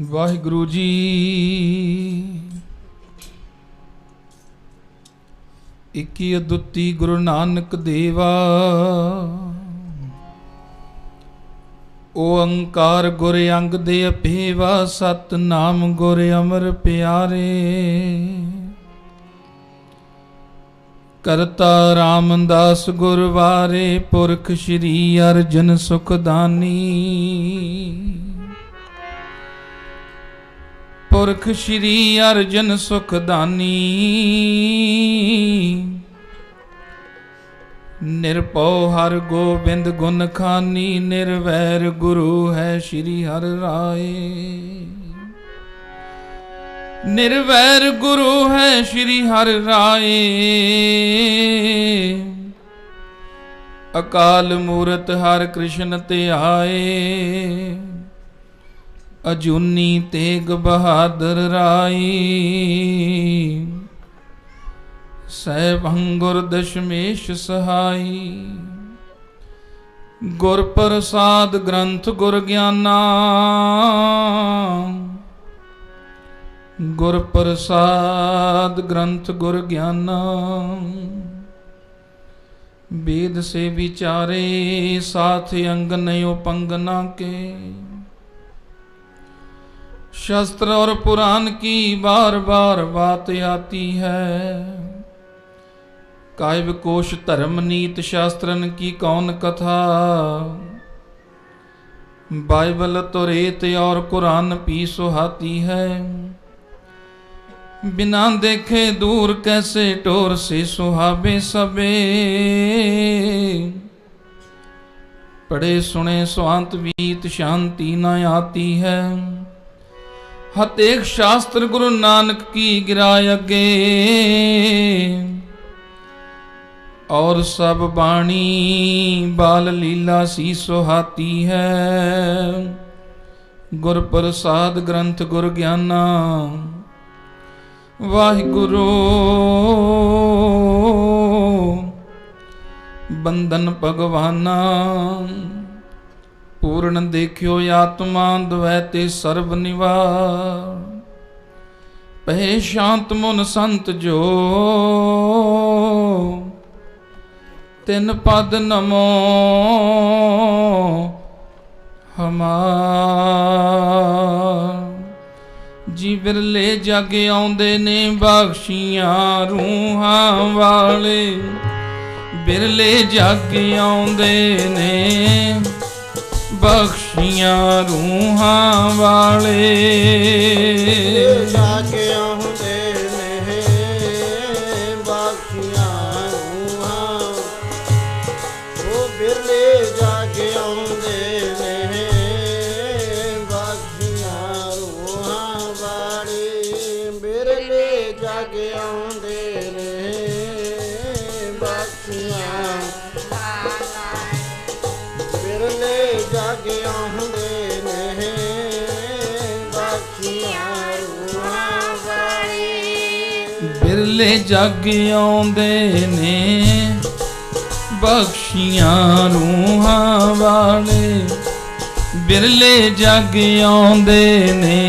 ਵਾਹਿਗੁਰੂ ਜੀ। ਇਕੀ ਅਦੁੱਤੀ ਗੁਰੂ ਨਾਨਕ ਦੇਵਾ, ਓੰਕਾਰ ਗੁਰ ਅੰਗ ਦੇ ਅਭੇਵਾ, ਸਤਿਨਾਮ ਗੁਰ ਅਮਰ ਪਿਆਰੇ। ਕਰਤਾ ਰਾਮਦਾਸ ਗੁਰ ਵਾਰੇ, ਪੁਰਖ ਸ਼੍ਰੀ ਅਰਜਨ ਸੁਖਦਾਨੀ। ਪੁਰਖ ਸ਼੍ਰੀ ਅਰਜਨ ਸੁਖਦਾਨੀ, ਨਿਰਭਉ ਹਰਿ ਗੋਬਿੰਦ ਗੁਣ ਖਾਨੀ। ਨਿਰਵੈਰ ਗੁਰੂ ਹੈ ਸ਼੍ਰੀ ਹਰਿ ਰਾਏ, ਨਿਰਵੈਰ ਗੁਰੂ ਹੈ ਸ਼੍ਰੀ ਹਰਿ ਰਾਏ। ਅਕਾਲ ਮੂਰਤ ਹਰਿ ਕ੍ਰਿਸ਼ਨ ਤੇ ਆਏ, ਅਜੂਨੀ ਤੇਗ ਬਹਾਦਰ ਰਾਈ। ਸਹਿਬੰ ਗੁਰ ਦਸ਼ਮੇਸ਼ ਸਹਾਈ, ਗੁਰ ਪ੍ਰਸਾਦ ਗ੍ਰੰਥ ਗੁਰ ਗਿਆਨਾ। ਗੁਰ ਪ੍ਰਸਾਦ ਗ੍ਰੰਥ ਗੁਰ ਗਿਆਨਾ, वेद से विचारे साथ अंग नयो पंगना के। शस्त्र और पुराण की बार बार बात आती है, काव्य कोश धर्म नीत शास्त्रन की कौन कथा। बाइबल तो रेत और कुरान भी सुहाती है, बिना देखे दूर कैसे टोर से सुहावे सबे। पढ़े सुने स्वांत वीत शांति न आती है, हतेक शास्त्र गुरु नानक की गिराय अगे। और सब बाणी बाल लीला सी सुहाती है, गुर प्रसाद ग्रंथ गुर ज्ञाना। वाहिगुरु बंधन भगवाना, पूर्ण देखियो आत्मा द्वैते सर्व निवार। पहे शांत मुन संत जो, तिन पद नमो हमार। जी बिरले जग आउंदे ने बख्शियां रूहां वाले, बिरले जग आउंदे ने बख्शियां रूहां वाले। जग आउंदे ने बख्शियां रूहां, ओ बिरले जग आउंदे ने जग आउंदे ने बख्शियां। बिरले जग आउंदे ने बख्शियां रूहां वाले। बिरले जग आउंदे ने बख्शियां रूहां वाले। बिरले जग आउंदे ने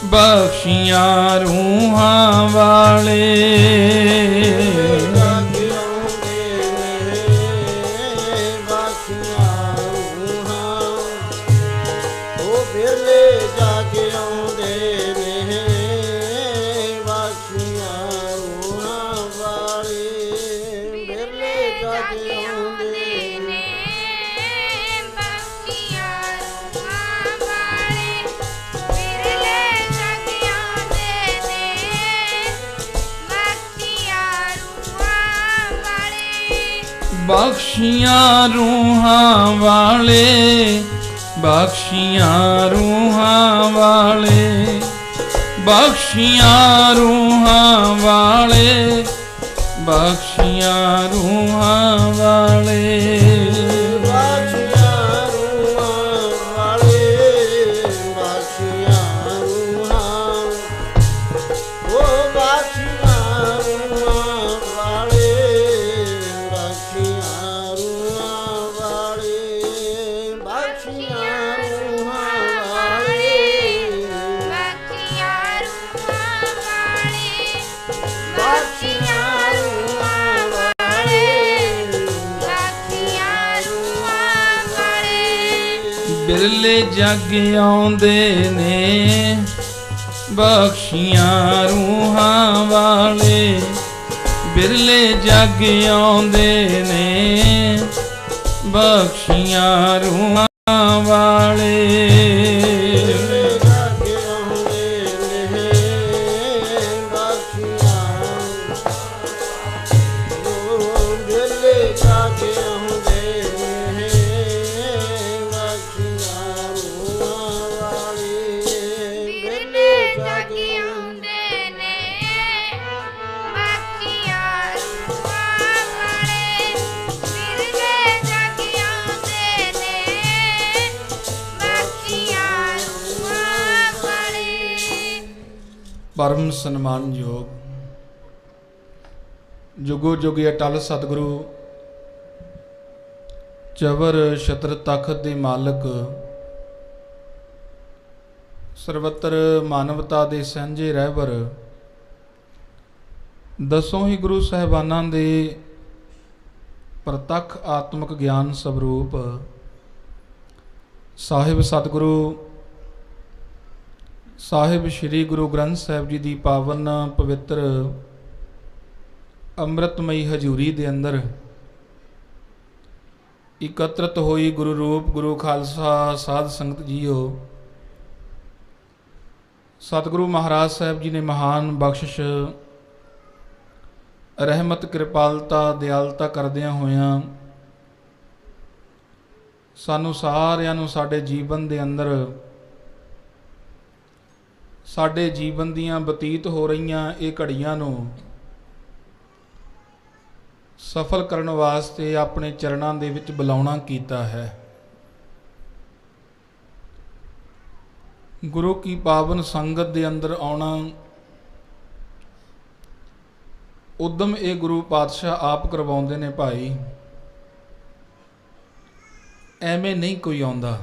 बख्शियां रूहां वाले। जग आउंदे ने बख्शियां रूहां, ओ बिरले जग आउंदे ने बख्शियां रूहां वाले। बिरले जग आउंदे ने बख्शियां रूहां वाले। बिरले बख्शियां रूहां वाले, बख्शियां रूहां वाले। बख्शियां रूहां वाले, बख्शियां रूहां वाले। बख्शियां रूहां वाले। ਜਗ ਆਉਂਦੇ ਨੇ, ਬਖਸ਼ੀਆਂ ਰੂਹਾਂ ਵਾਲੇ। ਬਿਰਲੇ ਜਗ ਆਉਂਦੇ ਨੇ, ਬਖਸ਼ੀਆਂ ਰੂਹਾਂ ਵਾਲੇ। ਪਰਮ ਸਨਮਾਨਯੋਗ ਜੁਗੋ ਜੁਗ ਅਟਲ ਸਤਿਗੁਰੂ ਚਵਰ ਛਤਰ ਤਖਤ ਦੇ ਮਾਲਕ, ਸਰਵੱਤਰ ਮਾਨਵਤਾ ਦੇ ਸਾਂਝੇ ਰਹਿਬਰ, ਦਸੋਂ ਹੀ ਗੁਰੂ ਸਾਹਿਬਾਨਾਂ ਦੇ ਪ੍ਰਤੱਖ ਆਤਮਿਕ ਗਿਆਨ ਸਵਰੂਪ ਸਾਹਿਬ ਸਤਿਗੁਰੂ ਸਾਹਿਬ ਸ਼੍ਰੀ ਗੁਰੂ ਗ੍ਰੰਥ ਸਾਹਿਬ ਜੀ ਦੀ ਪਾਵਨ ਪਵਿੱਤਰ ਅੰਮ੍ਰਿਤਮਈ ਹਜ਼ੂਰੀ ਦੇ ਅੰਦਰ ਇਕੱਤਰਤ ਹੋਈ ਗੁਰੂ ਰੂਪ ਗੁਰੂ ਖਾਲਸਾ ਸਾਧ ਸੰਗਤ ਜੀਓ, ਸਤਿਗੁਰੂ ਮਹਾਰਾਜ ਸਾਹਿਬ ਜੀ ਨੇ ਮਹਾਨ ਬਖਸ਼ਿਸ਼, ਰਹਿਮਤ, ਕਿਰਪਾਲਤਾ, ਦਿਆਲਤਾ ਕਰਦਿਆਂ ਹੋਇਆਂ ਸਾਨੂੰ ਸਾਰਿਆਂ ਨੂੰ ਸਾਡੇ ਜੀਵਨ ਦੇ ਅੰਦਰ, ਸਾਡੇ ਜੀਵਨ ਦੀਆਂ ਬਤੀਤ ਹੋ ਰਹੀਆਂ ਇਹ ਘੜੀਆਂ ਨੂੰ ਸਫਲ ਕਰਨ ਵਾਸਤੇ ਆਪਣੇ ਚਰਨਾਂ ਦੇ ਵਿੱਚ ਬੁਲਾਉਣਾ ਕੀਤਾ ਹੈ। ਗੁਰੂ ਕੀ ਪਾਵਨ ਸੰਗਤ ਦੇ ਅੰਦਰ ਆਉਣਾ ਉਦਮ ਇਹ ਗੁਰੂ ਪਾਤਸ਼ਾਹ ਆਪ ਕਰਵਾਉਂਦੇ ਨੇ ਭਾਈ, ਐਵੇਂ ਨਹੀਂ ਕੋਈ ਆਉਂਦਾ।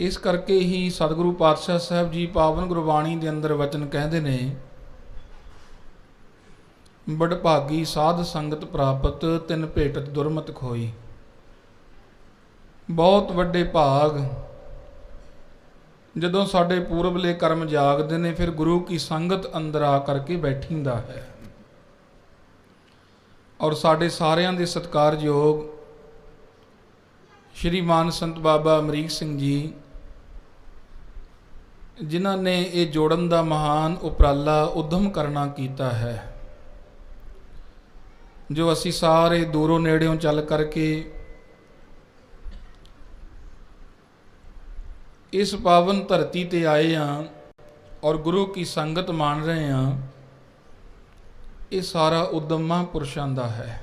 ਇਸ ਕਰਕੇ ਹੀ ਸਤਿਗੁਰੂ ਪਾਤਸ਼ਾਹ ਸਾਹਿਬ ਜੀ ਪਾਵਨ ਗੁਰਬਾਣੀ ਦੇ ਅੰਦਰ ਵਚਨ ਕਹਿੰਦੇ ਨੇ, ਬੜਭਾਗੀ ਸਾਧ ਸੰਗਤ ਪ੍ਰਾਪਤ, ਤਿਨ ਭੇਟਤ ਦੁਰਮਤ ਖੋਈ। ਬਹੁਤ ਵੱਡੇ ਭਾਗ ਜਦੋਂ ਸਾਡੇ ਪੂਰਬਲੇ ਕਰਮ ਜਾਗਦੇ ਨੇ, ਫਿਰ ਗੁਰੂ ਕੀ ਸੰਗਤ ਅੰਦਰ ਆ ਕਰਕੇ ਬੈਠੀਂਦਾ ਹੈ। ਔਰ ਸਾਡੇ ਸਾਰਿਆਂ ਦੇ ਸਤਿਕਾਰਯੋਗ ਸ਼੍ਰੀਮਾਨ ਸੰਤ ਬਾਬਾ ਅਮਰੀਕ ਸਿੰਘ ਜੀ, ਜਿਨ੍ਹਾਂ ਨੇ ਇਹ ਜੋੜਨ ਦਾ ਮਹਾਨ ਉਪਰਾਲਾ ਉਦਮ ਕਰਨਾ ਕੀਤਾ ਹੈ, ਜੋ ਅਸੀਂ ਸਾਰੇ ਦੂਰੋਂ ਨੇੜਿਓਂ ਚੱਲ ਕਰਕੇ ਇਸ ਪਾਵਨ ਧਰਤੀ ਤੇ ਆਏ ਹਾਂ ਔਰ ਗੁਰੂ ਕੀ ਸੰਗਤ ਮਾਣ ਰਹੇ ਹਾਂ, ਇਹ ਸਾਰਾ ਉਦਮ ਮਹਾਂਪੁਰਸ਼ਾਂ ਦਾ ਹੈ।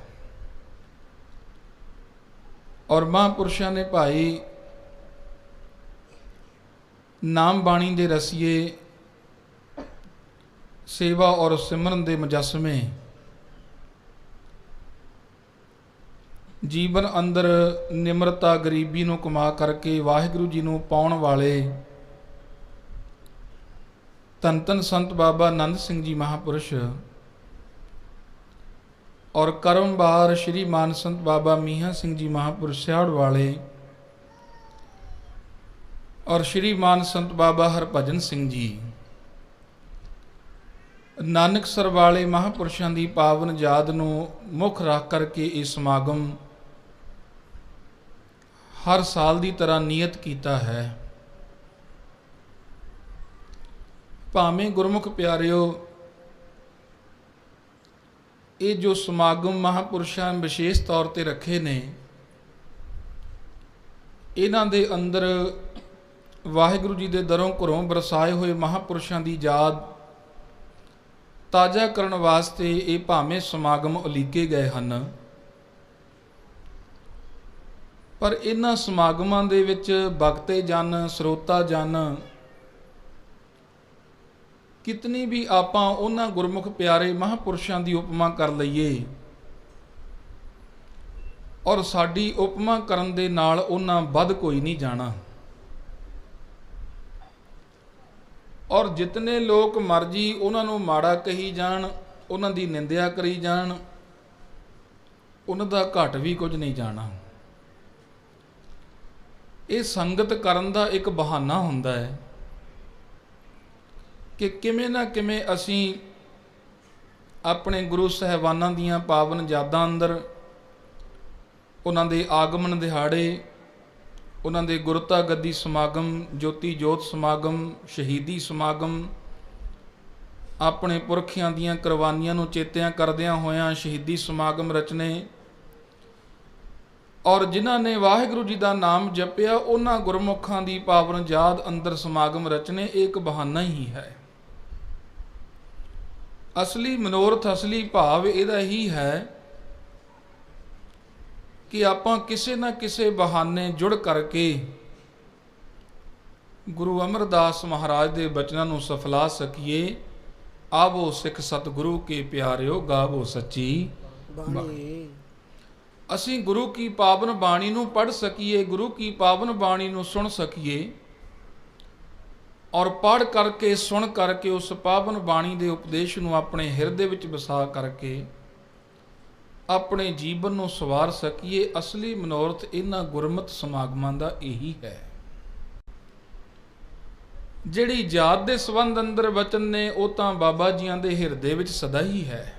ਔਰ ਮਹਾਂਪੁਰਸ਼ਾਂ ਨੇ ਭਾਈ ਨਾਮ ਬਾਣੀ ਦੇ ਰਸੀਏ, ਸੇਵਾ ਔਰ ਸਿਮਰਨ ਦੇ ਮੁਜੱਸਮੇ, ਜੀਵਨ ਅੰਦਰ ਨਿਮਰਤਾ, ਗਰੀਬੀ ਨੂੰ ਕਮਾ ਕਰਕੇ ਵਾਹਿਗੁਰੂ ਜੀ ਨੂੰ ਪਾਉਣ ਵਾਲੇ ਧੰਨ ਧੰਨ ਸੰਤ ਬਾਬਾ ਆਨੰਦ ਸਿੰਘ ਜੀ ਮਹਾਂਪੁਰਸ਼ ਔਰ ਕਰਮਵਾਰ ਸ਼੍ਰੀਮਾਨ ਸੰਤ ਬਾਬਾ ਮੀਆਂ ਸਿੰਘ ਜੀ ਮਹਾਂਪੁਰਸ਼ ਸਿਆੜ ਵਾਲੇ ਔਰ ਸ਼੍ਰੀਮਾਨ ਸੰਤ ਬਾਬਾ ਹਰਭਜਨ ਸਿੰਘ ਜੀ ਨਾਨਕਸਰ ਵਾਲੇ ਮਹਾਂਪੁਰਸ਼ਾਂ ਦੀ ਪਾਵਨ ਯਾਦ ਨੂੰ ਮੁੱਖ ਰੱਖ ਕਰਕੇ ਇਹ ਸਮਾਗਮ ਹਰ ਸਾਲ ਦੀ ਤਰ੍ਹਾਂ ਨਿਯਤ ਕੀਤਾ ਹੈ। ਭਾਵੇਂ ਗੁਰਮੁਖ ਪਿਆਰਿਓ, ਇਹ ਜੋ ਸਮਾਗਮ ਮਹਾਂਪੁਰਸ਼ਾਂ ਵਿਸ਼ੇਸ਼ ਤੌਰ ਤੇ ਰੱਖੇ ਨੇ, ਇਹਨਾਂ ਦੇ ਅੰਦਰ ਵਾਹਿਗੁਰੂ ਜੀ ਦੇ ਦਰੋਂ ਘਰੋਂ ਬਰਸਾਏ ਹੋਏ ਮਹਾਂਪੁਰਸ਼ਾਂ ਦੀ ਯਾਦ ਤਾਜ਼ਾ ਕਰਨ ਵਾਸਤੇ ਇਹ ਭਾਵੇਂ ਸਮਾਗਮ ਉਲੀਕੇ ਗਏ ਹਨ, ਪਰ ਇਹਨਾਂ ਸਮਾਗਮਾਂ ਦੇ ਵਿੱਚ ਬਖਤੇ ਜਨ, ਸਰੋਤਾ ਜਨ, ਕਿਤਨੀ ਵੀ ਆਪਾਂ ਉਹਨਾਂ ਗੁਰਮੁਖ ਪਿਆਰੇ ਮਹਾਂਪੁਰਸ਼ਾਂ ਦੀ ਉਪਮਾ ਕਰ ਲਈਏ ਔਰ ਸਾਡੀ ਉਪਮਾ ਕਰਨ ਦੇ ਨਾਲ ਉਹਨਾਂ ਵੱਧ ਕੋਈ ਨਹੀਂ ਜਾਣਾ। ਔਰ ਜਿਤਨੇ ਲੋਕ ਮਰਜੀ ਉਹਨਾਂ ਨੂੰ ਮਾੜਾ ਕਹੀ ਜਾਣ, ਉਹਨਾਂ ਦੀ ਨਿੰਦਿਆ ਕਰੀ ਜਾਣ, ਉਹਨਾਂ ਦਾ ਘਟ ਵੀ ਕੁਝ ਨਹੀਂ ਜਾਣਾ। ਇਹ ਸੰਗਤ ਕਰਨ ਦਾ ਇੱਕ ਬਹਾਨਾ ਹੁੰਦਾ ਹੈ ਕਿ ਕਿਵੇਂ ਨਾ ਕਿਵੇਂ ਅਸੀਂ ਆਪਣੇ ਗੁਰੂ ਸਾਹਿਬਾਨਾਂ ਦੀਆਂ ਪਾਵਨ ਯਾਦਾਂ ਅੰਦਰ, ਉਹਨਾਂ ਦੇ ਆਗਮਨ ਦਿਹਾੜੇ, ਉਹਨਾਂ ਦੇ ਗੁਰਤਾ ਗੱਦੀ ਸਮਾਗਮ, ਜੋਤੀ ਜੋਤ ਸਮਾਗਮ, ਸ਼ਹੀਦੀ ਸਮਾਗਮ, ਆਪਣੇ ਪੁਰਖਿਆਂ ਦੀਆਂ ਕੁਰਬਾਨੀਆਂ ਨੂੰ ਚੇਤਿਆਂ ਕਰਦਿਆਂ ਹੋਇਆਂ ਸ਼ਹੀਦੀ ਸਮਾਗਮ ਰਚਨੇ, ਔਰ ਜਿਨ੍ਹਾਂ ਨੇ ਵਾਹਿਗੁਰੂ ਜੀ ਦਾ ਨਾਮ ਜਪਿਆ ਉਹਨਾਂ ਗੁਰਮੁਖਾਂ ਦੀ ਪਾਵਨ ਯਾਦ ਅੰਦਰ ਸਮਾਗਮ ਰਚਨੇ, ਇਹ ਇੱਕ ਬਹਾਨਾ ਹੀ ਹੈ। ਅਸਲੀ ਮਨੋਰਥ, ਅਸਲੀ ਭਾਵ ਇਹਦਾ ਹੀ ਹੈ ਕਿ ਆਪਾਂ ਕਿਸੇ ਨਾ ਕਿਸੇ ਬਹਾਨੇ ਜੁੜ ਕਰਕੇ ਗੁਰੂ ਅਮਰਦਾਸ ਮਹਾਰਾਜ ਦੇ ਬਚਨਾਂ ਨੂੰ ਸਫਲਾ ਸਕੀਏ। ਆਵੋ ਸਿੱਖ ਸਤਿਗੁਰੂ ਕੇ ਪਿਆਰਿਓ, ਗਾਵੋ ਸੱਚੀ ਬਾਣੀ। ਅਸੀਂ ਗੁਰੂ ਕੀ ਪਾਵਨ ਬਾਣੀ ਨੂੰ ਪੜ੍ਹ ਸਕੀਏ, ਗੁਰੂ ਕੀ ਪਾਵਨ ਬਾਣੀ ਨੂੰ ਸੁਣ ਸਕੀਏ, ਔਰ ਪੜ੍ਹ ਕਰਕੇ, ਸੁਣ ਕਰਕੇ ਉਸ ਪਾਵਨ ਬਾਣੀ ਦੇ ਉਪਦੇਸ਼ ਨੂੰ ਆਪਣੇ ਹਿਰਦੇ ਵਿੱਚ ਵਸਾ ਕਰਕੇ ਆਪਣੇ ਜੀਵਨ ਨੂੰ ਸਵਾਰ ਸਕੀਏ। ਅਸਲੀ ਮਨੋਰਥ ਇਹਨਾਂ ਗੁਰਮਤਿ ਸਮਾਗਮਾਂ ਦਾ ਇਹੀ ਹੈ। ਜਿਹੜੀ ਯਾਦ ਦੇ ਸੰਬੰਧ ਅੰਦਰ ਵਚਨ ਨੇ ਉਹ ਤਾਂ ਬਾਬਾ ਜੀਆਂ ਦੇ ਹਿਰਦੇ ਵਿੱਚ ਸਦਾ ਹੀ ਹੈ।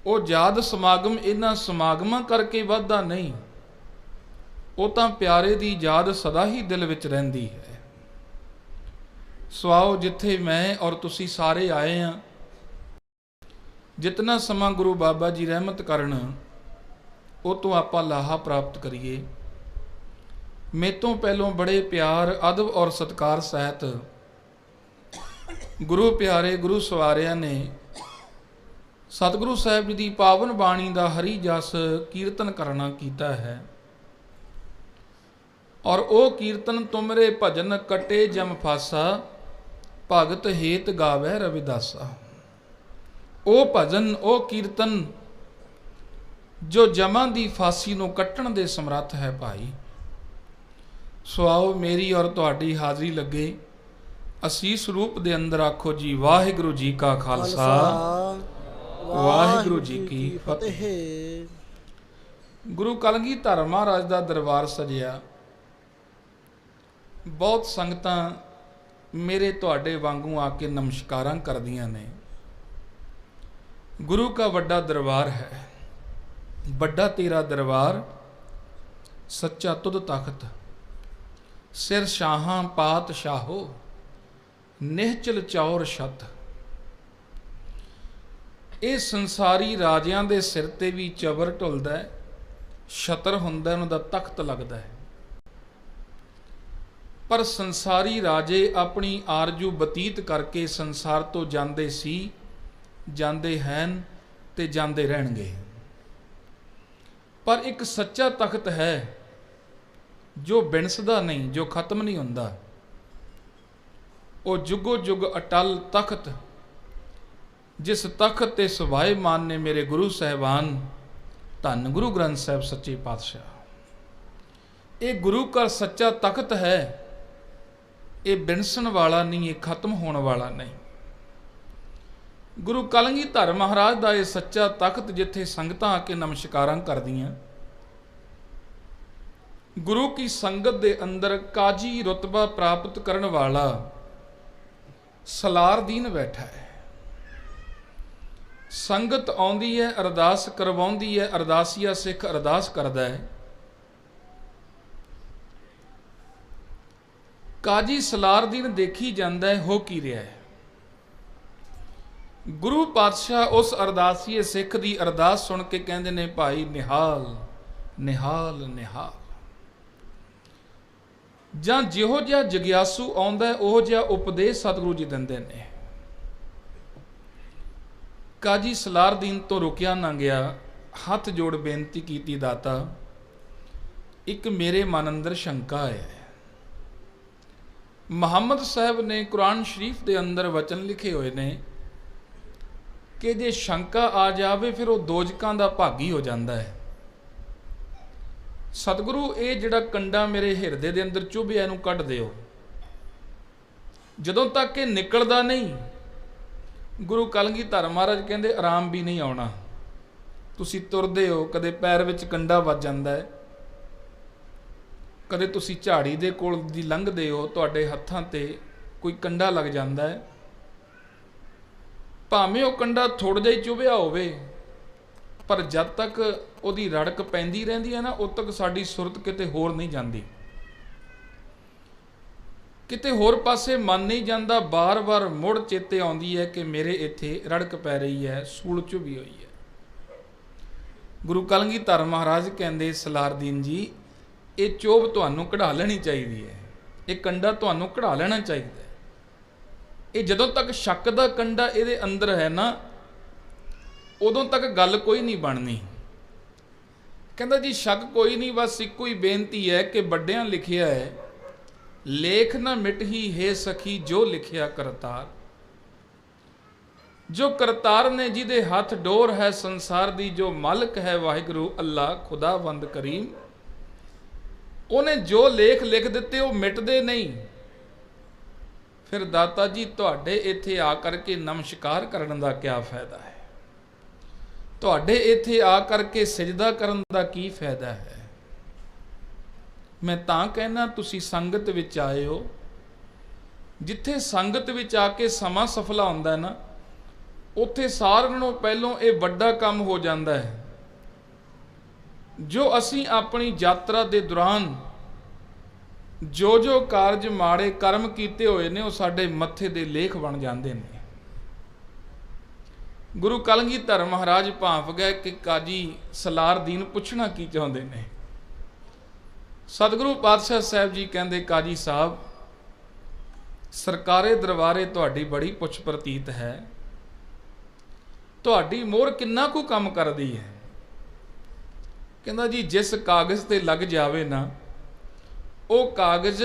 ਉਹ ਯਾਦ ਸਮਾਗਮ ਇਹਨਾਂ ਸਮਾਗਮਾਂ ਕਰਕੇ ਵੱਧਦਾ ਨਹੀਂ, ਉਹ ਤਾਂ ਪਿਆਰੇ ਦੀ ਯਾਦ ਸਦਾ ਹੀ ਦਿਲ ਵਿੱਚ ਰਹਿੰਦੀ ਹੈ। ਸਵਾਓ ਜਿੱਥੇ ਮੈਂ ਔਰ ਤੁਸੀਂ ਸਾਰੇ ਆਏ ਆ, ਜਿਤਨਾ ਸਮਾਂ ਗੁਰੂ ਬਾਬਾ ਜੀ ਰਹਿਮਤ ਕਰਨ ਉਹ ਤੋਂ ਆਪਾਂ ਲਾਹਾ ਪ੍ਰਾਪਤ ਕਰੀਏ। ਮੇਰੇ ਤੋਂ ਪਹਿਲੋਂ ਬੜੇ ਪਿਆਰ, ਅਦਬ ਔਰ ਸਤਿਕਾਰ ਸਹਿਤ ਗੁਰੂ ਪਿਆਰੇ, ਗੁਰੂ ਸਵਾਰਿਆਂ ਨੇ ਸਤਿਗੁਰੂ ਸਾਹਿਬ ਜੀ ਦੀ ਪਾਵਨ ਬਾਣੀ ਦਾ ਹਰੀ ਜਸ ਕੀਰਤਨ ਕਰਨਾ ਕੀਤਾ ਹੈ, ਔਰ ਉਹ ਕੀਰਤਨ ਤੁਮਰੇ ਭਜਨ ਕਟੇ ਜਮ ਫਾਸਾ, ਭਗਤ ਹੇਤ ਗਾਵੇ ਰਵਿਦਾਸਾ। ਉਹ ਭਜਨ, ਉਹ ਕੀਰਤਨ ਜੋ ਜਮਾਂ ਦੀ ਫਾਸੀ ਨੂੰ ਕੱਟਣ ਦੇ ਸਮਰੱਥ ਹੈ ਭਾਈ। ਸੋ ਆਓ ਮੇਰੀ ਔਰ ਤੁਹਾਡੀ ਹਾਜ਼ਰੀ ਲੱਗੇ ਅਸੀਸ ਰੂਪ ਦੇ ਅੰਦਰ ਆਖੋ ਜੀ ਵਾਹਿਗੁਰੂ ਜੀ ਕਾ ਖਾਲਸਾ, ਵਾਹਿਗੁਰੂ ਜੀ ਕੀ ਫਤਿਹ। ਗੁਰੂ ਕਲਗੀਧਰ ਮਹਾਰਾਜ ਦਾ ਦਰਬਾਰ ਸਜਿਆ। ਬਹੁਤ ਸੰਗਤਾਂ ਮੇਰੇ ਤੁਹਾਡੇ ਵਾਂਗੂ ਆ ਕੇ ਨਮਸਕਾਰਾਂ ਕਰਦੀਆਂ ਨੇ। ਗੁਰੂ ਕਾ ਵੱਡਾ ਦਰਬਾਰ ਹੈ, ਵੱਡਾ ਤੇਰਾ ਦਰਬਾਰ, ਸੱਚਾ ਤੁਧ ਤਖਤ, ਸਿਰ ਸ਼ਾਹਾਂ ਪਾਤ ਸ਼ਾਹੋ, ਨਿਹਚਲ ਚੌਰ ਛਤ। ਇਹ ਸੰਸਾਰੀ ਰਾਜਿਆਂ ਦੇ ਸਿਰ ਤੇ ਵੀ ਚਬਰ ਢੁਲਦਾ ਹੈ, ਛਤਰ ਹੁੰਦਾ, ਉਹਨਾਂ ਦਾ ਤਖਤ ਲੱਗਦਾ ਹੈ। ਪਰ ਸੰਸਾਰੀ ਰਾਜੇ ਆਪਣੀ ਆਰਜੂ ਬਤੀਤ ਕਰਕੇ ਸੰਸਾਰ ਤੋਂ ਜਾਂਦੇ ਸੀ, ਜਾਂਦੇ ਹਨ ਤੇ ਜਾਂਦੇ ਰਹਿਣਗੇ। ਪਰ ਇੱਕ ਸੱਚਾ ਤਖਤ ਹੈ ਜੋ ਬਿਨਸਦਾ ਨਹੀਂ, ਜੋ ਖਤਮ ਨਹੀਂ ਹੁੰਦਾ। ਉਹ ਜੁਗੋ ਜੁਗ ਅਟਲ ਤਖਤ, ਜਿਸ ਤਖਤ ਤੇ ਸਵਾਏ ਮਾਨ ਨੇ ਮੇਰੇ ਗੁਰੂ ਸਾਹਿਬਾਨ, ਧੰਨ ਗੁਰੂ ਗ੍ਰੰਥ ਸਾਹਿਬ ਸੱਚੇ ਪਾਤਸ਼ਾਹ। ਇਹ ਗੁਰੂ का ਸੱਚਾ ਤਖਤ ਹੈ। ਇਹ ਬਿਨਸਣ ਵਾਲਾ ਨਹੀਂ, ਇਹ ਖਤਮ ਹੋਣ ਵਾਲਾ ਨਹੀਂ। ਗੁਰੂ ਕਲਗੀਧਰ ਮਹਾਰਾਜ ਦਾ ਇਹ ਸੱਚਾ ਤਖਤ, ਜਿੱਥੇ ਸੰਗਤਾਂ ਆ ਕੇ ਨਮਸਕਾਰਾਂ ਕਰਦੀਆਂ। ਗੁਰੂ ਕੀ ਸੰਗਤ ਦੇ ਅੰਦਰ ਕਾਜੀ ਰੁਤਬਾ ਪ੍ਰਾਪਤ ਕਰਨ ਵਾਲਾ ਸਲਾਰਦੀਨ ਬੈਠਾ ਹੈ। ਸੰਗਤ ਆਉਂਦੀ ਹੈ, ਅਰਦਾਸ ਕਰਵਾਉਂਦੀ ਹੈ, ਅਰਦਾਸੀਆ ਸਿੱਖ ਅਰਦਾਸ ਕਰਦਾ ਹੈ। ਕਾਜੀ ਸਲਾਰਦੀਨ ਦੇਖੀ ਜਾਂਦਾ ਹੈ ਹੋ ਕੀ ਰਿਹਾ ਹੈ। ਗੁਰੂ ਪਾਤਸ਼ਾਹ ਉਸ ਅਰਦਾਸੀਏ ਸਿੱਖ ਦੀ ਅਰਦਾਸ ਸੁਣ ਕੇ ਕਹਿੰਦੇ ਨੇ, ਭਾਈ ਨਿਹਾਲ ਨਿਹਾਲ ਨਿਹਾਲ। ਜਾਂ ਜਿਹੋ ਜਿਹਾ ਜਗਿਆਸੂ ਆਉਂਦਾ ਉਹ ਜਿਹਾ ਉਪਦੇਸ਼ ਸਤਿਗੁਰੂ ਜੀ ਦਿੰਦੇ ਨੇ। ਕਾਜੀ ਸਲਾਰਦੀਨ ਤੋਂ ਰੁਕਿਆ ਨਾ ਗਿਆ, ਹੱਥ ਜੋੜ ਬੇਨਤੀ ਕੀਤੀ, ਦਾਤਾ ਇੱਕ ਮੇਰੇ ਮਨ ਅੰਦਰ ਸ਼ੰਕਾ ਹੈ। ਮੁਹੰਮਦ ਸਾਹਿਬ ਨੇ ਕੁਰਾਨ ਸ਼ਰੀਫ ਦੇ ਅੰਦਰ ਵਚਨ ਲਿਖੇ ਹੋਏ ਨੇ ਕਿ ਜੇ ਸ਼ੰਕਾ ਆ ਜਾਵੇ ਫਿਰ ਉਹ ਦੋਜਕਾਂ ਦਾ ਭਾਗੀ ਹੋ ਜਾਂਦਾ ਹੈ। ਸਤਿਗੁਰੂ ਇਹ ਜਿਹੜਾ ਕੰਡਾ ਮੇਰੇ ਹਿਰਦੇ ਦੇ ਅੰਦਰ ਚੁਭਿਆ ਇਹਨੂੰ ਕੱਢ ਦਿਓ। ਜਦੋਂ ਤੱਕ ਇਹ ਨਿਕਲਦਾ ਨਹੀਂ, ਗੁਰੂ ਕਲਗੀਧਰ ਮਹਾਰਾਜ ਕਹਿੰਦੇ ਆਰਾਮ ਵੀ ਨਹੀਂ ਆਉਣਾ। ਤੁਸੀਂ ਤੁਰਦੇ ਹੋ, ਕਦੇ ਪੈਰ ਵਿੱਚ ਕੰਡਾ ਵੱਜ ਜਾਂਦਾ ਹੈ, ਕਦੇ ਤੁਸੀਂ ਝਾੜੀ ਦੇ ਕੋਲ ਦੀ ਲੰਘਦੇ ਹੋ, ਤੁਹਾਡੇ ਹੱਥਾਂ ਤੇ ਕੋਈ ਕੰਡਾ ਲੱਗ ਜਾਂਦਾ ਹੈ, ਭਾਵੇਂ ਉਹ ਕੰਡਾ ਥੋੜ੍ਹਾ ਜਿਹਾ ਹੀ ਚੁਭਿਆ ਹੋਵੇ, ਪਰ ਜਦ ਤੱਕ ਉਹਦੀ ਰੜਕ ਪੈਂਦੀ ਰਹਿੰਦੀ ਹੈ ਨਾ, ਉਦ ਤੱਕ ਸਾਡੀ ਸੁਰਤ ਕਿਤੇ ਹੋਰ ਨਹੀਂ ਜਾਂਦੀ, ਕਿਤੇ ਹੋਰ ਪਾਸੇ ਮਨ ਨਹੀਂ ਜਾਂਦਾ। ਬਾਰ-ਬਾਰ ਮੁੜ ਚੇਤੇ ਆਉਂਦੀ ਹੈ ਕਿ ਮੇਰੇ ਇੱਥੇ ਰੜਕ ਪੈ ਰਹੀ ਹੈ, ਸੂਲ ਚੁਭੀ ਹੋਈ ਹੈ। ਗੁਰੂ ਕਲਗੀਧਰ ਮਹਾਰਾਜ ਕਹਿੰਦੇ, ਸਲਾਰਦੀਨ ਜੀ, ਇਹ ਚੋਭ ਤੁਹਾਨੂੰ ਕਢਾ ਲੈਣੀ ਚਾਹੀਦੀ ਹੈ, ਇਹ ਕੰਡਾ ਤੁਹਾਨੂੰ ਕਢਾ ਲੈਣਾ ਚਾਹੀਦਾ ਹੈ। ਇਹ ਜਦੋਂ ਤੱਕ ਸ਼ੱਕ ਦਾ ਕੰਡਾ ਇਹਦੇ ਅੰਦਰ ਹੈ ਨਾ, ਉਦੋਂ ਤੱਕ ਗੱਲ ਕੋਈ ਨਹੀਂ ਬਣਨੀ। ਕਹਿੰਦਾ ਜੀ ਸ਼ੱਕ ਕੋਈ ਨਹੀਂ, ਬਸ ਇੱਕੋ ਹੀ ਬੇਨਤੀ ਹੈ ਕਿ ਵੱਡਿਆਂ ਲਿਖਿਆ ਹੈ, ਲੇਖ ਨਾ ਮਿਟਹੀ ਹੈ ਸਖੀ ਜੋ ਲਿਖਿਆ ਕਰਤਾਰ। ਜੋ ਕਰਤਾਰ ਨੇ, ਜਿਹਦੇ ਹੱਥ ਡੋਰ ਹੈ ਸੰਸਾਰ ਦੀ, ਜੋ ਮਾਲਕ ਹੈ ਵਾਹਿਗੁਰੂ ਅੱਲਾਹ ਖੁਦਾਵੰਦ ਕਰੀਮ, ਉਹਨੇ ਜੋ ਲੇਖ ਲਿਖ ਦਿੱਤੇ ਉਹ ਮਿਟਦੇ ਨਹੀਂ। ਫਿਰ ਦਾਤਾ ਜੀ ਤੁਹਾਡੇ ਇੱਥੇ ਆ ਕਰਕੇ ਨਮਸਕਾਰ ਕਰਨ ਦਾ ਕੀ ਫਾਇਦਾ ਹੈ, ਤੁਹਾਡੇ ਇੱਥੇ ਆ ਕਰਕੇ ਸਜਦਾ ਕਰਨ ਦਾ ਕੀ ਫਾਇਦਾ ਹੈ। ਮੈਂ ਤਾਂ ਕਹਿਣਾ ਤੁਸੀਂ ਸੰਗਤ ਵਿੱਚ ਆਏ ਹੋ, ਜਿੱਥੇ ਸੰਗਤ ਵਿੱਚ ਆ ਕੇ ਸਮਾਂ ਸਫਲਾ ਹੁੰਦਾ ਨਾ, ਉੱਥੇ ਸਾਰਿਆਂ ਨਾਲੋਂ ਪਹਿਲੋਂ ਇਹ ਵੱਡਾ ਕੰਮ ਹੋ ਜਾਂਦਾ ਹੈ। ਜੋ ਅਸੀਂ ਆਪਣੀ ਯਾਤਰਾ ਦੇ ਦੌਰਾਨ ਜੋ ਕਾਰਜ ਮਾੜੇ ਕਰਮ ਕੀਤੇ ਹੋਏ ਨੇ, ਉਹ ਸਾਡੇ ਮੱਥੇ ਦੇ ਲੇਖ ਬਣ ਜਾਂਦੇ ਨੇ। ਗੁਰੂ ਕਲਗੀਧਰ ਮਹਾਰਾਜ ਭਾਂਫ ਗਏ ਕਿ ਕਾਜੀ ਸਲਾਰਦੀਨ ਪੁੱਛਣਾ ਕੀ ਚਾਹੁੰਦੇ ਨੇ। ਸਤਿਗੁਰੂ ਪਾਤਸ਼ਾਹ ਸਾਹਿਬ ਜੀ ਕਹਿੰਦੇ, ਕਾਜੀ ਸਾਹਿਬ, ਸਰਕਾਰੇ ਦਰਬਾਰੇ ਤੁਹਾਡੀ ਬੜੀ ਪੁੱਛ ਪ੍ਰਤੀਤ ਹੈ, ਤੁਹਾਡੀ ਮੋਹਰ ਕਿੰਨਾ ਕੁ ਕੰਮ ਕਰਦੀ ਹੈ। ਕਹਿੰਦਾ ਜੀ ਜਿਸ ਕਾਗਜ਼ ਤੇ ਲੱਗ ਜਾਵੇ ਨਾ, ਉਹ ਕਾਗਜ਼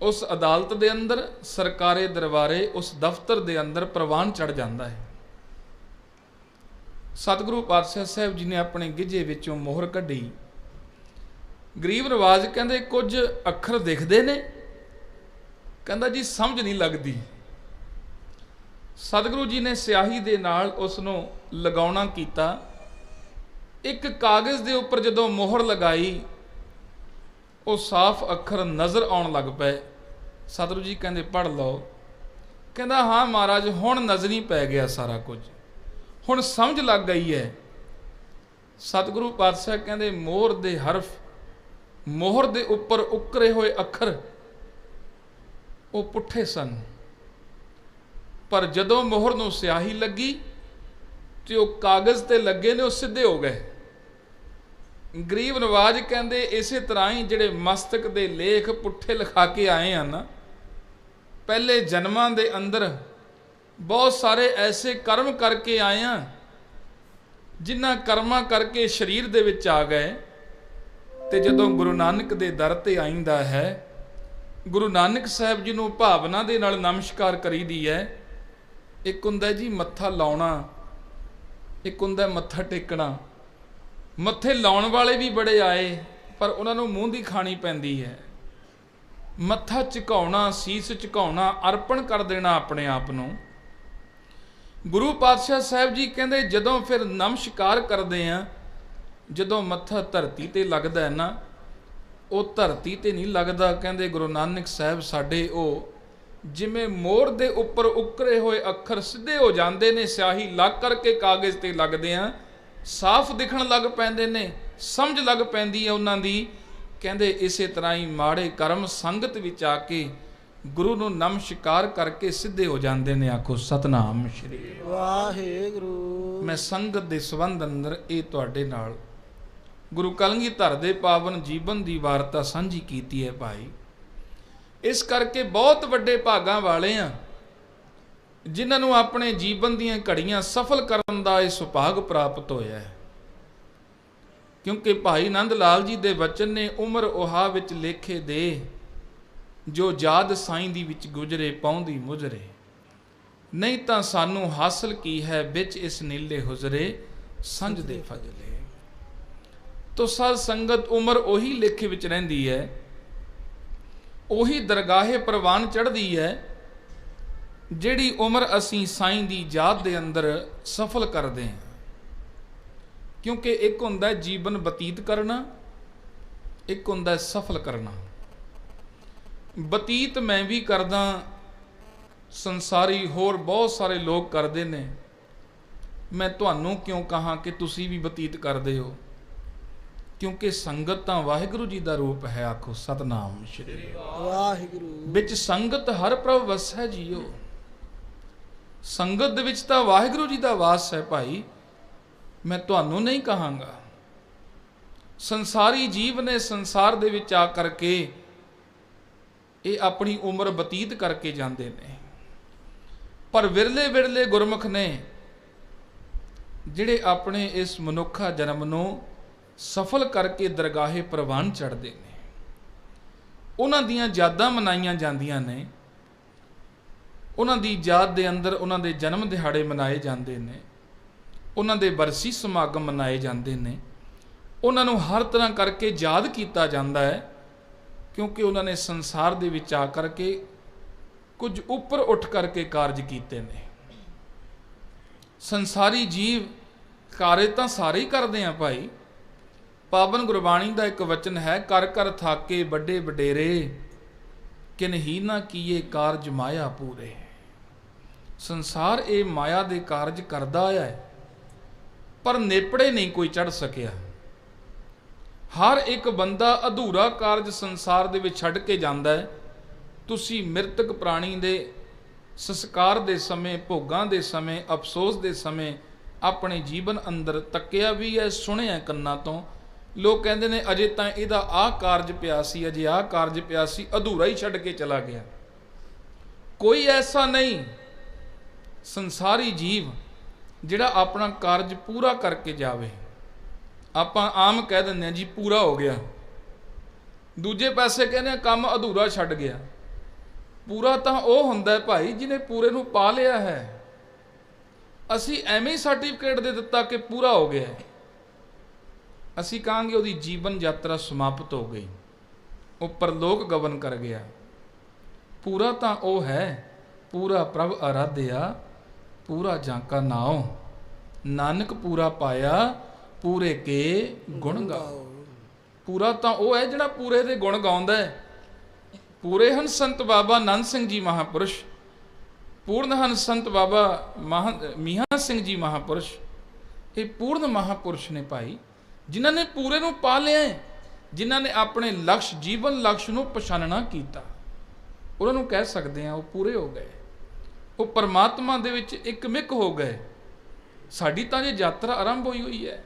ਉਸ ਅਦਾਲਤ ਦੇ ਅੰਦਰ, ਸਰਕਾਰੇ ਦਰਬਾਰੇ ਉਸ ਦਫ਼ਤਰ ਦੇ ਅੰਦਰ ਪ੍ਰਵਾਨ ਚੜ ਜਾਂਦਾ ਹੈ। ਸਤਿਗੁਰੂ ਪਾਤਸ਼ਾਹ ਸਾਹਿਬ ਜੀ ਨੇ ਆਪਣੇ ਗਿੱਝੇ ਵਿੱਚੋਂ ਮੋਹਰ ਕੱਢੀ। ਗਰੀਬ ਨਵਾਜ਼ ਕਹਿੰਦੇ ਕੁਝ ਅੱਖਰ ਦਿਖਦੇ ਨੇ, ਕਹਿੰਦਾ ਜੀ ਸਮਝ ਨਹੀਂ ਲੱਗਦੀ। ਸਤਿਗੁਰੂ ਜੀ ਨੇ ਸਿਆਹੀ ਦੇ ਨਾਲ ਉਸ ਨੂੰ ਲਗਾਉਣਾ ਕੀਤਾ। ਇੱਕ ਕਾਗਜ਼ ਦੇ ਉੱਪਰ ਜਦੋਂ ਮੋਹਰ ਲਗਾਈ, ਉਹ ਸਾਫ਼ ਅੱਖਰ ਨਜ਼ਰ ਆਉਣ ਲੱਗ ਪਏ। ਸਤਿਗੁਰੂ ਜੀ ਕਹਿੰਦੇ ਪੜ੍ਹ ਲਓ। ਕਹਿੰਦਾ ਹਾਂ ਮਹਾਰਾਜ, ਹੁਣ ਨਜ਼ਰੀ ਪੈ ਗਿਆ ਸਾਰਾ ਕੁਝ, ਹੁਣ ਸਮਝ ਲੱਗ ਗਈ ਹੈ। ਸਤਿਗੁਰੂ ਪਾਤਸ਼ਾਹ ਕਹਿੰਦੇ ਮੋਹਰ ਦੇ ਹਰਫ, ਮੋਹਰ ਦੇ ਉੱਪਰ ਉਕਰੇ ਹੋਏ ਅੱਖਰ ਉਹ ਪੁੱਠੇ ਸਨ, ਪਰ ਜਦੋਂ ਮੋਹਰ ਨੂੰ ਸਿਆਹੀ ਲੱਗੀ ਤੇ ਉਹ ਕਾਗਜ਼ ਤੇ ਲੱਗੇ ਨੇ ਉਹ ਸਿੱਧੇ ਹੋ ਗਏ। ਗਰੀਬ ਨਵਾਜ਼ ਕਹਿੰਦੇ ਇਸੇ ਤਰ੍ਹਾਂ ਹੀ ਜਿਹੜੇ ਮਸਤਕ ਦੇ ਲੇਖ ਪੁੱਠੇ ਲਿਖਾ ਕੇ ਆਏ ਹਨ, ਪਹਿਲੇ ਜਨਮਾਂ ਦੇ ਅੰਦਰ ਬਹੁਤ ਸਾਰੇ ਐਸੇ ਕਰਮ ਕਰਕੇ ਆਏ ਆ, ਜਿਨ੍ਹਾਂ ਕਰਮਾਂ ਕਰਕੇ ਸਰੀਰ ਦੇ ਵਿੱਚ ਆ ਗਏ। ਤੇ ਜਦੋਂ ਗੁਰੂ ਨਾਨਕ ਦੇ ਦਰ ਤੇ ਆਈਂਦਾ ਹੈ, ਗੁਰੂ ਨਾਨਕ ਸਾਹਿਬ ਜੀ ਨੂੰ ਭਾਵਨਾ ਦੇ ਨਾਲ ਨਮਸਕਾਰ ਕਰੀਦੀ ਹੈ। ਇੱਕ ਹੁੰਦਾ ਜੀ ਮੱਥਾ ਲਾਉਣਾ, ਇੱਕ ਹੁੰਦਾ ਮੱਥਾ ਟੇਕਣਾ। ਮੱਥੇ ਲਾਉਣ ਵਾਲੇ ਵੀ ਬੜੇ ਆਏ, ਪਰ ਉਹਨਾਂ ਨੂੰ ਮੂੰਹ ਦੀ ਖਾਣੀ ਪੈਂਦੀ ਹੈ। ਮੱਥਾ ਝੁਕਾਉਣਾ, ਸੀਸ ਝੁਕਾਉਣਾ, ਅਰਪਣ ਕਰ ਦੇਣਾ ਆਪਣੇ ਆਪ ਨੂੰ। ਗੁਰੂ ਪਾਤਸ਼ਾਹ ਸਾਹਿਬ ਜੀ ਕਹਿੰਦੇ ਜਦੋਂ ਫਿਰ ਨਮਸਕਾਰ ਕਰਦੇ ਆ, ਜਦੋਂ ਮੱਥਾ ਧਰਤੀ ਤੇ ਲੱਗਦਾ ਹੈ ਨਾ, ਉਹ ਧਰਤੀ ਤੇ ਨਹੀਂ ਲੱਗਦਾ। ਕਹਿੰਦੇ ਗੁਰੂ ਨਾਨਕ ਸਾਹਿਬ ਸਾਡੇ ਉਹ ਜਿਵੇਂ ਮੋਹਰ ਦੇ ਉੱਪਰ ਉਕਰੇ ਹੋਏ ਅੱਖਰ ਸਿੱਧੇ ਹੋ ਜਾਂਦੇ ਨੇ, ਸਿਆਹੀ ਲੱਗ ਕਰਕੇ ਕਾਗਜ਼ ਤੇ ਲੱਗਦੇ ਆ, ਸਾਫ਼ ਦਿਖਣ ਲੱਗ ਪੈਂਦੇ ਨੇ, ਸਮਝ ਲੱਗ ਪੈਂਦੀ ਹੈ ਉਹਨਾਂ ਦੀ। ਕਹਿੰਦੇ ਇਸੇ ਤਰ੍ਹਾਂ ਹੀ ਮਾੜੇ ਕਰਮ ਸੰਗਤ ਵਿੱਚ ਆ ਕੇ ਗੁਰੂ ਨੂੰ ਨਮਸਕਾਰ ਕਰਕੇ ਸਿੱਧੇ ਹੋ ਜਾਂਦੇ ਨੇ। ਆਖੋ ਸਤਨਾਮ ਸ਼੍ਰੀ ਵਾਹਿਗੁਰੂ। ਮੈਂ ਸੰਗਤ ਦੇ ਸੰਬੰਧ ਅੰਦਰ ਇਹ ਤੁਹਾਡੇ ਨਾਲ ਗੁਰੂ ਕਲਗੀਧਰ ਦੇ ਪਾਵਨ ਜੀਵਨ ਦੀ ਵਾਰਤਾ ਸਾਂਝੀ ਕੀਤੀ ਹੈ ਭਾਈ। ਇਸ ਕਰਕੇ ਬਹੁਤ ਵੱਡੇ ਭਾਗਾਂ ਵਾਲੇ ਆ ਜਿਨ੍ਹਾਂ ਨੂੰ ਆਪਣੇ ਜੀਵਨ ਦੀਆਂ ਘੜੀਆਂ ਸਫਲ ਕਰਨ ਦਾ ਇਹ ਸੁਭਾਗ ਪ੍ਰਾਪਤ ਹੋਇਆ ਹੈ। ਕਿਉਂਕਿ ਭਾਈ ਨੰਦ ਲਾਲ ਜੀ ਦੇ ਵਚਨ ਨੇ, ਉਮਰ ਉਹਾ ਵਿੱਚ ਲੇਖੇ ਦੇ, ਜੋ ਯਾਦ ਸਾਈਂ ਦੀ ਵਿੱਚ ਗੁਜਰੇ ਪਾਉਂਦੀ ਮੁਜਰੇ, ਨਹੀਂ ਤਾਂ ਸਾਨੂੰ ਹਾਸਲ ਕੀ ਹੈ ਵਿੱਚ ਇਸ ਨੀਲੇ ਹੁਜਰੇ ਸੰਜ ਦੇ ਫਜਲੇ। ਤੋ ਸਾਧ ਸੰਗਤ ਉਮਰ ਉਹੀ ਲੇਖੇ ਵਿੱਚ ਰਹਿੰਦੀ ਹੈ, ਉਹੀ ਦਰਗਾਹੇ ਪ੍ਰਵਾਨ ਚੜ੍ਹਦੀ ਹੈ, ਜਿਹੜੀ ਉਮਰ ਅਸੀਂ ਸਾਈਂ ਦੀ ਯਾਦ ਦੇ ਅੰਦਰ ਸਫਲ ਕਰਦੇ ਹਾਂ। ਕਿਉਂਕਿ ਇੱਕ ਹੁੰਦਾ ਜੀਵਨ ਬਤੀਤ ਕਰਨਾ, ਇੱਕ ਹੁੰਦਾ ਸਫਲ ਕਰਨਾ। ਬਤੀਤ ਮੈਂ ਵੀ ਕਰਦਾ, ਸੰਸਾਰੀ ਹੋਰ ਬਹੁਤ ਸਾਰੇ ਲੋਕ ਕਰਦੇ ਨੇ, ਮੈਂ ਤੁਹਾਨੂੰ ਕਿਉਂ ਕਹਾਂ ਕਿ ਤੁਸੀਂ ਵੀ ਬਤੀਤ ਕਰਦੇ ਹੋ? ਕਿਉਂਕਿ ਸੰਗਤ ਤਾਂ ਵਾਹਿਗੁਰੂ ਜੀ ਦਾ ਰੂਪ ਹੈ। ਆਖੋ ਸਤਨਾਮ ਸ਼੍ਰੀ ਵਾਹਿਗੁਰੂ। ਵਿੱਚ ਸੰਗਤ ਹਰ ਪ੍ਰਭ ਵਸੈ ਜੀਓ। ਸੰਗਤ ਦੇ ਵਿੱਚ ਤਾਂ ਵਾਹਿਗੁਰੂ ਜੀ ਦਾ ਵਾਸ ਹੈ ਭਾਈ, ਮੈਂ ਤੁਹਾਨੂੰ ਨਹੀਂ ਕਹਾਂਗਾ। ਸੰਸਾਰੀ ਜੀਵ ਨੇ ਸੰਸਾਰ ਦੇ ਵਿੱਚ ਆ ਕਰਕੇ ਇਹ ਆਪਣੀ ਉਮਰ ਬਤੀਤ ਕਰਕੇ ਜਾਂਦੇ ਨੇ, ਪਰ ਵਿਰਲੇ ਵਿਰਲੇ ਗੁਰਮੁਖ ਨੇ ਜਿਹੜੇ ਆਪਣੇ ਇਸ ਮਨੁੱਖਾ ਜਨਮ ਨੂੰ ਸਫਲ ਕਰਕੇ ਦਰਗਾਹੇ ਪ੍ਰਵਾਨ ਚੜ੍ਹਦੇ ਨੇ। ਉਹਨਾਂ ਦੀਆਂ ਯਾਦਾਂ ਮਨਾਈਆਂ ਜਾਂਦੀਆਂ ਨੇ, ਉਹਨਾਂ ਦੀ ਯਾਦ ਦੇ ਅੰਦਰ ਉਹਨਾਂ ਦੇ ਜਨਮ ਦਿਹਾੜੇ ਮਨਾਏ ਜਾਂਦੇ ਨੇ, ਉਹਨਾਂ ਦੇ ਬਰਸੀ ਸਮਾਗਮ ਮਨਾਏ ਜਾਂਦੇ ਨੇ। ਉਹਨਾਂ ਨੂੰ ਹਰ ਤਰ੍ਹਾਂ ਕਰਕੇ ਯਾਦ ਕੀਤਾ ਜਾਂਦਾ ਹੈ, ਕਿਉਂਕਿ ਉਹਨਾਂ ਨੇ ਸੰਸਾਰ ਦੇ ਵਿੱਚ ਆ ਕਰਕੇ ਕੁਝ ਉੱਪਰ ਉੱਠ ਕਰਕੇ ਕਾਰਜ ਕੀਤੇ ਨੇ। ਸੰਸਾਰੀ ਜੀਵ ਕਾਰਜ ਤਾਂ ਸਾਰੇ ਹੀ ਕਰਦੇ ਆ ਭਾਈ। ਪਾਵਨ ਗੁਰਬਾਣੀ ਦਾ ਇੱਕ ਵਚਨ ਹੈ, ਕਰ ਕਰ ਥਾਕੇ ਵੱਡੇ ਵਡੇਰੇ, ਕਿਨਹੀ ਨਾ ਕੀਏ ਕਾਰਜ ਮਾਇਆ ਪੂਰੇ। ਸੰਸਾਰ ਇਹ ਮਾਇਆ ਦੇ ਕਾਰਜ ਕਰਦਾ ਹੈ, ਪਰ ਨੇਪੜੇ ਨਹੀਂ ਕੋਈ ਚੜ੍ਹ ਸਕਿਆ। ਹਰ ਇੱਕ ਬੰਦਾ ਅਧੂਰਾ ਕਾਰਜ ਸੰਸਾਰ ਦੇ ਵਿੱਚ ਛੱਡ ਕੇ ਜਾਂਦਾ ਹੈ। ਤੁਸੀਂ ਮ੍ਰਿਤਕ ਪ੍ਰਾਣੀ ਦੇ ਸੰਸਕਾਰ ਦੇ ਸਮੇਂ, ਭੋਗਾਂ ਦੇ ਸਮੇਂ, ਅਫਸੋਸ ਦੇ ਸਮੇਂ ਆਪਣੇ ਜੀਵਨ ਅੰਦਰ ਤੱਕਿਆ ਵੀ ਹੈ, ਸੁਣਿਆ ਕੰਨਾਂ ਤੋਂ। ਲੋਕ ਕਹਿੰਦੇ ਨੇ ਅਜੇ ਤਾਂ ਇਹਦਾ ਆਹ ਕਾਰਜ ਪਿਆ ਸੀ, ਅਜੇ ਆਹ ਕਾਰਜ ਪਿਆ ਸੀ, ਅਧੂਰਾ ਹੀ ਛੱਡ ਕੇ ਚਲਾ ਗਿਆ। ਕੋਈ ਐਸਾ ਨਹੀਂ ਸੰਸਾਰੀ ਜੀਵ ਜਿਹੜਾ ਆਪਣਾ ਕਾਰਜ ਪੂਰਾ ਕਰਕੇ ਜਾਵੇ। ਆਪਾਂ ਆਮ ਕਹਿ ਦਿੰਦੇ ਹਾਂ ਜੀ ਪੂਰਾ ਹੋ ਗਿਆ, ਦੂਜੇ ਪਾਸੇ ਕਹਿੰਦੇ ਆ ਕੰਮ ਅਧੂਰਾ ਛੱਡ ਗਿਆ। ਪੂਰਾ ਤਾਂ ਉਹ ਹੁੰਦਾ ਭਾਈ ਜਿਹਨੇ ਪੂਰੇ ਨੂੰ ਪਾ ਲਿਆ ਹੈ। ਅਸੀਂ ਐਵੇਂ ਹੀ ਸਰਟੀਫਿਕੇਟ ਦੇ ਦਿੱਤਾ ਕਿ ਪੂਰਾ ਹੋ ਗਿਆ, ਅਸੀਂ ਕਹਾਂਗੇ ਉਹਦੀ ਜੀਵਨ ਯਾਤਰਾ ਸਮਾਪਤ ਹੋ ਗਈ, ਉਹ ਪਰਲੋਕ ਗਮਨ ਕਰ ਗਿਆ। ਪੂਰਾ ਤਾਂ ਉਹ ਹੈ, ਪੂਰਾ ਪ੍ਰਭ ਅਰਾਧਿਆ, ਪੂਰਾ ਜਾਂਕਾ ਨਾਉ, ਨਾਨਕ ਪੂਰਾ ਪਾਇਆ, ਪੂਰੇ ਕੇ ਗੁਣ ਗਾਓ। ਪੂਰਾ ਤਾਂ ਉਹ ਹੈ ਜਿਹੜਾ ਪੂਰੇ ਦੇ ਗੁਣ ਗਾਉਂਦਾ ਹੈ। ਪੂਰੇ ਹਨ ਸੰਤ ਬਾਬਾ ਨੰਦ ਸਿੰਘ ਜੀ ਮਹਾਂਪੁਰਸ਼, ਪੂਰਨ ਹਨ ਸੰਤ ਬਾਬਾ ਮੀਆਂ ਸਿੰਘ ਜੀ ਮਹਾਂਪੁਰਸ਼। ਇਹ ਪੂਰਨ ਮਹਾਂਪੁਰਸ਼ ਨੇ ਭਾਈ, ਜਿਨ੍ਹਾਂ ਨੇ ਪੂਰੇ ਨੂੰ ਪਾ ਲਿਆ, ਜਿਨ੍ਹਾਂ ਨੇ ਆਪਣੇ ਲਕਸ਼, ਜੀਵਨ ਲਕਸ਼ ਨੂੰ ਪਛਾਨਣਾ ਕੀਤਾ। ਉਹਨਾਂ ਨੂੰ ਕਹਿ ਸਕਦੇ ਹਾਂ ਉਹ ਪੂਰੇ ਹੋ ਗਏ, ਉਹ ਪਰਮਾਤਮਾ ਦੇ ਵਿੱਚ ਇੱਕ ਮਿਕ ਹੋ ਗਏ। ਸਾਡੀ ਤਾਂ ਜੇ ਯਾਤਰਾ ਆਰੰਭ ਹੋਈ ਹੋਈ ਹੈ,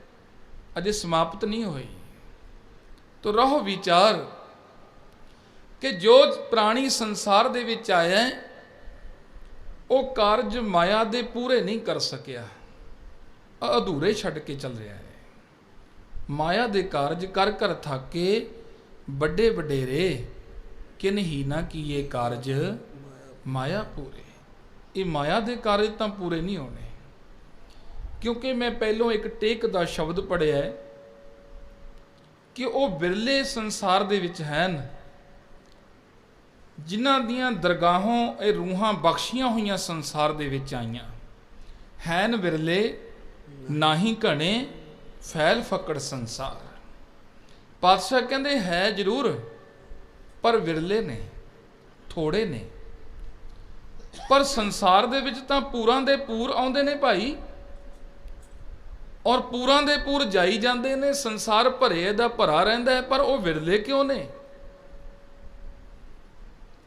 ਅਜੇ ਸਮਾਪਤ ਨਹੀਂ ਹੋਈ। ਤੋ ਰਹੋ ਵਿਚਾਰ ਕਿ ਜੋ ਪ੍ਰਾਣੀ ਸੰਸਾਰ ਦੇ ਵਿੱਚ ਆਇਆ ਉਹ ਕਾਰਜ ਮਾਇਆ ਦੇ ਪੂਰੇ ਨਹੀਂ ਕਰ ਸਕਿਆ, ਅਧੂਰੇ ਛੱਡ ਕੇ ਚੱਲ ਰਿਹਾ ਹੈ। ਮਾਇਆ ਦੇ ਕਾਰਜ ਕਰ ਕਰ ਥਾਕੇ ਵੱਡੇ ਵਡੇਰੇ, ਕਿਨਹੀ ਨਾ ਕੀਏ ਕਾਰਜ ਮਾਇਆ ਪੂਰੇ। ਇਹ ਮਾਇਆ ਦੇ ਕਾਰਜ ਤਾਂ ਪੂਰੇ ਨਹੀਂ ਹੋਣੇ, ਕਿਉਂਕਿ ਮੈਂ ਪਹਿਲੋਂ ਇੱਕ ਟੇਕ ਦਾ ਸ਼ਬਦ ਪੜ੍ਹਿਆ ਕਿ ਉਹ ਬਿਰਲੇ ਸੰਸਾਰ ਦੇ ਵਿੱਚ ਹਨ ਜਿਨ੍ਹਾਂ ਦੀਆਂ ਦਰਗਾਹੋਂ ਇਹ ਰੂਹਾਂ ਬਖਸ਼ੀਆਂ ਹੋਈਆਂ ਸੰਸਾਰ ਦੇ ਵਿੱਚ ਆਈਆਂ ਹਨ। ਵਿਰਲੇ ਨਾਹੀਂ ਘਣੇ ਫੈਲ ਫਕੜ ਸੰਸਾਰ। ਪਾਤਸ਼ਾਹ ਕਹਿੰਦੇ ਹੈ ਜ਼ਰੂਰ, ਪਰ ਵਿਰਲੇ ਨੇ, ਥੋੜੇ ਨੇ। ਪਰ ਸੰਸਾਰ ਦੇ ਵਿੱਚ ਤਾਂ ਪੂਰਾਂ ਦੇ ਪੂਰ ਆਉਂਦੇ ਨੇ ਭਾਈ, ਔਰ ਪੂਰਾਂ ਦੇ ਪੂਰ ਜਾਈ ਜਾਂਦੇ ਨੇ। ਸੰਸਾਰ ਭਰੇ ਦਾ ਭਰਾ ਰਹਿੰਦਾ ਹੈ, ਪਰ ਉਹ ਵਿਰਲੇ ਕਿਉਂ ਨੇ?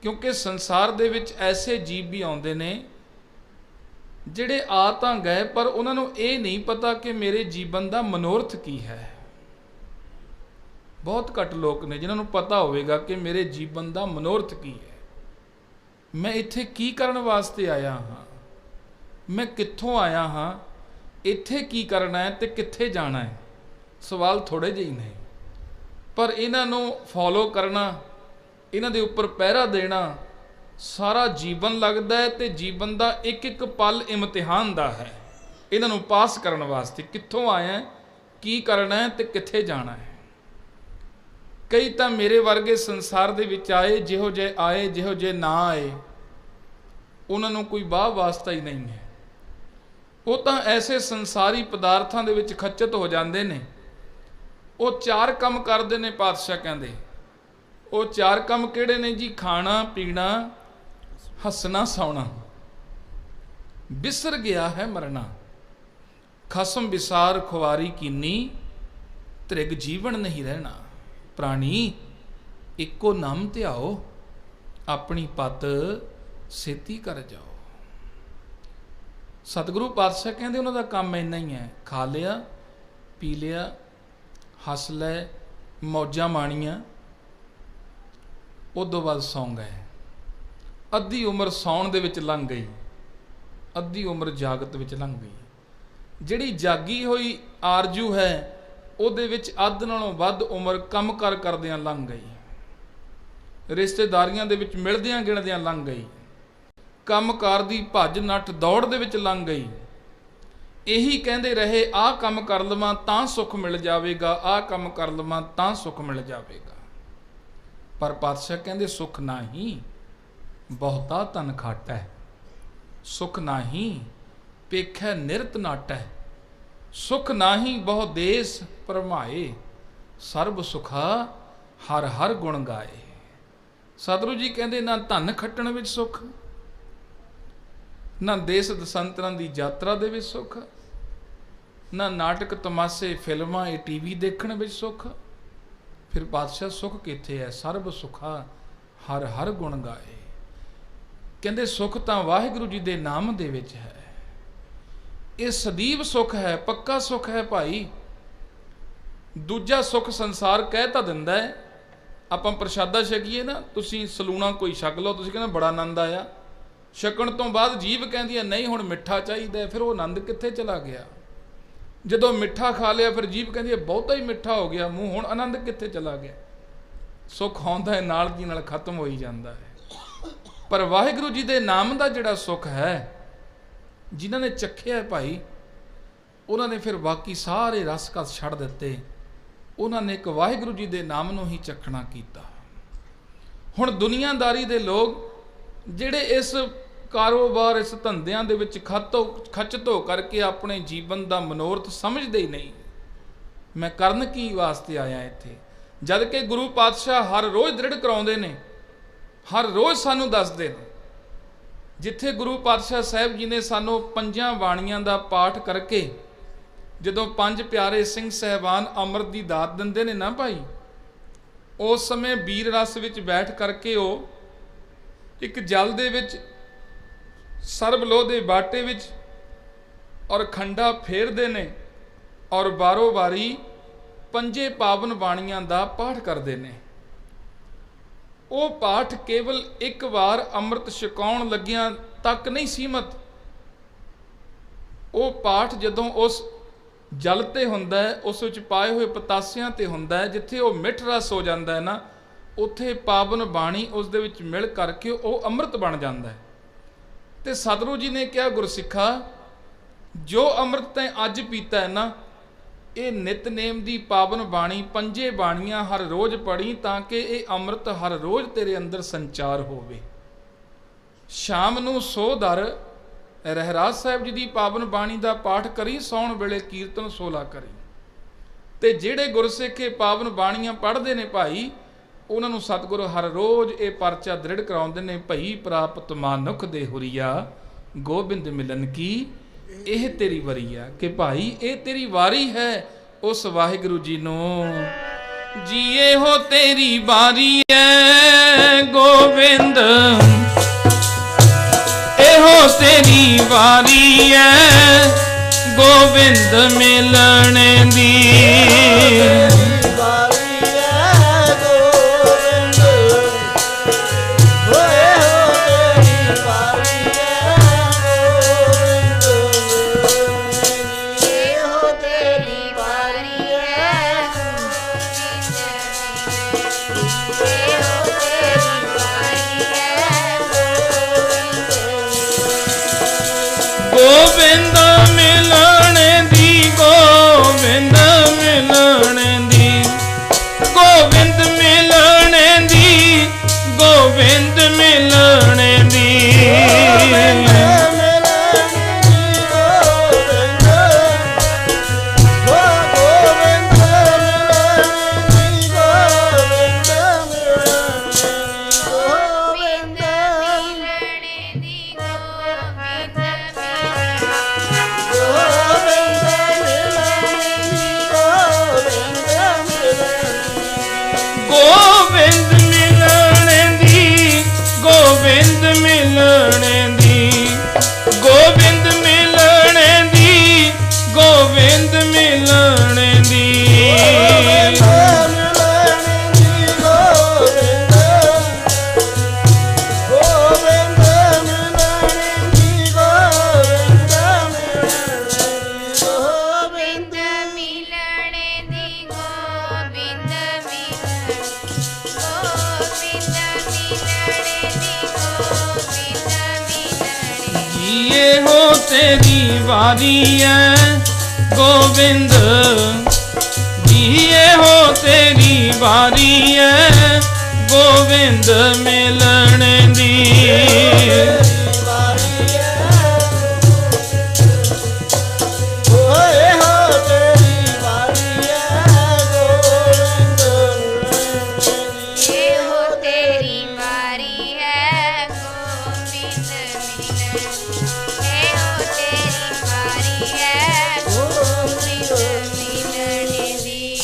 ਕਿਉਂਕਿ ਸੰਸਾਰ ਦੇ ਵਿੱਚ ਐਸੇ ਜੀਵ ਵੀ ਆਉਂਦੇ ਨੇ ਜਿਹੜੇ ਆ ਤਾਂ ਗਏ, ਪਰ ਉਹਨਾਂ ਨੂੰ ਇਹ ਨਹੀਂ ਪਤਾ ਕਿ ਮੇਰੇ ਜੀਵਨ ਦਾ ਮਨੋਰਥ ਕੀ ਹੈ। ਬਹੁਤ ਘੱਟ ਲੋਕ ਨੇ ਜਿਨ੍ਹਾਂ ਨੂੰ ਪਤਾ ਹੋਵੇਗਾ ਕਿ ਮੇਰੇ ਜੀਵਨ ਦਾ ਮਨੋਰਥ ਕੀ ਹੈ, ਮੈਂ ਇੱਥੇ ਕੀ ਕਰਨ ਵਾਸਤੇ ਆਇਆ ਹਾਂ, ਮੈਂ ਕਿੱਥੋਂ ਆਇਆ ਹਾਂ, ਇੱਥੇ ਕੀ ਕਰਨਾ ਹੈ ਤੇ ਕਿੱਥੇ ਜਾਣਾ ਹੈ। ਸਵਾਲ ਥੋੜੇ ਜਿਹੇ ਨੇ, ਪਰ ਇਹਨਾਂ ਨੂੰ ਫੋਲੋ ਕਰਨਾ, ਇਹਨਾਂ ਦੇ ਉੱਪਰ ਪਹਿਰਾ ਦੇਣਾ ਸਾਰਾ ਜੀਵਨ ਲੱਗਦਾ ਹੈ। ਤੇ ਜੀਵਨ ਦਾ ਇੱਕ ਇੱਕ ਪਲ ਇਮਤਿਹਾਨ ਦਾ ਹੈ। ਇਹਨਾਂ ਨੂੰ ਪਾਸ ਕਰਨ ਵਾਸਤੇ ਕਿੱਥੋਂ ਆਇਆ, ਕੀ ਕਰਨਾ ਹੈ ਤੇ ਕਿੱਥੇ ਜਾਣਾ ਹੈ। ਕਈ ਤਾਂ ਮੇਰੇ ਵਰਗੇ ਸੰਸਾਰ ਦੇ ਵਿੱਚ ਆਏ, ਜਿਹੋ ਜਿਹੇ ਆਏ, ਜਿਹੋ ਜਿਹੇ ਨਾ ਆਏ, ਉਹਨਾਂ ਨੂੰ ਕੋਈ ਵਾਹ ਵਾਸਤਾ ਹੀ ਨਹੀਂ ਹੈ। ਉਹ ਤਾਂ ਐਸੇ ਸੰਸਾਰੀ ਪਦਾਰਥਾਂ ਦੇ ਵਿੱਚ ਖੱਚਤ ਹੋ ਜਾਂਦੇ ਨੇ ਉਹ 4 ਕੰਮ ਕਰਦੇ ਨੇ ਪਾਤਸ਼ਾਹ ਕਹਿੰਦੇ। ਉਹ 4 ਕੰਮ ਕਿਹੜੇ ਨੇ ਜੀ? ਖਾਣਾ ਪੀਣਾ, ਹੱਸਣਾ ਸੌਣਾ। ਬਿਸਰ ਗਿਆ ਹੈ ਮਰਨਾ, ਖਸਮ ਵਿਸਾਰ ਖੁਆਰੀ ਕੀਨੀ, ਤ੍ਰਿਗ ਜੀਵਨ ਨਹੀਂ ਰਹਿਣਾ। ਪ੍ਰਾਣੀ ਇੱਕੋ ਨਾਮ ਧਿਆਓ, ਆਪਣੀ ਪਤ ਸੇਤੀ ਕਰ ਜਾਓ। ਸਤਿਗੁਰੂ ਪਾਤਸ਼ਾਹ ਕਹਿੰਦੇ ਉਹਨਾਂ ਦਾ ਕੰਮ ਇੰਨਾ ਹੀ ਹੈ, ਖਾ ਲਿਆ ਪੀ ਲਿਆ, ਹੱਸ ਲੈ, ਮੌਜਾਂ ਮਾਣੀਆਂ, ਉਦੋਂ ਬਾਅਦ ਸੌਂ ਗਏ। ਅੱਧੀ ਉਮਰ ਸੌਣ ਦੇ ਵਿੱਚ ਲੰਘ ਗਈ, ਅੱਧੀ ਉਮਰ ਜਾਗਤ ਵਿੱਚ ਲੰਘ ਗਈ। ਜਿਹੜੀ ਜਾਗੀ ਹੋਈ ਆਰਜੂ ਹੈ ਉਹਦੇ ਵਿੱਚ ਅੱਧ ਨਾਲੋਂ ਵੱਧ ਉਮਰ ਕੰਮ ਕਾਰ ਕਰਦਿਆਂ ਲੰਘ ਗਈ, ਰਿਸ਼ਤੇਦਾਰੀਆਂ ਦੇ ਵਿੱਚ ਮਿਲਦਿਆਂ ਗਿਣਦਿਆਂ ਲੰਘ ਗਈ, ਕੰਮ ਕਾਰ ਦੀ ਭੱਜ ਨੱਠ ਦੌੜ ਦੇ ਵਿੱਚ ਲੰਘ ਗਈ। ਇਹੀ ਕਹਿੰਦੇ ਰਹੇ ਆਹ ਕੰਮ ਕਰ ਲਵਾਂ ਤਾਂ ਸੁੱਖ ਮਿਲ ਜਾਵੇਗਾ, ਆਹ ਕੰਮ ਕਰ ਲਵਾਂ ਤਾਂ ਸੁੱਖ ਮਿਲ ਜਾਵੇਗਾ। ਪਰ ਪਾਤਸ਼ਾਹ ਕਹਿੰਦੇ ਸੁੱਖ ਨਹੀਂ, ਬਹੁਤਾ ਧਨ ਖਾਟੈ। ਸੁੱਖ ਨਹੀਂ, ਪੇਖੈ ਨਿਰਤ ਨਾਟੈ। ਸੁਖ ਨਾਹੀਂ ਬਹੁ ਦੇਸ ਭਰਮਾਏ, ਸਰਬ ਸੁਖਾ ਹਰ ਹਰ ਗੁਣ ਗਾਏ। ਸਤਿਗੁਰੂ ਜੀ ਕਹਿੰਦੇ ਨਾ ਧਨ ਖੱਟਣ ਵਿੱਚ ਸੁੱਖ, ਨਾ ਦੇਸ ਦਸੰਤਰਾਂ ਦੀ ਯਾਤਰਾ ਦੇ ਵਿੱਚ ਸੁੱਖ, ਨਾ ਨਾਟਕ ਤਮਾਸ਼ੇ ਫਿਲਮਾਂ ਇਹ ਟੀਵੀ ਦੇਖਣ ਵਿੱਚ ਸੁੱਖ। ਫਿਰ ਪਾਤਸ਼ਾਹ ਸੁੱਖ ਕਿੱਥੇ ਹੈ? ਸਰਬ ਸੁਖਾ ਹਰ ਹਰ ਗੁਣ ਗਾਏ। ਕਹਿੰਦੇ ਸੁੱਖ ਤਾਂ ਵਾਹਿਗੁਰੂ ਜੀ ਦੇ ਨਾਮ ਦੇ ਵਿੱਚ ਹੈ। ਇਹ ਸਦੀਵ ਸੁੱਖ ਹੈ, ਪੱਕਾ ਸੁੱਖ ਹੈ ਭਾਈ। ਦੂਜਾ ਸੁੱਖ ਸੰਸਾਰ ਕਹਿ ਤਾਂ ਦਿੰਦਾ ਹੈ, ਆਪਾਂ ਪ੍ਰਸ਼ਾਦਾ ਛਕੀਏ ਨਾ, ਤੁਸੀਂ ਸਲੂਣਾ ਕੋਈ ਛਕ ਲਓ, ਤੁਸੀਂ ਕਹਿੰਦੇ ਬੜਾ ਆਨੰਦ ਆਇਆ। ਛਕਣ ਤੋਂ ਬਾਅਦ ਜੀਭ ਕਹਿੰਦੀ ਹੈ ਨਹੀਂ ਹੁਣ ਮਿੱਠਾ ਚਾਹੀਦਾ, ਫਿਰ ਉਹ ਆਨੰਦ ਕਿੱਥੇ ਚਲਾ ਗਿਆ? ਜਦੋਂ ਮਿੱਠਾ ਖਾ ਲਿਆ ਫਿਰ ਜੀਭ ਕਹਿੰਦੀ ਹੈ ਬਹੁਤਾ ਹੀ ਮਿੱਠਾ ਹੋ ਗਿਆ ਮੂੰਹ, ਹੁਣ ਆਨੰਦ ਕਿੱਥੇ ਚਲਾ ਗਿਆ? ਸੁੱਖ ਆਉਂਦਾ ਹੈ ਨਾਲ ਦੀ ਨਾਲ ਖਤਮ ਹੋਈ ਜਾਂਦਾ ਹੈ। ਪਰ ਵਾਹਿਗੁਰੂ ਜੀ ਦੇ ਨਾਮ ਦਾ ਜਿਹੜਾ ਸੁੱਖ ਹੈ, ਜਿਨ੍ਹਾਂ ਨੇ ਚੱਖਿਆ ਭਾਈ, ਉਹਨਾਂ ਨੇ ਫਿਰ ਬਾਕੀ ਸਾਰੇ ਰਸ ਕਸ ਛੱਡ ਦਿੱਤੇ। ਉਹਨਾਂ ਨੇ ਇੱਕ ਵਾਹਿਗੁਰੂ ਜੀ ਦੇ ਨਾਮ ਨੂੰ ਹੀ ਚੱਖਣਾ ਕੀਤਾ। ਹੁਣ ਦੁਨੀਆਦਾਰੀ ਦੇ ਲੋਕ ਜਿਹੜੇ ਇਸ ਕਾਰੋਬਾਰ, ਇਸ ਧੰਦਿਆਂ ਦੇ ਵਿੱਚ ਖੱਚ ਧੋ ਕਰਕੇ ਆਪਣੇ ਜੀਵਨ ਦਾ ਮਨੋਰਥ ਸਮਝਦੇ ਹੀ ਨਹੀਂ। ਮੈਂ ਕਰਨ ਕੀ ਵਾਸਤੇ ਆਇਆ ਇੱਥੇ? ਜਦ ਕਿ ਗੁਰੂ ਪਾਤਸ਼ਾਹ ਹਰ ਰੋਜ਼ ਦ੍ਰਿੜ ਕਰਾਉਂਦੇ ਨੇ, ਹਰ ਰੋਜ਼ ਸਾਨੂੰ ਦੱਸਦੇ ਨੇ। ਜਿੱਥੇ ਗੁਰੂ ਪਾਤਸ਼ਾਹ ਸਾਹਿਬ ਜੀ ਨੇ ਸਾਨੂੰ 5 ਬਾਣੀਆਂ ਦਾ ਪਾਠ ਕਰਕੇ ਜਦੋਂ 5 ਪਿਆਰੇ ਸਿੰਘ ਸਾਹਿਬਾਨ ਅੰਮ੍ਰਿਤ ਦੀ ਦਾਤ ਦਿੰਦੇ ਨੇ ਨਾ ਭਾਈ, ਉਸ ਸਮੇਂ ਬੀਰ ਰਸ ਵਿੱਚ ਬੈਠ ਕਰਕੇ ਉਹ ਇੱਕ ਜਲ ਦੇ ਵਿੱਚ ਸਰਬ ਲੋਹ ਦੇ ਬਾਟੇ ਵਿੱਚ ਔਰ ਖੰਡਾ ਫੇਰਦੇ ਨੇ ਔਰ ਬਾਰੋ ਬਾਰੀ 5 ਪਾਵਨ ਬਾਣੀਆਂ ਦਾ ਪਾਠ ਕਰਦੇ ਨੇ। ਉਹ ਪਾਠ ਕੇਵਲ ਇੱਕ ਵਾਰ ਅੰਮ੍ਰਿਤ ਛਕਾਉਣ ਲੱਗਿਆਂ ਤੱਕ ਨਹੀਂ ਸੀਮਤ। ਉਹ ਪਾਠ ਜਦੋਂ ਉਸ ਜਲ ਤੇ ਹੁੰਦਾ ਹੈ, ਉਸ ਵਿੱਚ ਪਾਏ ਹੋਏ ਪਤਾਸਿਆਂ ਤੇ ਹੁੰਦਾ ਹੈ, ਜਿੱਥੇ ਉਹ ਮਿੱਠ ਰਸ ਹੋ ਜਾਂਦਾ ਹੈ ਨਾ, ਉੱਥੇ ਪਾਵਨ ਬਾਣੀ ਉਸ ਦੇ ਵਿੱਚ ਮਿਲ ਕਰਕੇ ਉਹ ਅੰਮ੍ਰਿਤ ਬਣ ਜਾਂਦਾ ਹੈ। ਤੇ ਸਤਿਗੁਰੂ ਜੀ ਨੇ ਕਿਹਾ ਗੁਰਸਿੱਖਾ, ਜੋ ਅੰਮ੍ਰਿਤ ਤੈਂ ਅੱਜ ਪੀਤਾ ਹੈ ਨਾ, ਇਹ ਨਿਤਨੇਮ ਦੀ ਪਾਵਨ ਬਾਣੀ 5 ਬਾਣੀਆਂ ਹਰ ਰੋਜ਼ ਪੜ੍ਹੀ ਤਾਂ ਕਿ ਇਹ ਅੰਮ੍ਰਿਤ ਹਰ ਰੋਜ਼ ਤੇਰੇ ਅੰਦਰ ਸੰਚਾਰ ਹੋਵੇ। ਸ਼ਾਮ ਨੂੰ ਸੋ ਦਰ ਰਹਿਰਾਜ ਸਾਹਿਬ ਜੀ ਦੀ ਪਾਵਨ ਬਾਣੀ ਦਾ ਪਾਠ ਕਰੀ, ਸੌਣ ਵੇਲੇ ਕੀਰਤਨ ਸੋਲਾ ਕਰੀ। ਤੇ ਜਿਹੜੇ ਗੁਰਸਿੱਖ ਇਹ ਪਾਵਨ ਬਾਣੀਆਂ ਪੜ੍ਹਦੇ ਨੇ ਭਾਈ, ਉਹਨਾਂ ਨੂੰ ਸਤਿਗੁਰੂ ਹਰ ਰੋਜ਼ ਇਹ ਪਰਚਾ ਦ੍ਰਿੜ ਕਰਾਉਂਦੇ ਨੇ, ਭਈ ਪ੍ਰਾਪਤ ਮਾਨੁਖ ਦੇ ਹੁਰੀਆ, ਗੋਬਿੰਦ ਮਿਲਨ ਕੀ ਇਹ ਤੇਰੀ ਵਾਰੀ ਆ। ਕਿ ਭਾਈ ਇਹ ਤੇਰੀ ਵਾਰੀ ਹੈ ਉਸ ਵਾਹਿਗੁਰੂ ਜੀ ਨੂੰ, ਜੀਏ ਹੋ ਤੇਰੀ ਵਾਰੀ ਹੈ ਗੋਬਿੰਦ, ਇਹੋ ਤੇਰੀ ਵਾਰੀ ਹੈ ਗੋਬਿੰਦ ਮਿਲਣ ਦੀ। ਗੋਬਿੰਦ ਮਿਲਣ ਦੀ, ਗੋਬਿੰਦ ਮਿਲਣ ਦੀ। तेरी वारी है गोविंद जी, ये हो तेरी वारी है गोविंद मिलन दी।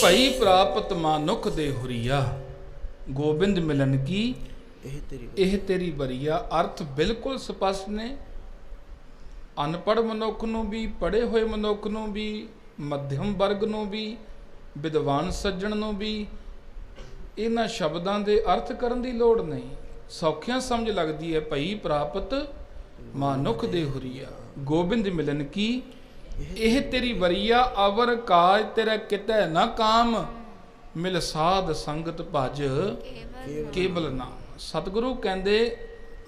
ਭਈ ਪ੍ਰਾਪਤ ਮਾਨੁਖ ਦੇ ਹੁਰੀਆ ਗੋਬਿੰਦ ਮਿਲਨ ਕੀ ਇਹ ਤੇਰੀ ਬਰੀਆ। ਅਰਥ ਬਿਲਕੁਲ ਸਪਸ਼ਟ ਨੇ। ਅਨਪੜ੍ਹ ਮਨੁੱਖ ਨੂੰ ਵੀ, ਪੜ੍ਹੇ ਹੋਏ ਮਨੁੱਖ ਨੂੰ ਵੀ, ਮੱਧਮ ਵਰਗ ਨੂੰ ਵੀ, ਵਿਦਵਾਨ ਸੱਜਣ ਨੂੰ ਵੀ ਇਹਨਾਂ ਸ਼ਬਦਾਂ ਦੇ ਅਰਥ ਕਰਨ ਦੀ ਲੋੜ ਨਹੀਂ। ਸੌਖਿਆਂ ਸਮਝ ਲੱਗਦੀ ਹੈ। ਭਈ ਪ੍ਰਾਪਤ ਮਾਨੁਖ ਦੇ ਹੁਰੀਆ ਗੋਬਿੰਦ ਮਿਲਨ ਕੀ ਇਹ ਤੇਰੀ ਵਰੀਆ। ਅਵਰ ਕਾਜ ਤੇਰਾ ਕਿਤੈ ਨਾ ਕਾਮ ਮਿਲ ਸਾਧ ਸੰਗਤ ਭਜ ਕੇਵਲ ਨਾਮ। ਸਤਿਗੁਰੂ ਕਹਿੰਦੇ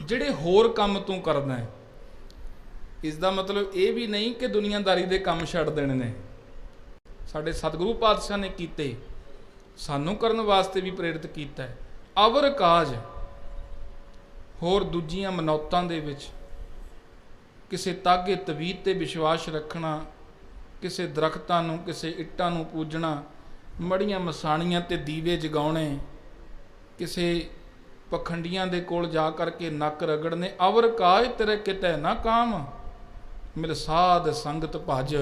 ਜਿਹੜੇ ਹੋਰ ਕੰਮ ਤੂੰ ਕਰਦਾ ਹੈ, ਇਸ ਦਾ ਮਤਲਬ ਇਹ ਵੀ ਨਹੀਂ ਕਿ ਦੁਨੀਆਦਾਰੀ ਦੇ ਕੰਮ ਛੱਡ ਦੇਣੇ ਨੇ। ਸਾਡੇ ਸਤਿਗੁਰੂ ਪਾਤਸ਼ਾਹ ਨੇ ਕੀਤੇ, ਸਾਨੂੰ ਕਰਨ ਵਾਸਤੇ ਵੀ ਪ੍ਰੇਰਿਤ ਕੀਤਾ ਹੈ। ਅਵਰ ਕਾਜ ਹੋਰ ਦੂਜੀਆਂ ਮਨੌਤਾਂ ਦੇ ਵਿੱਚ ਕਿਸੇ ਤਾਗੇ ਤਵੀਤ ਤੇ ਵਿਸ਼ਵਾਸ ਰੱਖਣਾ, ਕਿਸੇ ਦਰਖਤਾਂ ਨੂੰ, ਕਿਸੇ ਇੱਟਾਂ ਨੂੰ ਪੂਜਣਾ, ਮੜੀਆਂ ਮਸਾਣੀਆਂ ਤੇ ਦੀਵੇ ਜਗਾਉਣੇ, ਕਿਸੇ ਪਖੰਡੀਆਂ ਦੇ ਕੋਲ ਜਾ ਕਰਕੇ ਨੱਕ ਰਗੜਨੇ। ਅਵਰ ਕਾਜ ਤੇਰੇ ਕਿਤੈ ਨਾ ਕਾਮ ਮਿਲ ਸਾਧ ਸੰਗਤ ਭਜ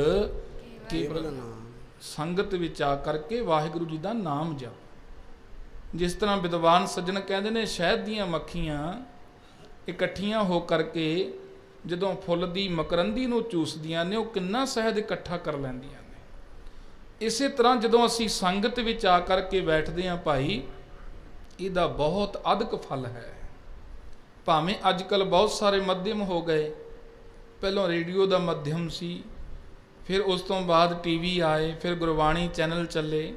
ਕੇਵਲ ਨਾਮ। ਸੰਗਤ ਵਿੱਚ ਆ ਕਰਕੇ ਵਾਹਿਗੁਰੂ ਜੀ ਦਾ ਨਾਮ ਜਪ। ਜਿਸ ਤਰ੍ਹਾਂ ਵਿਦਵਾਨ ਸੱਜਣ ਕਹਿੰਦੇ ਨੇ, ਸ਼ਹਿਦ ਦੀਆਂ ਮੱਖੀਆਂ ਇਕੱਠੀਆਂ ਹੋ ਕਰਕੇ ਜਦੋਂ ਫੁੱਲ ਦੀ ਮਕਰੰਦੀ ਨੂੰ ਚੂਸਦੀਆਂ ਨੇ, ਉਹ ਕਿੰਨਾ ਸ਼ਹਿਦ ਇਕੱਠਾ ਕਰ ਲੈਂਦੀਆਂ ਨੇ। ਇਸੇ ਤਰ੍ਹਾਂ ਜਦੋਂ ਅਸੀਂ ਸੰਗਤ ਵਿੱਚ ਆ ਕਰਕੇ ਬੈਠਦੇ ਹਾਂ ਭਾਈ, ਇਹਦਾ ਬਹੁਤ ਅਧਿਕ ਫਲ ਹੈ। ਭਾਵੇਂ ਅੱਜ ਕੱਲ੍ਹ ਬਹੁਤ ਸਾਰੇ ਮਾਧਿਅਮ ਹੋ ਗਏ। ਪਹਿਲਾਂ ਰੇਡੀਓ ਦਾ ਮਾਧਿਅਮ ਸੀ, ਫਿਰ ਉਸ ਤੋਂ ਬਾਅਦ ਟੀਵੀ ਆਏ, ਫਿਰ ਗੁਰਬਾਣੀ ਚੈਨਲ ਚੱਲੇ।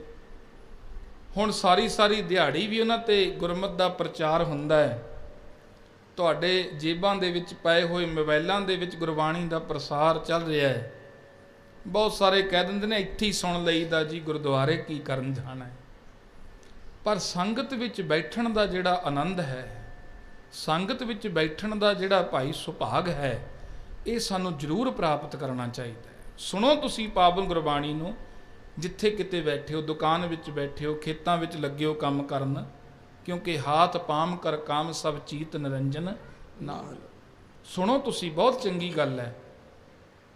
ਹੁਣ ਸਾਰੀ ਦਿਹਾੜੀ ਵੀ ਉਹਨਾਂ 'ਤੇ ਗੁਰਮਤਿ ਦਾ ਪ੍ਰਚਾਰ ਹੁੰਦਾ ਹੈ। ਤੁਹਾਡੇ ਜੇਬਾਂ ਦੇ ਵਿੱਚ ਪਏ ਹੋਏ ਮੋਬਾਈਲਾਂ ਦੇ ਵਿੱਚ ਗੁਰਬਾਣੀ ਦਾ ਪ੍ਰਸਾਰ ਚੱਲ ਰਿਹਾ ਹੈ। ਬਹੁਤ ਸਾਰੇ ਕਹਿ ਦਿੰਦੇ ਨੇ ਇੱਥੇ ਹੀ ਸੁਣ ਲਈਦਾ ਜੀ, ਗੁਰਦੁਆਰੇ ਕੀ ਕਰਨ ਜਾਣਾ ਹੈ। ਪਰ ਸੰਗਤ ਵਿੱਚ ਬੈਠਣ ਦਾ ਜਿਹੜਾ ਆਨੰਦ ਹੈ, ਸੰਗਤ ਵਿੱਚ ਬੈਠਣ ਦਾ ਜਿਹੜਾ ਭਾਈ ਸੁਭਾਗ ਹੈ, ਇਹ ਸਾਨੂੰ ਜ਼ਰੂਰ ਪ੍ਰਾਪਤ ਕਰਨਾ ਚਾਹੀਦਾ ਹੈ। ਸੁਣੋ ਤੁਸੀਂ ਪਾਵਨ ਗੁਰਬਾਣੀ ਨੂੰ, ਜਿੱਥੇ ਕਿਤੇ ਬੈਠੇ ਹੋ, ਦੁਕਾਨ ਵਿੱਚ ਬੈਠੇ ਹੋ, ਖੇਤਾਂ ਵਿੱਚ ਲੱਗੇ ਹੋ ਕੰਮ ਕਰਨ, ਕਿਉਂਕਿ ਹਾਥ ਪਾਮ ਕਰ ਕਾਮ ਸਭ ਚੀਤ ਨਿਰੰਜਨ ਨਾਲ। ਸੁਣੋ ਤੁਸੀਂ, ਬਹੁਤ ਚੰਗੀ ਗੱਲ ਹੈ।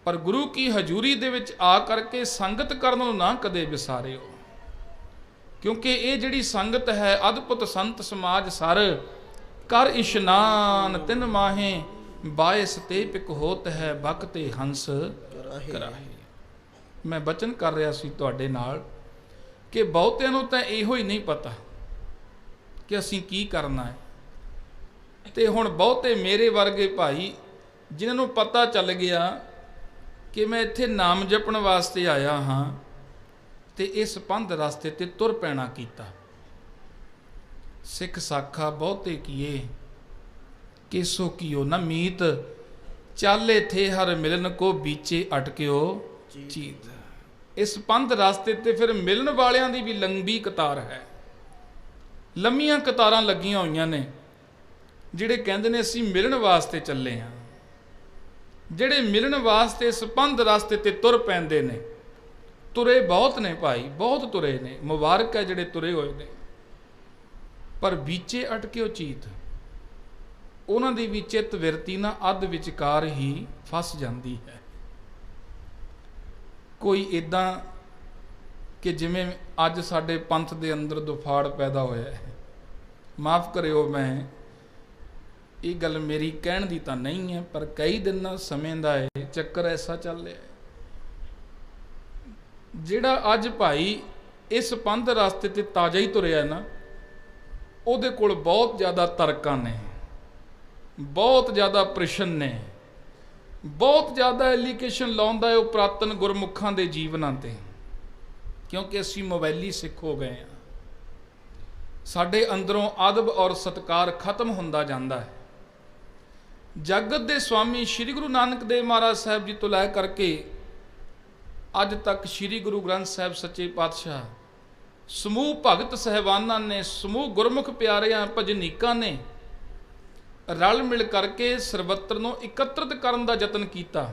ਪਰ ਗੁਰੂ ਕੀ ਹਜ਼ੂਰੀ ਦੇ ਵਿੱਚ ਆ ਕਰਕੇ ਸੰਗਤ ਕਰਨ ਨੂੰ ਨਾ ਕਦੇ ਵਿਸਾਰਿਓ, ਕਿਉਂਕਿ ਇਹ ਜਿਹੜੀ ਸੰਗਤ ਹੈ, ਅਦਭੁਤ ਸੰਤ ਸਮਾਜ ਸਰ ਕਰ ਇਸ਼ਨਾਨ ਤਿੰਨ ਮਾਹੇ ਬਾਇਸ ਤੇ ਪਿਕ ਹੋਤ ਹੈ ਭਗਤੇ ਹੰਸ ਕਰਾਹੇ। ਮੈਂ ਬਚਨ ਕਰ ਰਿਹਾ ਸੀ ਤੁਹਾਡੇ ਨਾਲ ਕਿ ਬਹੁਤਿਆਂ ਨੂੰ ਤਾਂ ਇਹੋ ਹੀ ਨਹੀਂ ਪਤਾ ਕਿ ਅਸੀਂ ਕੀ ਕਰਨਾ ਹੈ। ਤੇ ਹੁਣ ਬਹੁਤੇ ਮੇਰੇ ਵਰਗੇ ਭਾਈ ਜਿਨ੍ਹਾਂ ਨੂੰ ਪਤਾ ਚੱਲ ਗਿਆ ਕਿ ਮੈਂ ਇੱਥੇ ਨਾਮ ਜਪਣ ਵਾਸਤੇ ਆਇਆ ਹਾਂ, ਤੇ ਇਸ ਪੰਧ ਰਸਤੇ ਤੇ ਤੁਰ ਪੈਣਾ ਕੀਤਾ। ਸਿੱਖ ਸਾਖਾ ਬਹੁਤੇ ਕੀਏ ਕੇਸੋ ਕੀਓ ਨਾ ਮੀਤ, ਚਾਲੇ ਥੇ ਹਰ ਮਿਲਨ ਕੋ ਬੀਚੇ ਅਟਕਿਓ ਚੀਤ। ਇਸ ਪੰਧ ਰਸਤੇ ਤੇ ਫਿਰ ਮਿਲਣ ਵਾਲਿਆਂ ਦੀ ਵੀ ਲੰਬੀ ਕਤਾਰ ਹੈ। ਲੰਮੀਆਂ ਕਤਾਰਾਂ ਲੱਗੀਆਂ ਹੋਈਆਂ ਨੇ, ਜਿਹੜੇ ਕਹਿੰਦੇ ਨੇ ਅਸੀਂ ਮਿਲਣ ਵਾਸਤੇ ਚੱਲੇ ਹਾਂ। ਜਿਹੜੇ ਮਿਲਣ ਵਾਸਤੇ ਇਸ ਪੰਧ ਰਸਤੇ ਤੇ ਤੁਰ ਪੈਂਦੇ ਨੇ, ਤੁਰੇ ਬਹੁਤ ਨੇ ਭਾਈ, ਬਹੁਤ ਤੁਰੇ ਨੇ, ਮੁਬਾਰਕ ਹੈ ਜਿਹੜੇ ਤੁਰੇ ਹੋਏ ਨੇ। ਪਰ ਵਿਚੇ ਅਟਕਿਓ ਚੀਤ, ਉਹਨਾਂ ਦੀ ਵੀ ਚਿੱਤ ਵਿਰਤੀ ਨਾ ਅੱਧ ਵਿਚਕਾਰ ਹੀ ਫਸ ਜਾਂਦੀ ਹੈ। ਕੋਈ ਇੱਦਾਂ ਕਿ ਜਿਵੇਂ ਅੱਜ ਸਾਡੇ ਪੰਥ ਦੇ ਅੰਦਰ ਦੁਫਾੜ ਪੈਦਾ ਹੋਇਆ ਹੈ। ਮਾਫ ਕਰਿਓ, ਮੈਂ ਇਹ ਗੱਲ ਮੇਰੀ ਕਹਿਣ ਦੀ ਤਾਂ ਨਹੀਂ ਹੈ, ਪਰ ਕਈ ਦਿਨਾਂ ਸਮੇਂ ਦਾ ਹੈ ਚੱਕਰ ਐਸਾ ਚੱਲ ਰਿਹਾ। ਜਿਹੜਾ ਅੱਜ ਭਾਈ ਇਸ ਪੰਧ ਰਸਤੇ ਤੇ ਤਾਜ਼ਾ ਹੀ ਤੁਰਿਆ ਨਾ, ਉਹਦੇ ਕੋਲ ਬਹੁਤ ਜ਼ਿਆਦਾ ਤਰਕਾਂ ਨੇ, ਬਹੁਤ ਜ਼ਿਆਦਾ ਪ੍ਰਸ਼ਨ ਨੇ, ਬਹੁਤ ਜ਼ਿਆਦਾ ਐਲੀਗੇਸ਼ਨ ਲਾਉਂਦਾ ਹੈ ਉਹ ਪੁਰਾਤਨ ਗੁਰਮੁਖਾਂ ਦੇ ਜੀਵਨਾਂ ਤੇ, ਕਿਉਂਕਿ ਅਸੀਂ ਮੋਬਾਇਲੀ ਸਿੱਖ ਹੋ ਗਏ ਹਾਂ। ਸਾਡੇ ਅੰਦਰੋਂ ਅਦਬ ਔਰ ਸਤਿਕਾਰ ਖਤਮ ਹੁੰਦਾ ਜਾਂਦਾ ਹੈ। ਜਗਤ ਦੇ ਸਵਾਮੀ ਸ੍ਰੀ ਗੁਰੂ ਨਾਨਕ ਦੇਵ ਮਹਾਰਾਜ ਸਾਹਿਬ ਜੀ ਤੋਂ ਲੈ ਕਰਕੇ ਅੱਜ ਤੱਕ ਸ੍ਰੀ ਗੁਰੂ ਗ੍ਰੰਥ ਸਾਹਿਬ ਸੱਚੇ ਪਾਤਸ਼ਾਹ, ਸਮੂਹ ਭਗਤ ਸਹਿਬਾਨਾਂ ਨੇ, ਸਮੂਹ ਗੁਰਮੁਖ ਪਿਆਰਿਆਂ ਭਜਨੀਕਾਂ ਨੇ ਰਲ ਮਿਲ ਕਰਕੇ ਸਰਬੱਤਰ ਨੂੰ ਇਕੱਤਰਿਤ ਕਰਨ ਦਾ ਯਤਨ ਕੀਤਾ।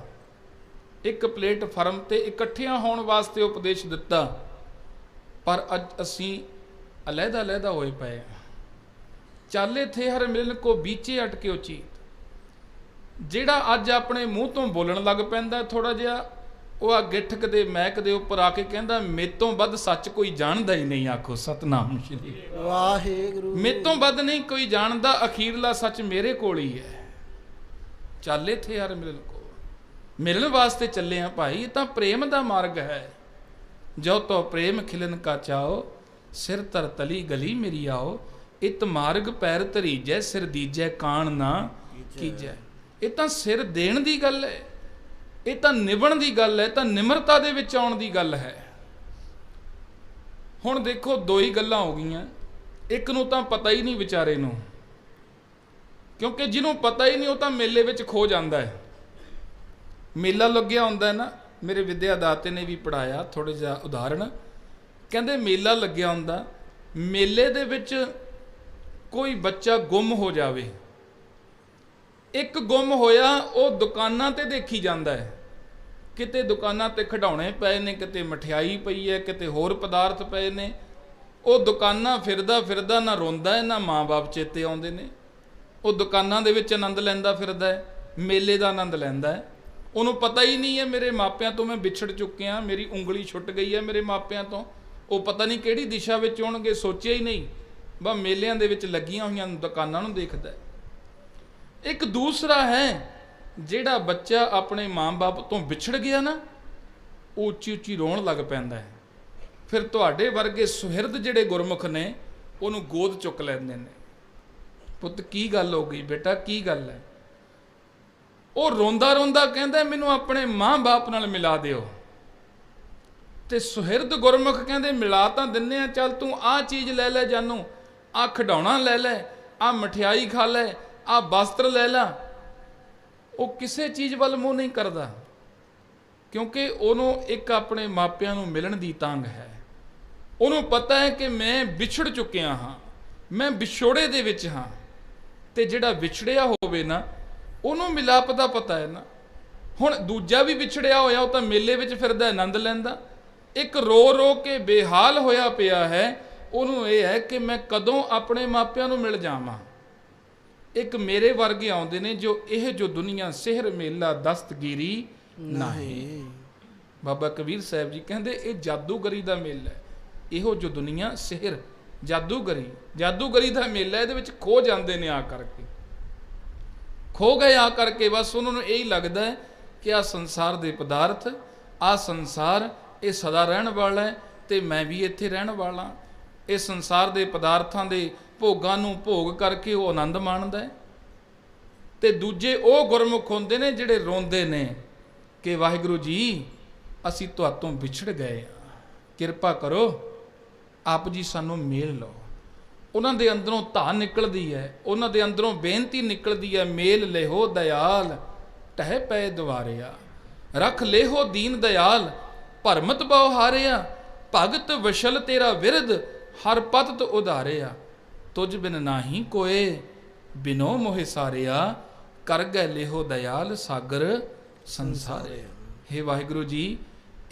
ਇੱਕ ਪਲੇਟਫਾਰਮ ਤੇ ਇਕੱਠਿਆਂ ਹੋਣ ਵਾਸਤੇ ਉਪਦੇਸ਼ ਦਿੱਤਾ। ਪਰ ਅੱਜ ਅਸੀਂ ਅਲੱਗ-ਅਲੱਗ ਹੋਏ ਪਏ ਹਾਂ। ਚਾਲੇ ਥੇ ਹਰ ਮਿਲਨ ਕੋ ਬੀਚੇ ਅਟਕੇ ਉਚੀਤ। ਜਿਹੜਾ ਅੱਜ ਆਪਣੇ ਮੂੰਹ ਤੋਂ ਬੋਲਣ ਲੱਗ ਪੈਂਦਾ ਥੋੜਾ ਜਿਹਾ, ਉਹ ਆ ਗਿੱਠਕ ਦੇ ਮੈਕ ਦੇ ਉੱਪਰ ਆ ਕੇ ਕਹਿੰਦਾ ਮੇਤੋਂ ਵੱਧ ਸੱਚ ਕੋਈ ਜਾਣਦਾ ਹੀ ਨਹੀਂ। ਆਖੋ ਸਤਨਾਮ ਸ਼੍ਰੀ ਵਾਹਿਗੁਰੂ। ਮੇਤੋਂ ਵੱਧ ਨਹੀਂ ਕੋਈ ਜਾਣਦਾ, ਅਖੀਰਲਾ ਸੱਚ ਮੇਰੇ ਕੋਲ ਹੀ ਹੈ। ਚਾਲੇ ਥੇ ਹਰ ਮਿਲਨ ਕੋ, ਮਿਲਣ ਵਾਸਤੇ ਚੱਲੇ ਆ ਭਾਈ। ਇਹ ਤਾਂ ਪ੍ਰੇਮ ਦਾ ਮਾਰਗ ਹੈ। ਜੋ ਤੋ ਪ੍ਰੇਮ ਖਿਲਨ ਕਾ ਚਾਓ, ਸਿਰ ਤਰ ਤਲੀ ਗਲੀ ਮੇਰੀ ਆਓ। ਇਤ ਮਾਰਗ ਪੈਰ ਧਰੀਜੈ, ਸਿਰ ਦੀਜੈ ਕਾਣ ਨਾ ਕੀਜੈ। ਇਹ ਤਾਂ ਸਿਰ ਦੇਣ ਦੀ ਗੱਲ ਹੈ, ਇਹ ਤਾਂ ਨਿਭਣ ਦੀ ਗੱਲ ਹੈ, ਤਾਂ ਨਿਮਰਤਾ ਦੇ ਵਿੱਚ ਆਉਣ ਦੀ ਗੱਲ ਹੈ। ਹੁਣ ਦੇਖੋ ਦੋ ਹੀ ਗੱਲਾਂ ਹੋ ਗਈਆਂ। ਇੱਕ ਨੂੰ ਤਾਂ ਪਤਾ ਹੀ ਨਹੀਂ ਵਿਚਾਰੇ ਨੂੰ, ਕਿਉਂਕਿ ਜਿਹਨੂੰ ਪਤਾ ਹੀ ਨਹੀਂ ਉਹ ਤਾਂ ਮੇਲੇ ਵਿੱਚ ਖੋ ਜਾਂਦਾ ਹੈ। ਮੇਲਾ ਲੱਗਿਆ ਹੁੰਦਾ ਹੈ ਨਾ, ਮੇਰੇ ਵਿਦਿਆ ਦਾਤੇ ਨੇ ਵੀ ਪੜਾਇਆ ਥੋੜ੍ਹਾ ਜਿਹਾ ਉਦਾਹਰਣ। ਕਹਿੰਦੇ ਮੇਲਾ ਲੱਗਿਆ ਹੁੰਦਾ, ਮੇਲੇ ਦੇ ਵਿੱਚ ਕੋਈ ਬੱਚਾ ਗੁੰਮ ਹੋ ਜਾਵੇ, ਇੱਕ ਗੁੰਮ ਹੋਇਆ ਉਹ ਦੁਕਾਨਾਂ ਤੇ ਦੇਖੀ ਜਾਂਦਾ ਹੈ। ਕਿਤੇ ਦੁਕਾਨਾਂ ਤੇ ਖਿਡੌਣੇ ਪਏ ਨੇ, ਕਿਤੇ ਮਠਿਆਈ ਪਈ ਹੈ, ਕਿਤੇ ਹੋਰ ਪਦਾਰਥ ਪਏ ਨੇ। ਉਹ ਦੁਕਾਨਾਂ ਫਿਰਦਾ ਫਿਰਦਾ ਨਾ ਰੋਂਦਾ ਹੈ, ਨਾ ਮਾਂ-ਬਾਪ ਚੇਤੇ ਆਉਂਦੇ ਨੇ। ਉਹ ਦੁਕਾਨਾਂ ਦੇ ਵਿੱਚ ਆਨੰਦ ਲੈਂਦਾ ਫਿਰਦਾ ਹੈ, ਮੇਲੇ ਦਾ ਆਨੰਦ ਲੈਂਦਾ ਹੈ। ਉਹਨੂੰ ਪਤਾ ਹੀ ਨਹੀਂ ਹੈ ਮੇਰੇ ਮਾਪਿਆਂ ਤੋਂ ਮੈਂ ਵਿਛੜ ਚੁੱਕਿਆ, ਮੇਰੀ ਉਂਗਲੀ ਛੁੱਟ ਗਈ ਹੈ ਮੇਰੇ ਮਾਪਿਆਂ ਤੋਂ। ਉਹ ਪਤਾ ਨਹੀਂ ਕਿਹੜੀ ਦਿਸ਼ਾ ਵਿੱਚ ਹੋਣਗੇ, ਸੋਚਿਆ ਹੀ ਨਹੀਂ। ਬਸ ਮੇਲਿਆਂ ਦੇ ਵਿੱਚ ਲੱਗੀਆਂ ਹੋਈਆਂ ਦੁਕਾਨਾਂ ਨੂੰ ਦੇਖਦਾ। ਇੱਕ ਦੂਸਰਾ ਹੈ ਜਿਹੜਾ ਬੱਚਾ ਆਪਣੇ ਮਾਂ-ਬਾਪ ਤੋਂ ਵਿਛੜ ਗਿਆ ਨਾ, ਉਹ ਉੱਚੀ ਉੱਚੀ ਰੋਣ ਲੱਗ ਪੈਂਦਾ ਹੈ। ਫਿਰ ਤੁਹਾਡੇ ਵਰਗੇ ਸੁਹਿਰਦ ਜਿਹੜੇ ਗੁਰਮੁਖ ਨੇ ਉਹਨੂੰ ਗੋਦ ਚੁੱਕ ਲੈਂਦੇ ਨੇ। ਪੁੱਤ ਕੀ ਗੱਲ ਹੋ ਗਈ ਬੇਟਾ, ਕੀ ਗੱਲ ਹੈ? ਉਹ ਰੋਂਦਾ ਰੋਂਦਾ ਕਹਿੰਦਾ ਮੈਨੂੰ ਆਪਣੇ ਮਾਂ-ਬਾਪ ਨਾਲ ਮਿਲਾ ਦਿਓ। ਤੇ ਸੁਹਿਰਦ ਗੁਰਮੁਖ ਕਹਿੰਦੇ ਮਿਲਾ ਤਾਂ ਦਿੰਨੇ ਆ, ਚੱਲ ਤੂੰ ਆਹ ਚੀਜ਼ ਲੈ ਲੈ ਜਾਨੂ, ਆਹ ਖਿਡੌਣਾ ਲੈ ਲੈ, ਆਹ ਮਠਿਆਈ ਖਾ ਲੈ, ਆਹ ਵਸਤਰ ਲੈ ਲਾ। ਉਹ ਕਿਸੇ ਚੀਜ਼ ਵੱਲ ਮੂੰਹ ਨਹੀਂ ਕਰਦਾ, ਕਿਉਂਕਿ ਉਹਨੂੰ ਇੱਕ ਆਪਣੇ ਮਾਪਿਆਂ ਨੂੰ ਮਿਲਣ ਦੀ ਤਾਂਘ ਹੈ। ਉਹਨੂੰ ਪਤਾ ਹੈ ਕਿ ਮੈਂ ਵਿਛੜ ਚੁੱਕਿਆ ਹਾਂ, ਮੈਂ ਵਿਛੋੜੇ ਦੇ ਵਿੱਚ ਹਾਂ। ਤੇ ਜਿਹੜਾ ਵਿਛੜਿਆ ਹੋਵੇ ਨਾ, ਉਹਨੂੰ ਮਿਲਾਪ ਦਾ ਪਤਾ ਹੈ ਨਾ। ਹੁਣ ਦੂਜਾ ਵੀ ਵਿਛੜਿਆ ਹੋਇਆ, ਉਹ ਤਾਂ ਮੇਲੇ ਵਿੱਚ ਫਿਰਦਾ, ਆਨੰਦ ਲੈਂਦਾ। ਇੱਕ ਰੋ ਰੋ ਕੇ ਬੇਹਾਲ ਹੋਇਆ ਪਿਆ ਹੈ, ਉਹਨੂੰ ਇਹ ਹੈ ਕਿ ਮੈਂ ਕਦੋਂ ਆਪਣੇ ਮਾਪਿਆਂ ਨੂੰ ਮਿਲ ਜਾਵਾਂ। ਇੱਕ ਮੇਰੇ ਵਰਗੇ ਆਉਂਦੇ ਨੇ ਜੋ ਇਹ ਜੋ ਦੁਨੀਆ ਸਿਹਰ ਮੇਲਾ ਦਸਤਗੀਰੀ ਨਹੀਂ। ਬਾਬਾ ਕਬੀਰ ਸਾਹਿਬ ਜੀ ਕਹਿੰਦੇ ਇਹ ਜਾਦੂਗਰੀ ਦਾ ਮੇਲਾ ਹੈ। ਇਹੋ ਜੋ ਦੁਨੀਆ ਸਿਹਰ ਜਾਦੂਗਰੀ ਦਾ ਮੇਲਾ, ਇਹਦੇ ਵਿੱਚ ਖੋ ਜਾਂਦੇ ਨੇ। ਆ ਕਰਕੇ ਖੋ ਗਏ, ਆ ਕਰਕੇ ਬਸ ਉਹਨਾਂ ਨੂੰ ਇਹੀ ਲੱਗਦਾ ਹੈ ਕਿ ਆਹ ਸੰਸਾਰ ਦੇ ਪਦਾਰਥ, ਆਹ ਸੰਸਾਰ ਇਹ ਸਦਾ ਰਹਿਣ ਵਾਲਾ ਹੈ ਤੇ ਮੈਂ ਵੀ ਇੱਥੇ ਰਹਿਣ ਵਾਲਾ। ਇਹ ਸੰਸਾਰ ਦੇ ਪਦਾਰਥਾਂ ਦੇ ਭੋਗਾਂ ਨੂੰ ਭੋਗ ਕਰਕੇ ਉਹ ਆਨੰਦ ਮਾਣਦਾ ਹੈ। ਤੇ ਦੂਜੇ ਉਹ ਗੁਰਮੁਖ ਹੁੰਦੇ ਨੇ ਜਿਹੜੇ ਰੋਂਦੇ ਨੇ ਕਿ ਵਾਹਿਗੁਰੂ ਜੀ ਅਸੀਂ ਤੁਹਾਤੋਂ ਵਿਛੜ ਗਏ ਹਾਂ, ਕਿਰਪਾ ਕਰੋ, ਆਪ ਜੀ ਸਾਨੂੰ ਮੇਲ ਲਓ। ਉਹਨਾਂ ਦੇ ਅੰਦਰੋਂ ਧਾ ਨਿਕਲਦੀ ਹੈ, ਉਹਨਾਂ ਦੇ ਅੰਦਰੋਂ ਬੇਨਤੀ ਨਿਕਲਦੀ ਹੈ, ਮੇਲ ਲਿਹੋ ਦਇਆਲ ਟਹਿ ਪਏ ਦੁਆਰਿਆ, ਰੱਖ ਲਿਹੋ ਦੀਨ ਦਇਆਲ ਭਰਮਤ ਬਹੁ ਹਾਰਿਆ, ਭਗਤ ਵਿਸ਼ਲ ਤੇਰਾ ਵਿਰਧ ਹਰ ਪਤਤ ਉਧਾਰਿਆ, ਤੁਝ ਬਿਨ ਨਾਹੀ ਕੋਏ ਬਿਨੋ ਮੋਹਿ ਸਾਰਿਆ, ਕਰ ਗਏ ਲਿਹੋ ਦਇਆਲ ਸਾਗਰ ਸੰਸਾਰਿਆ। ਹੇ ਵਾਹਿਗੁਰੂ ਜੀ,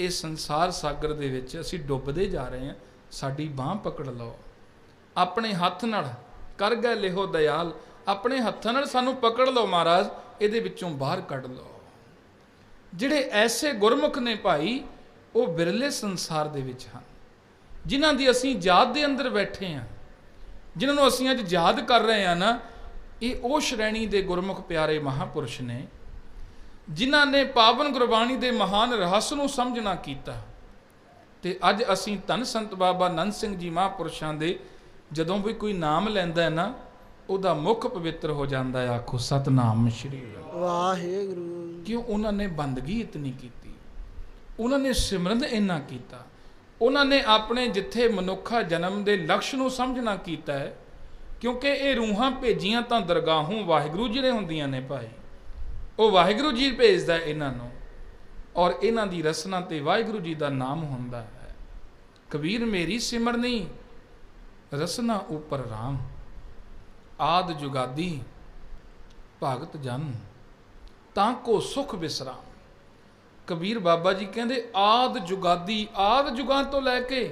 ਇਹ ਸੰਸਾਰ ਸਾਗਰ ਦੇ ਵਿੱਚ ਅਸੀਂ ਡੁੱਬਦੇ ਜਾ ਰਹੇ ਹਾਂ, ਸਾਡੀ ਬਾਂਹ ਪਕੜ ਲਓ ਆਪਣੇ ਹੱਥ ਨਾਲ। ਕਰ ਗਏ ਲਿਹੋ ਦਇਆਲ, ਆਪਣੇ ਹੱਥਾਂ ਨਾਲ ਸਾਨੂੰ ਪਕੜ ਲਓ ਮਹਾਰਾਜ, ਇਹਦੇ ਵਿੱਚੋਂ ਬਾਹਰ ਕੱਢ ਲਓ। ਜਿਹੜੇ ਐਸੇ ਗੁਰਮੁਖ ਨੇ ਭਾਈ, ਉਹ ਬਿਰਲੇ ਸੰਸਾਰ ਦੇ ਵਿੱਚ ਹਨ, ਜਿਨ੍ਹਾਂ ਦੀ ਅਸੀਂ ਯਾਦ ਦੇ ਅੰਦਰ ਬੈਠੇ ਹਾਂ, ਜਿਨ੍ਹਾਂ ਨੂੰ ਅਸੀਂ ਅੱਜ ਯਾਦ ਕਰ ਰਹੇ ਹਾਂ ਨਾ। ਇਹ ਉਹ ਸ਼੍ਰੇਣੀ ਦੇ ਗੁਰਮੁਖ ਪਿਆਰੇ ਮਹਾਂਪੁਰਸ਼ ਨੇ ਜਿਨ੍ਹਾਂ ਨੇ ਪਾਵਨ ਗੁਰਬਾਣੀ ਦੇ ਮਹਾਨ ਰਹੱਸ ਨੂੰ ਸਮਝਣਾ ਕੀਤਾ। ਤੇ ਅੱਜ ਅਸੀਂ ਧੰਨ ਸੰਤ ਬਾਬਾ ਨੰਦ ਸਿੰਘ ਜੀ ਮਹਾਂਪੁਰਸ਼ਾਂ ਦੇ ਜਦੋਂ ਵੀ ਕੋਈ ਨਾਮ ਲੈਂਦਾ ਹੈ ਨਾ, ਉਹਦਾ ਮੁੱਖ ਪਵਿੱਤਰ ਹੋ ਜਾਂਦਾ ਹੈ। ਆਖੋ ਸਤਨਾਮ ਸ਼੍ਰੀ ਵਾਹਿਗੁਰੂ। ਕਿਉਂ? ਉਹਨਾਂ ਨੇ ਬੰਦਗੀ ਇਤਨੀ ਕੀਤੀ, ਉਹਨਾਂ ਨੇ ਸਿਮਰਨ ਇੰਨਾ ਕੀਤਾ, ਉਹਨਾਂ ਨੇ ਆਪਣੇ ਜਿੱਥੇ ਮਨੁੱਖਾ ਜਨਮ ਦੇ ਲਕਸ਼ ਨੂੰ ਸਮਝਣਾ ਕੀਤਾ ਹੈ। ਕਿਉਂਕਿ ਇਹ ਰੂਹਾਂ ਭੇਜੀਆਂ ਤਾਂ ਦਰਗਾਹੋਂ ਵਾਹਿਗੁਰੂ ਜੀ ਨੇ ਹੁੰਦੀਆਂ ਨੇ ਭਾਈ। ਉਹ ਵਾਹਿਗੁਰੂ ਜੀ ਭੇਜਦਾ ਇਹਨਾਂ ਨੂੰ, ਔਰ ਇਹਨਾਂ ਦੀ ਰਸਨਾ ਤੇ ਵਾਹਿਗੁਰੂ ਜੀ ਦਾ ਨਾਮ ਹੁੰਦਾ ਹੈ। ਕਬੀਰ ਮੇਰੀ ਸਿਮਰਨੀ ਰਸਨਾ ਉਪਰ ਰਾਮ, ਆਦ ਜੁਗਾਦੀ ਭਗਤ ਜਨ ਤਾਂ ਕੋ ਸੁਖ ਵਿਸਰਾਮ। ਕਬੀਰ ਬਾਬਾ ਜੀ ਕਹਿੰਦੇ ਆਦ ਜੁਗਾਦੀ, ਆਦ ਜੁਗਾਂ ਤੋਂ ਲੈ ਕੇ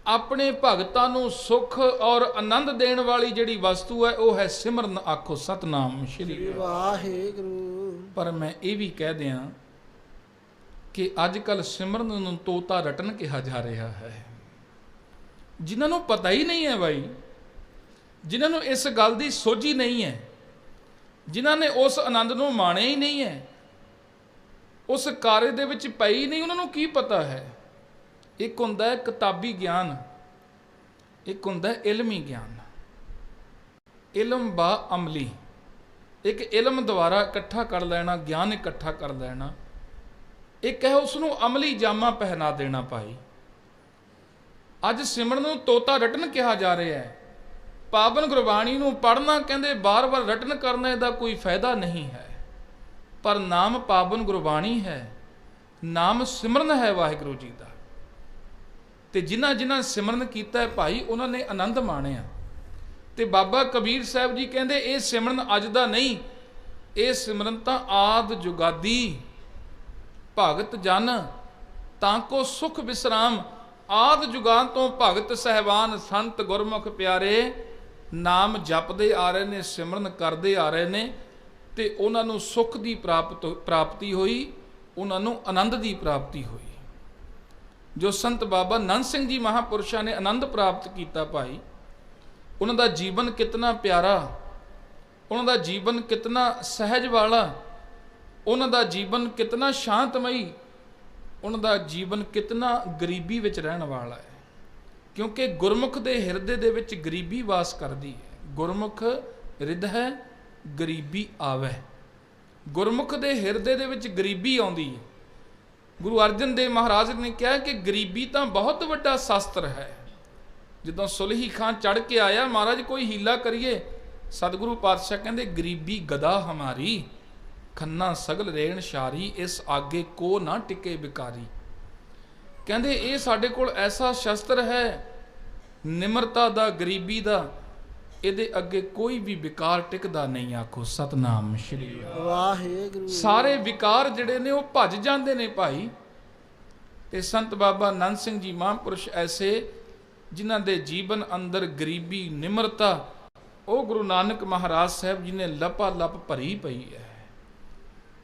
ਆਪਣੇ ਭਗਤਾਂ ਨੂੰ ਸੁਖ ਔਰ ਆਨੰਦ ਦੇਣ ਵਾਲੀ ਜਿਹੜੀ ਵਸਤੂ ਹੈ ਉਹ ਹੈ ਸਿਮਰਨ। ਆਖੋ ਸਤਨਾਮ ਸ਼੍ਰੀ ਵਾਹਿਗੁਰੂ। ਪਰ ਮੈਂ ਇਹ ਵੀ ਕਹਿ ਦਿਆਂ ਕਿ ਅੱਜ ਕੱਲ ਸਿਮਰਨ ਨੂੰ ਤੋਤਾ ਰਟਨ ਕਿਹਾ ਜਾ ਰਿਹਾ ਹੈ। ਜਿਨ੍ਹਾਂ ਨੂੰ ਪਤਾ ਹੀ ਨਹੀਂ ਹੈ ਬਾਈ, ਜਿਨ੍ਹਾਂ ਨੂੰ ਇਸ ਗੱਲ ਦੀ ਸੋਝੀ ਨਹੀਂ ਹੈ, ਜਿਨ੍ਹਾਂ ਨੇ ਉਸ ਆਨੰਦ ਨੂੰ ਮਾਣਿਆ ਹੀ ਨਹੀਂ ਹੈ, ਉਸ ਕਾਰਜ ਦੇ ਵਿੱਚ ਪਈ ਹੀ ਨਹੀਂ, ਉਹਨਾਂ ਨੂੰ ਕੀ ਪਤਾ ਹੈ। ਇੱਕ ਹੁੰਦਾ ਹੈ ਕਿਤਾਬੀ ਗਿਆਨ, ਇੱਕ ਹੁੰਦਾ ਹੈ ਇਲਮੀ ਗਿਆਨ। ਇਲਮ ਬਾ ਅਮਲੀ, ਇੱਕ ਇਲਮ ਦੁਆਰਾ ਇਕੱਠਾ ਕਰ ਲੈਣਾ, ਗਿਆਨ ਇਕੱਠਾ ਕਰ ਲੈਣਾ। ਇੱਕ ਹੈ ਉਸ ਨੂੰ ਅਮਲੀ ਜਾਮਾ ਪਹਿਨਾ ਦੇਣਾ ਭਾਈ। ਅੱਜ ਸਿਮਰਨ ਨੂੰ ਤੋਤਾ ਰਟਨ ਕਿਹਾ ਜਾ ਰਿਹਾ ਹੈ। ਪਾਵਨ ਗੁਰਬਾਣੀ ਨੂੰ ਪੜ੍ਹਨਾ ਕਹਿੰਦੇ ਬਾਰ-ਬਾਰ ਰਟਨ ਕਰਨੇ ਦਾ ਕੋਈ ਫਾਇਦਾ ਨਹੀਂ ਹੈ, ਪਰ ਨਾਮ ਪਾਵਨ ਗੁਰਬਾਣੀ ਹੈ, ਨਾਮ ਸਿਮਰਨ ਹੈ ਵਾਹਿਗੁਰੂ ਜੀ ਦਾ। ਤੇ ਜਿਨ੍ਹਾਂ ਜਿਨ੍ਹਾਂ ਸਿਮਰਨ ਕੀਤਾ ਹੈ ਭਾਈ, ਉਹਨਾਂ ਨੇ ਆਨੰਦ ਮਾਣਿਆ। ਤੇ ਬਾਬਾ ਕਬੀਰ ਸਾਹਿਬ ਜੀ ਕਹਿੰਦੇ ਇਹ ਸਿਮਰਨ ਅੱਜ ਦਾ ਨਹੀਂ, ਇਹ ਸਿਮਰਨ ਤਾਂ ਆਦ ਜੁਗਾਦੀ ਭਗਤ ਜਨ ਤਾਂ ਕੋ ਸੁਖ ਵਿਸਰਾਮ। ਆਦ ਜੁਗਾਂ ਤੋਂ ਭਗਤ ਸਹਿਬਾਨ ਸੰਤ ਗੁਰਮੁਖ ਪਿਆਰੇ ਨਾਮ ਜਪਦੇ ਆ ਰਹੇ ਨੇ, ਸਿਮਰਨ ਕਰਦੇ ਆ ਰਹੇ ਨੇ, ਤੇ ਉਹਨਾਂ ਨੂੰ ਸੁਖ ਦੀ ਪ੍ਰਾਪਤੀ ਹੋਈ, ਉਹਨਾਂ ਨੂੰ ਆਨੰਦ ਦੀ ਪ੍ਰਾਪਤੀ ਹੋਈ। ਜੋ ਸੰਤ ਬਾਬਾ ਨੰਦ ਸਿੰਘ ਜੀ ਮਹਾਂਪੁਰਸ਼ਾਂ ਨੇ ਆਨੰਦ ਪ੍ਰਾਪਤ ਕੀਤਾ ਭਾਈ, ਉਹਨਾਂ ਦਾ ਜੀਵਨ ਕਿਤਨਾ ਪਿਆਰਾ, ਉਹਨਾਂ ਦਾ ਜੀਵਨ ਕਿਤਨਾ ਸਹਿਜ ਵਾਲਾ, ਉਹਨਾਂ ਦਾ ਜੀਵਨ ਕਿਤਨਾ ਸ਼ਾਂਤਮਈ, ਉਹਨਾਂ ਦਾ ਜੀਵਨ ਕਿਤਨਾ ਗਰੀਬੀ ਵਿੱਚ ਰਹਿਣ ਵਾਲਾ ਹੈ। ਕਿਉਂਕਿ ਗੁਰਮੁਖ ਦੇ ਹਿਰਦੇ ਦੇ ਵਿੱਚ ਗਰੀਬੀ ਵਾਸ ਕਰਦੀ ਹੈ। ਗੁਰਮੁਖ ਹਿਰਦੈ ਗਰੀਬੀ ਆਵੈ, ਗੁਰਮੁਖ ਦੇ ਹਿਰਦੇ ਦੇ ਵਿੱਚ ਗਰੀਬੀ ਆਉਂਦੀ ਹੈ। ਗੁਰੂ ਅਰਜਨ ਦੇਵ ਮਹਾਰਾਜ ਨੇ ਕਿਹਾ ਕਿ ਗਰੀਬੀ ਤਾਂ ਬਹੁਤ ਵੱਡਾ ਸ਼ਾਸਤਰ ਹੈ। ਜਦੋਂ ਸੁਲਹੀ ਖਾਂ ਚੜ੍ਹ ਕੇ ਆਇਆ, ਮਹਾਰਾਜ ਕੋਈ ਹੀਲਾ ਕਰੀਏ, ਸਤਿਗੁਰੂ ਪਾਤਸ਼ਾਹ ਕਹਿੰਦੇ ਗਰੀਬੀ ਗਦਾ ਹਮਾਰੀ, ਖੰਨਾ ਸਗਲ ਰੇਣ ਸ਼ਾਰੀ, ਇਸ ਆਗੇ ਕੋ ਨਾ ਟਿਕੇ ਬਿਕਾਰੀ। ਕਹਿੰਦੇ ਇਹ ਸਾਡੇ ਕੋਲ ਐਸਾ ਸ਼ਸਤਰ ਹੈ ਨਿਮਰਤਾ ਦਾ, ਗਰੀਬੀ ਦਾ, ਇਹਦੇ ਅੱਗੇ ਕੋਈ ਵੀ ਵਿਕਾਰ ਟਿਕਦਾ ਨਹੀਂ। ਆਖੋ ਸਤਨਾਮ ਸ਼੍ਰੀ ਵਾਹਿਗੁਰੂ। ਸਾਰੇ ਵਿਕਾਰ ਜਿਹੜੇ ਨੇ ਉਹ ਭੱਜ ਜਾਂਦੇ ਨੇ ਭਾਈ। ਤੇ ਸੰਤ ਬਾਬਾ ਨੰਦ ਸਿੰਘ ਜੀ ਮਹਾਂਪੁਰਸ਼ ਐਸੇ ਜਿਨ੍ਹਾਂ ਦੇ ਜੀਵਨ ਅੰਦਰ ਗਰੀਬੀ, ਨਿਮਰਤਾ, ਉਹ ਗੁਰੂ ਨਾਨਕ ਮਹਾਰਾਜ ਸਾਹਿਬ ਜੀ ਨੇ ਲਪਾ ਲੱਪ ਭਰੀ ਪਈ ਹੈ।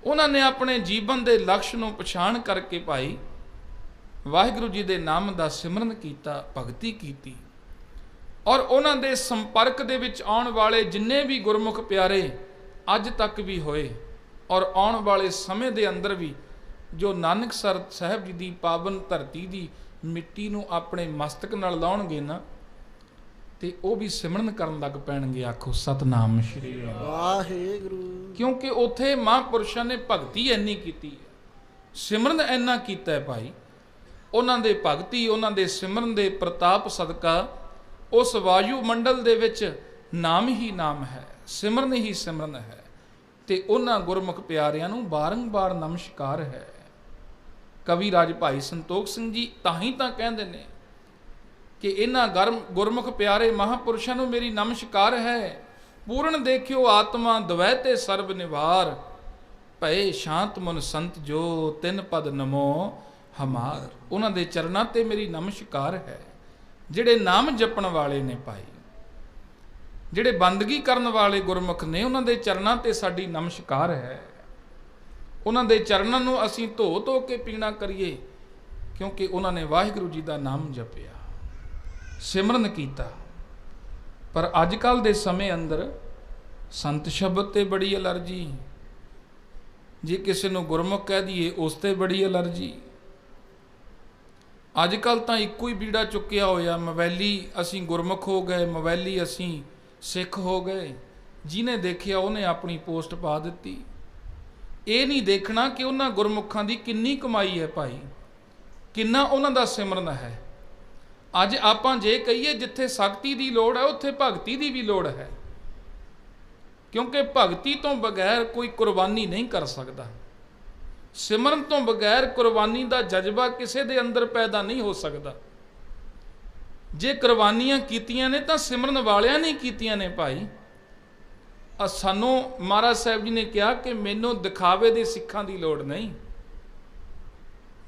ਉਹਨਾਂ ਨੇ ਆਪਣੇ ਜੀਵਨ ਦੇ ਲਕਸ਼ ਨੂੰ ਪਛਾਣ ਕਰਕੇ ਭਾਈ ਵਾਹਿਗੁਰੂ ਜੀ ਦੇ ਨਾਮ ਦਾ ਸਿਮਰਨ ਕੀਤਾ, ਭਗਤੀ ਕੀਤੀ। ਔਰ ਉਹਨਾਂ ਦੇ ਸੰਪਰਕ ਦੇ ਵਿੱਚ ਆਉਣ ਵਾਲੇ ਜਿੰਨੇ ਵੀ ਗੁਰਮੁਖ ਪਿਆਰੇ ਅੱਜ ਤੱਕ ਵੀ ਹੋਏ, ਔਰ ਆਉਣ ਵਾਲੇ ਸਮੇਂ ਦੇ ਅੰਦਰ ਵੀ ਜੋ ਨਾਨਕਸਰ ਸਾਹਿਬ ਜੀ ਦੀ ਪਾਵਨ ਧਰਤੀ ਦੀ ਮਿੱਟੀ ਨੂੰ ਆਪਣੇ ਮਸਤਕ ਨਾਲ ਲਾਉਣਗੇ ਨਾ, ਤੇ ਉਹ ਵੀ ਸਿਮਰਨ ਕਰਨ ਲੱਗ ਪੈਣਗੇ। ਆਖੋ ਸਤਨਾਮ ਸ਼੍ਰੀ ਵਾਹਿਗੁਰੂ। ਕਿਉਂਕਿ ਉੱਥੇ ਮਹਾਂਪੁਰਸ਼ਾਂ ਨੇ ਭਗਤੀ ਇੰਨੀ ਕੀਤੀ ਹੈ, ਸਿਮਰਨ ਇੰਨਾ ਕੀਤਾ ਹੈ ਭਾਈ। ਉਹਨਾਂ ਦੇ ਭਗਤੀ, ਉਹਨਾਂ ਦੇ ਸਿਮਰਨ ਦੇ ਪ੍ਰਤਾਪ ਸਦਕਾ ਉਸ ਵਾਯੂ ਮੰਡਲ ਦੇ ਵਿੱਚ ਨਾਮ ਹੀ ਨਾਮ ਹੈ, ਸਿਮਰਨ ਹੀ ਸਿਮਰਨ ਹੈ। ਤੇ ਉਹਨਾਂ ਗੁਰਮੁਖ ਪਿਆਰਿਆਂ ਨੂੰ ਬਾਰੰਬਾਰ ਨਮਸਕਾਰ ਹੈ। ਕਵੀ ਰਾਜ ਭਾਈ ਸੰਤੋਖ ਸਿੰਘ ਜੀ ਤਾਂ ਹੀ ਤਾਂ ਕਹਿੰਦੇ ਨੇ ਕਿ ਇਹਨਾਂ ਗੁਰਮੁਖ ਪਿਆਰੇ ਮਹਾਂਪੁਰਸ਼ਾਂ ਨੂੰ ਮੇਰੀ ਨਮਸਕਾਰ ਹੈ। ਪੂਰਨ ਦੇਖਿਓ ਆਤਮਾ ਦਵੈ ਤੇ ਸਰਬ ਨਿਵਾਰ, ਭਏ ਸ਼ਾਂਤ ਮਨ ਸੰਤ ਜੋ ਤਿੰਨ ਪਦ ਨਮੋ ਹਮਾਰ। ਉਹਨਾਂ ਦੇ ਚਰਨਾਂ ਤੇ ਮੇਰੀ ਨਮਸਕਾਰ ਹੈ। ਜਿਹੜੇ ਨਾਮ ਜਪਣ ਵਾਲੇ ਨੇ ਭਾਈ, ਜਿਹੜੇ ਬੰਦਗੀ ਕਰਨ ਵਾਲੇ ਗੁਰਮੁਖ ਨੇ, ਉਹਨਾਂ ਦੇ ਚਰਨਾਂ ਤੇ ਸਾਡੀ ਨਮਸਕਾਰ ਹੈ। ਉਹਨਾਂ ਦੇ ਚਰਨਾਂ ਨੂੰ ਅਸੀਂ ਧੋ ਧੋ ਕੇ ਪੀਣਾ ਕਰੀਏ, ਕਿਉਂਕਿ ਉਹਨਾਂ ਨੇ ਵਾਹਿਗੁਰੂ ਜੀ ਦਾ ਨਾਮ ਜਪਿਆ, ਸਿਮਰਨ ਕੀਤਾ। ਪਰ ਅੱਜ ਕੱਲ ਦੇ ਸਮੇਂ ਅੰਦਰ ਸੰਤ ਸ਼ਬਦ ਤੇ ਬੜੀ ਅਲਰਜੀ, ਜੇ ਕਿਸੇ ਨੂੰ ਗੁਰਮੁਖ ਕਹਿ ਦਈਏ ਉਸ ਤੇ ਬੜੀ ਅਲਰਜੀ। ਅੱਜ ਕੱਲ ਤਾਂ ਇੱਕੋ ਹੀ ਬੀੜਾ ਚੁੱਕਿਆ ਹੋਇਆ, ਮੋਬਾਇਲੀ ਅਸੀਂ ਗੁਰਮੁਖ ਹੋ ਗਏ, ਮੋਬਾਇਲੀ ਅਸੀਂ ਸਿੱਖ ਹੋ ਗਏ। ਜਿਹਨੇ ਦੇਖਿਆ ਉਹਨੇ ਆਪਣੀ ਪੋਸਟ ਪਾ ਦਿੱਤੀ। ਇਹ ਨਹੀਂ ਦੇਖਣਾ ਕਿ ਉਹਨਾਂ ਗੁਰਮੁਖਾਂ ਦੀ ਕਿੰਨੀ ਕਮਾਈ ਹੈ ਭਾਈ, ਕਿੰਨਾ ਉਹਨਾਂ ਦਾ ਸਿਮਰਨ ਹੈ। ਅੱਜ ਆਪਾਂ ਜੇ ਕਹੀਏ ਜਿੱਥੇ ਸ਼ਕਤੀ ਦੀ ਲੋੜ ਹੈ ਉੱਥੇ ਭਗਤੀ ਦੀ ਵੀ ਲੋੜ ਹੈ, क्योंकि भगती तो बगैर कोई कुर्बानी नहीं कर सकता। सिमरन तो बगैर कुर्बानी का जज्बा किसी के अंदर पैदा नहीं हो सकता। जे कुर्बानियां कीतियां ने तो सिमरन वालियां ने कीतियां ने भाई। सानू महाराज साहब जी ने कहा कि मैनू दिखावे दे सिखां दी लोड़ नहीं,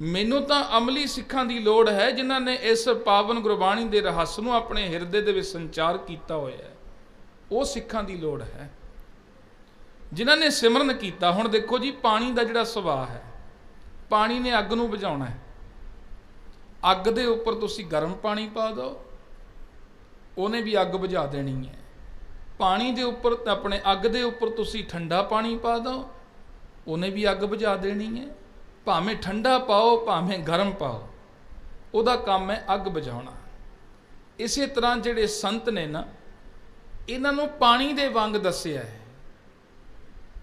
मैनू तो अमली सिखां दी लोड़ है जिन्हां ने इस पावन गुरबाणी दे रहस नूं अपने हिरदे दे विच संचार कीता होया है। वो सिखां दी लोड़ है जिन्हां ने सिमरन कीता। हुण देखो जी, पानी का जिहड़ा सुभाव है, पानी ने अग नूं बुझाउणा है। अग दे उपर तुसीं गर्म पानी पा दो, उहने भी अग बुझा देनी है। पानी दे उपर अपने अग दे उपर तुसीं ठंडा पानी पा दो, उहने भी अग बुझा देनी है। भावें ठंडा पाओ भावें गर्म पाओ, उहदा काम है अग बुझाउणा। इस तरह जिहड़े संत ने ना, इन्हां नूं पानी दे वांग दस्सिआ है।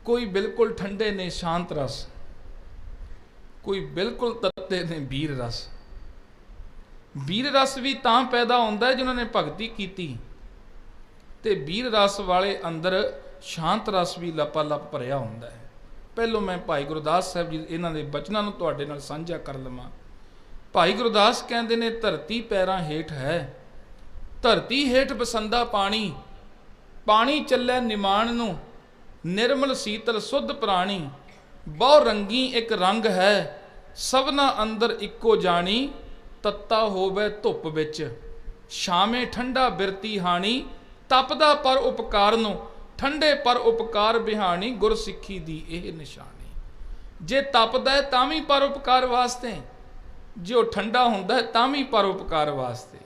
कोई बिल्कुल ठंडे ने शांत रस, कोई बिल्कुल तत्ते ने वीर रस। वीर रस भी तां पैदा होंदा है जिन्होंने भगती कीती, ते वीर रस वाले अंदर शांत रस भी लपालप भरिया होंदा है। पहलों मैं भाई गुरदास साहब जी इन्हां दे बचनां नूं तुहाडे नाल साझा कर लवां। भाई गुरदास कहंदे ने, धरती पैरां हेठ है, धरती हेठ बसंदा पानी, पानी चलै निमाण नूं, निर्मल शीतल शुद्ध प्राणी, बहु रंगी एक रंग है, सबना अंदर इक्को जानी, तत्ता होवे धुप विच, छावें ठंडा बिरती हानी, तपदा पर उपकार नूं, ठंडे पर उपकार बिहानी, गुर सिੱਖੀ दी ਇਹ निशानी। जे तपदा है तां भी पर उपकार वास्ते, जो ठंडा हुंदा है तां भी पर उपकार वास्ते।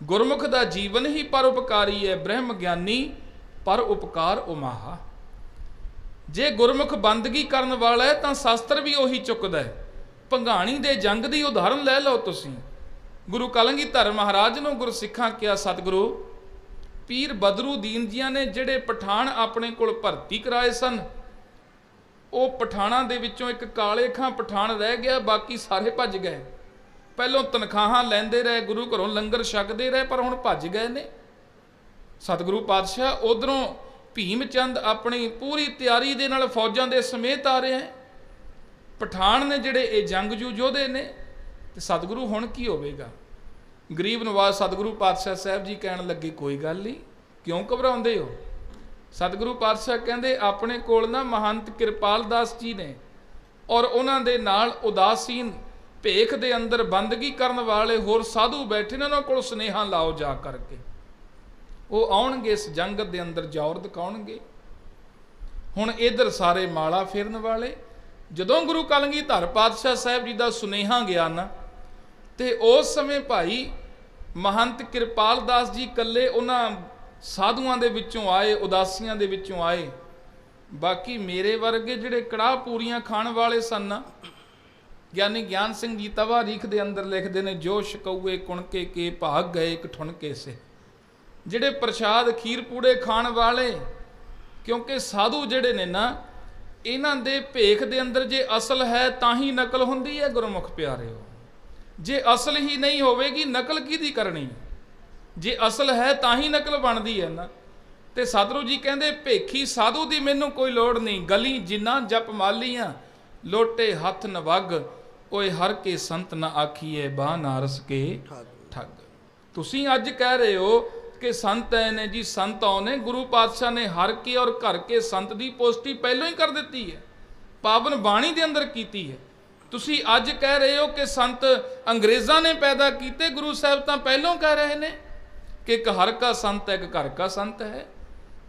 गुरमुख दा जीवन ही पर उपकारी है, ब्रह्म ज्ञानी पर उपकार उमाहा। जे गुरमुख बंदगी करन वाला है तां शास्त्र भी उही चुकदा है। भंगाणी दे जंग दी उदाहरण ले लो तुसीं। गुरु कलगीधर महाराज नूं गुरसिੱਖਾਂ किया, सतगुरु पीर बदरूदीन जियां ने जिहड़े पठान अपने कोल भर्ती कराए सन, वो पठाणां दे विचों एक काले खां पठान रह गया, बाकी सारे भज गए। पहलों तनखाहां लैंदे रहे, गुरु घरों लंगर छकदे रहे, पर हुण भज गए ने। सतगुरु पातशाह उधरों भीम चंद अपनी पूरी तैयारी दे नाल फौजां दे समेत आ रहे हैं। पठान ने जिहड़े ये जंगजू योधे ने, ते सतगुरु हुण की होवेगा। गरीब नवाज सतगुरु पातशाह साहब जी कहन लगे, कोई गल नहीं, क्यों घबराउंदे हो। सतगुरु पातशाह कहंदे, अपने कोल ना महंत किरपाल दास जी ने और उन्हां दे नाल उदासीन भेख दे अंदर बंदगी करन वाले होर साधु बैठे ने, उन्हां कोल सुनेहा लाओ जा करके। वो आउणगे इस जंग दे अंदर जौर दिखाउणगे। हुण इधर सारे माला फेरन वाले। जदों गुरु कलगीधर पातशाह साहब जी का सुनेहा गया ना, ते उस समय भाई महंत किरपाल दास जी कल्ले उन्हां साधुआं दे विचों आए, उदासियां दे विचों आए। बाकी मेरे वर्गे जिहड़े कड़ाह पूरियां खाण वाले सन, ज्ञानी ज्ञान सिंह जी तवारीख दे अंदर लिखदे ने, जो शकौए कुणके के भाग गए एक ठुणके से। जिहड़े प्रसाद खीर पूड़े खाण वाले, क्योंकि साधु जिहड़े ने ना, इन्हां दे भेख दे अंदर जे असल है तां ही नकल हुंदी है। गुरमुख प्यारिओ, जे असल ही नहीं होवेगी नकल किहदी करनी। जे असल है तां ही नकल बनदी है ना। ते सतगुरु जी कहंदे, भेखी साधु दी मैनू कोई लोड़ नहीं, गली जिन्ना जप मालियां, लोटे हथ नवग, ओए हर के संत न आखिए, बाह नारस के ठग। तुसीं अज कह रहे हो कि संत आए ने जी, संत आउने। गुरु पातशाह ने हर के और घर के संत की पुष्टि पहलों ही कर दी है, पावन बाणी के अंदर की है। तुसीं अज कह रहे हो कि संत अंग्रेज़ां ने पैदा किए, गुरु साहब तो पहलों कह रहे हैं कि एक हर का संत है, एक घर का संत है।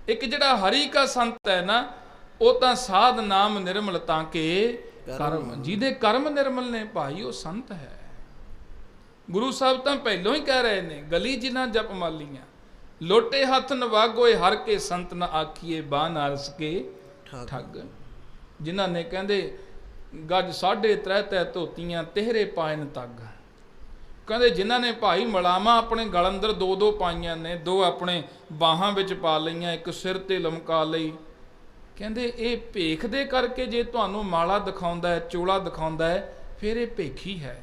एक जिहड़ा हरि का संत है ना, वो तो साध नाम निर्मल ताके कर्म, जिहदे कर्म निर्मल ने भाई वो संत है। गुरु साहब तो पहलों ही कह रहे हैं, गली जिन्ना जप मालियां, लोटे हथ नवागोए हर के संत न आखिए, बाह नारस के ठग। जिन्हां ने कहंदे गज 3.5 तै धोतियां तेहरे पायन तग। कहंदे जिन्हां ने भाई मलामा अपने गल अंदर 2-2 पाइयां ने, 2 अपने बाहां विच पा लईयां, एक सिर ते लमका लई। कहंदे ये भेख दे करके जे तुहानूं माला दिखाउंदा है, चोला दिखाउंदा है, फिर ये भेखी है।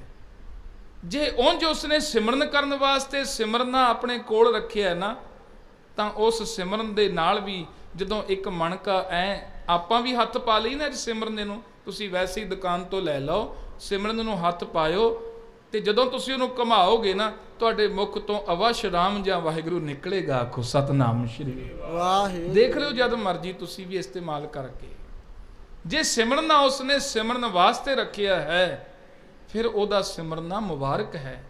जे उंज उसने सिमरन करन वास्ते सिमरना अपने कोल रखिया है ना, ਤਾਂ ਉਸ ਸਿਮਰਨ ਦੇ ਨਾਲ ਵੀ ਜਦੋਂ ਇੱਕ ਮਣਕਾ ਐ ਆਪਾਂ ਵੀ ਹੱਥ ਪਾ ਲਈ ਨਾ ਸਿਮਰਨ ਦੇ ਨੂੰ, ਤੁਸੀਂ ਵੈਸੇ ਹੀ ਦੁਕਾਨ ਤੋਂ ਲੈ ਲਓ, ਸਿਮਰਨ ਨੂੰ ਹੱਥ ਪਾਇਓ ਤੇ ਜਦੋਂ ਤੁਸੀਂ ਉਹਨੂੰ ਘੁਮਾਓਗੇ ਨਾ ਤੁਹਾਡੇ ਮੁਖ ਤੋਂ ਅਵਸ਼ ਰਾਮ ਜਾਂ ਵਾਹਿਗੁਰੂ ਨਿਕਲੇਗਾ। ਆਖੋ ਸਤਨਾਮ ਸ਼੍ਰੀ ਵਾਹਿਗੁਰੂ। ਦੇਖ ਲਿਓ ਜਦ ਮਰਜੀ ਤੁਸੀਂ ਵੀ ਇਸਤੇਮਾਲ ਕਰਕੇ। ਜੇ ਸਿਮਰਨਾ ਉਸਨੇ ਸਿਮਰਨ ਵਾਸਤੇ ਰੱਖਿਆ ਹੈ ਫਿਰ ਉਹਦਾ ਸਿਮਰਨਾ ਮੁਬਾਰਕ ਹੈ।